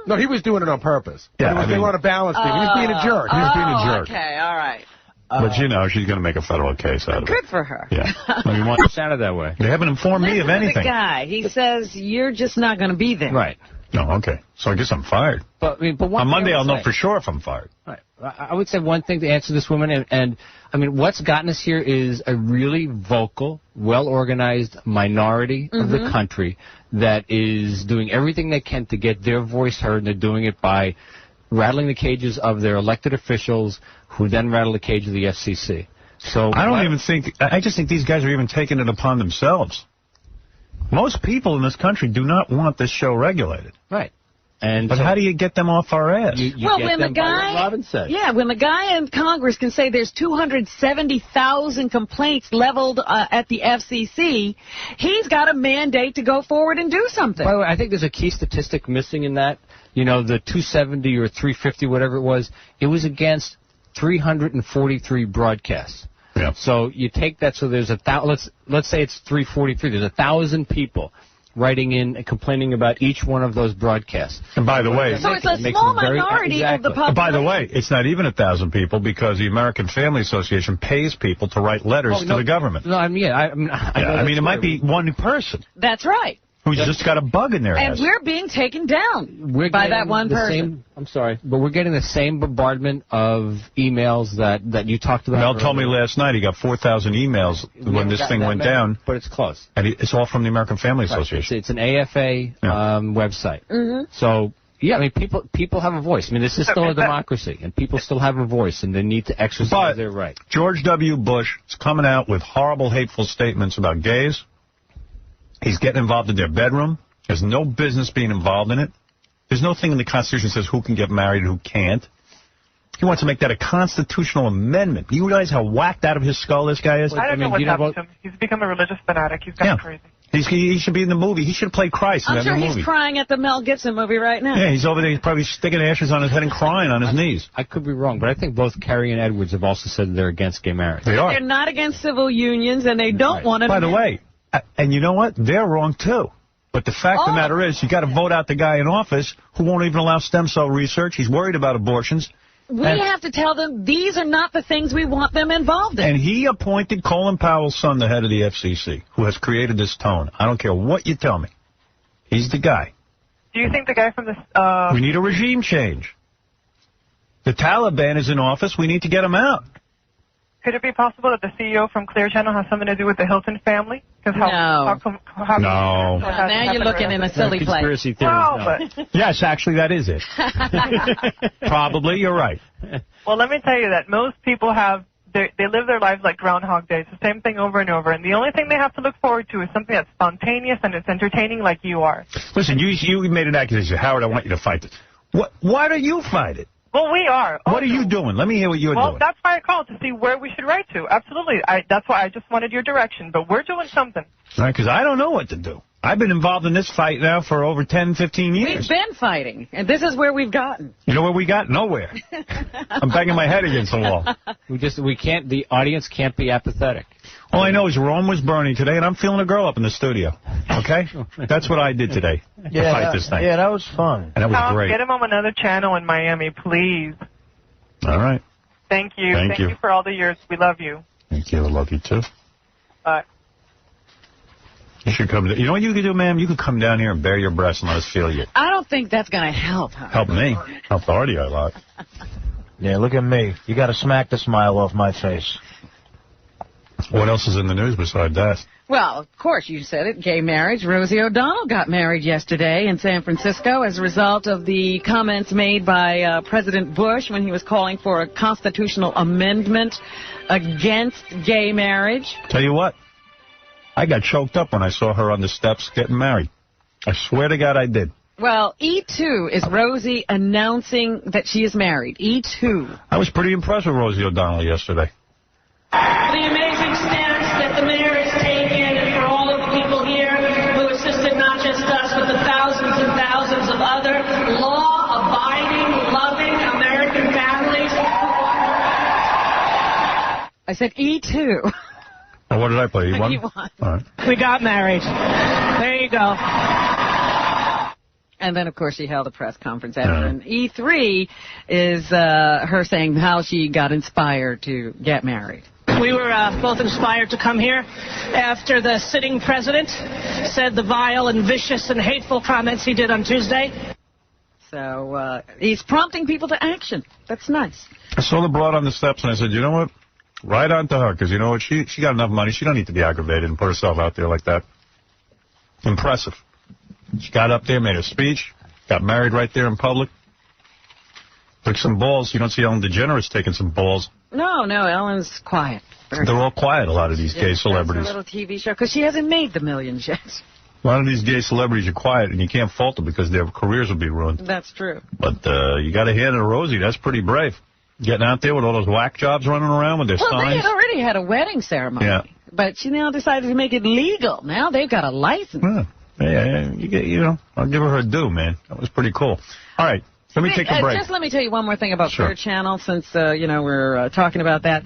No, he was doing it on purpose. Yeah, they were on a balance beam. He was being a jerk. He was being a jerk. Okay, all right. But, you know, she's going to make a federal case out of it. Good for her. Yeah. We want it sounded that way. They haven't informed me of anything. The guy, he says you're just not going to be there. Right. No, okay. So I guess I'm fired. But on Monday I'll know for sure if I'm fired. Right. I would say one thing to answer this woman, and I mean, what's gotten us here is a really vocal, well-organized minority of the country that is doing everything they can to get their voice heard, and they're doing it by rattling the cages of their elected officials, who then rattle the cage of the FCC. So I just think these guys are even taking it upon themselves. Most people in this country do not want this show regulated. Right. But how do you get them off our ass? Well, when the guy, when the guy in Congress can say there's 270,000 complaints leveled at the FCC, he's got a mandate to go forward and do something. By the way, I think there's a key statistic missing in that. You know, the 270 or 350, whatever it was against 343 broadcasts. Yeah. So you take that, so there's let's say it's 343. There's 1,000 people writing in and complaining about each one of those broadcasts. And by the way, so it's a small minority of the population. By the way, it's not even 1,000 people because the American Family Association pays people to write letters to the government. No, I mean, it might be one person. That's right. Who's just got a bug in their ass. And we're being taken down by that one person. I'm sorry, but we're getting the same bombardment of emails that you talked about. Mel told me last night he got 4,000 emails when this thing went down. But it's close. And it's all from the American Family Association. It's an AFA website. So, yeah, I mean, people have a voice. I mean, this is still a democracy, and people still have a voice, and they need to exercise their right. George W. Bush is coming out with horrible, hateful statements about gays. He's getting involved in their bedroom. There's no business being involved in it. There's no thing in the Constitution that says who can get married and who can't. He wants to make that a constitutional amendment. Do you realize how whacked out of his skull this guy is? I don't know what's happened to him. He's become a religious fanatic. He's gone crazy. He should be in the movie. He should play Christ in that new movie. I'm sure he's crying at the Mel Gibson movie right now. Yeah, he's over there. He's probably sticking ashes on his head and crying on his knees. I could be wrong, but I think both Kerry and Edwards have also said they're against gay marriage. They are. They're not against civil unions, and they don't want to. By the way, and you know what? They're wrong, too. But the fact of the matter is, you got to vote out the guy in office who won't even allow stem cell research. He's worried about abortions. We have to tell them these are not the things we want them involved in. And he appointed Colin Powell's son the head of the FCC, who has created this tone. I don't care what you tell me. He's the guy. Do you think the guy from this... We need a regime change. The Taliban is in office. We need to get him out. Could it be possible that the CEO from Clear Channel has something to do with the Hilton family? No. Now you're looking in a silly place. Conspiracy theories, no. Yes, actually, that is it. Probably, you're right. Well, let me tell you that most people they live their lives like Groundhog Day. It's the same thing over and over. And the only thing they have to look forward to is something that's spontaneous and it's entertaining like you are. Listen, you made an accusation. Howard, I want you to fight this. Why don't you fight it? Well, we are. What are you doing? Let me hear what you're doing. Well, that's why I called, to see where we should write to. Absolutely. That's why I just wanted your direction. But we're doing something. All right, because I don't know what to do. I've been involved in this fight now for over 10, 15 years. We've been fighting, and this is where we've gotten. You know where we got? Nowhere. I'm banging my head against the wall. The audience can't be apathetic. All I know is Rome was burning today, and I'm feeling a girl up in the studio. Okay? That's what I did today to fight this thing. Yeah, that was fun. And that was great. Get him on another channel in Miami, please. All right. Thank you. Thank you for all the years. We love you. Thank you. I love you, too. Bye. You should come. You know what you could do, ma'am? You could come down here and bare your breasts and let us feel you. I don't think that's going to help. Help me. Help Artie a lot. Yeah, look at me. You got to smack the smile off my face. What else is in the news besides that? Well, of course, you said it, gay marriage. Rosie O'Donnell got married yesterday in San Francisco as a result of the comments made by President Bush when he was calling for a constitutional amendment against gay marriage. Tell you what, I got choked up when I saw her on the steps getting married. I swear to God I did. Well, E2 is Rosie announcing that she is married. E2. I was pretty impressed with Rosie O'Donnell yesterday. The amazing stance that the mayor has taken, and for all of the people here who assisted not just us, but the thousands and thousands of other law-abiding, loving American families. I said E2. Oh, what did I play? E1? E1. All right. We got married. There you go. And then, of course, she held a press conference after. And E3 is her saying how she got inspired to get married. We were both inspired to come here after the sitting president said the vile and vicious and hateful comments he did on Tuesday. So he's prompting people to action. That's nice. I saw the broad on the steps, and I said, you know what? Right on to her, because you know what? She got enough money. She don't need to be aggravated and put herself out there like that. Impressive. She got up there, made a speech, got married right there in public. Took some balls. You don't see Ellen DeGeneres taking some balls. No, Ellen's quiet. They're all quiet, a lot of these gay celebrities. That's a little TV show, because she hasn't made the millions yet. A lot of these gay celebrities are quiet, and you can't fault them because their careers will be ruined. That's true. But you got to hand it to Rosie. That's pretty brave. Getting out there with all those whack jobs running around with their signs. Well, they had already had a wedding ceremony. Yeah. But she now decided to make it legal. Now they've got a license. Yeah, I'll give her due, man. That was pretty cool. All right, let me take a break. Just let me tell you one more thing about Sure. Clear Channel, since, we're talking about that.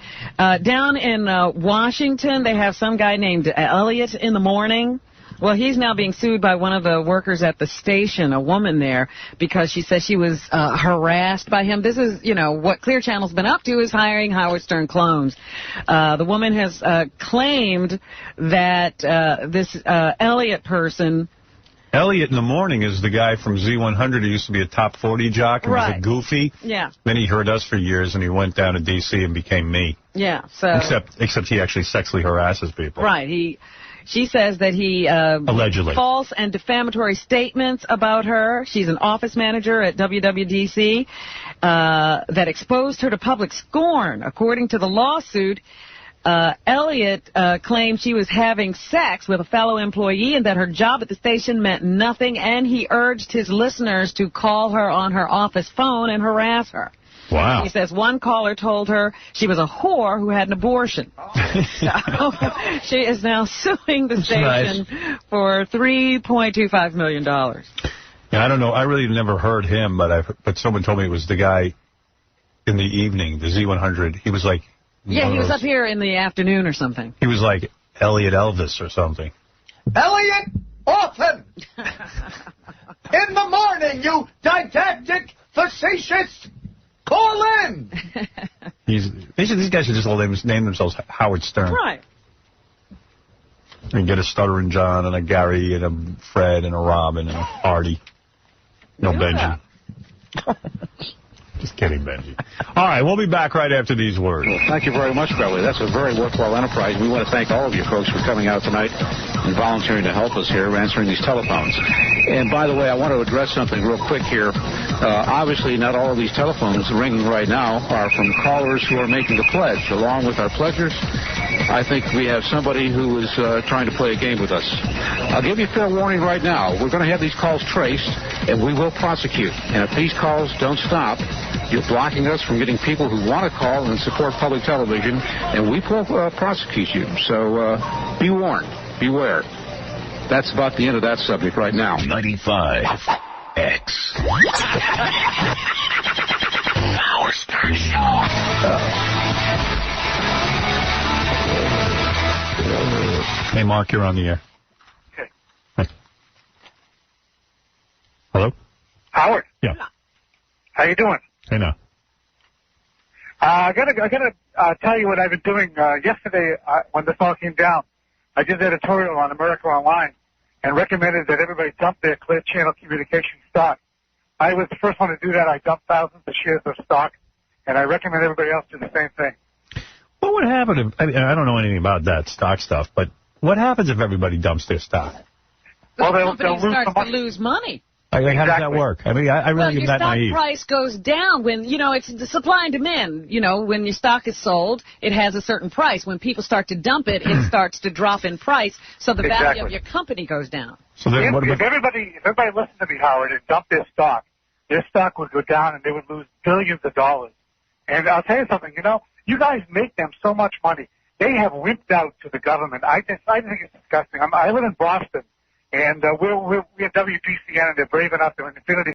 Down in Washington, they have some guy named Elliot in the Morning. Well, he's now being sued by one of the workers at the station, a woman there, because she says she was harassed by him. This is, what Clear Channel's been up to is hiring Howard Stern clones. The woman has claimed that this Elliot person... Elliot in the Morning is the guy from Z100 who used to be a top 40 jock and was a goofy. Yeah. Then he heard us for years, and he went down to D.C. and became me. Yeah, so... Except he actually sexually harasses people. Right, She says that he allegedly false and defamatory statements about her. She's an office manager at WWDC that exposed her to public scorn. According to the lawsuit, Elliot claimed she was having sex with a fellow employee and that her job at the station meant nothing, and he urged his listeners to call her on her office phone and harass her. Wow. He says one caller told her she was a whore who had an abortion. So she is now suing the station for $3.25 million. Yeah, I don't know. I really never heard him, but someone told me it was the guy in the evening, the Z100. He was like... Yeah, he was up here in the afternoon or something. He was like Elliot Elvis or something. Elliot Orphan! In the morning, you didactic, facetious... Call in! These guys should just all name themselves Howard Stern. Right. And get a Stuttering John and a Gary and a Fred and a Robin and a Artie. No, Benji. Just kidding, Benji. All right, we'll be back right after these words. Well, thank you very much, Belly. That's a very worthwhile enterprise. We want to thank all of you folks for coming out tonight and volunteering to help us here answering these telephones. And by the way, I want to address something real quick here. Obviously, not all of these telephones ringing right now are from callers who are making the pledge. Along with our pledgers, I think we have somebody who is trying to play a game with us. I'll give you fair warning right now. We're going to have these calls traced, and we will prosecute. And if these calls don't stop, you're blocking us from getting people who want to call and support public television, and we will prosecute you. So be warned. Beware. That's about the end of that subject right now. 95X. Howard Stern Show. Hey, Mark, you're on the air. Okay. Hey. Hello? Howard. Yeah. How you doing? Hey, now. I gotta tell you what I've been doing. Yesterday, when this all came down, I did an editorial on America Online and recommended that everybody dump their Clear Channel communication stock. I was the first one to do that. I dumped thousands of shares of stock, and I recommend everybody else do the same thing. What would happen if, I don't know anything about that stock stuff, but what happens if everybody dumps their stock? Well, the they'll company lose starts some to lose money. Like, how does that work? I mean, I really am that naive. Your stock price goes down when, it's the supply and demand. When your stock is sold, it has a certain price. When people start to dump it, it starts to drop in price, so the value of your company goes down. So then if everybody listened to me, Howard, and dumped their stock would go down and they would lose billions of dollars. And I'll tell you something, you guys make them so much money. They have wimped out to the government. I think it's disgusting. I live in Boston, and we're at WPCN, and they're brave enough to Infinity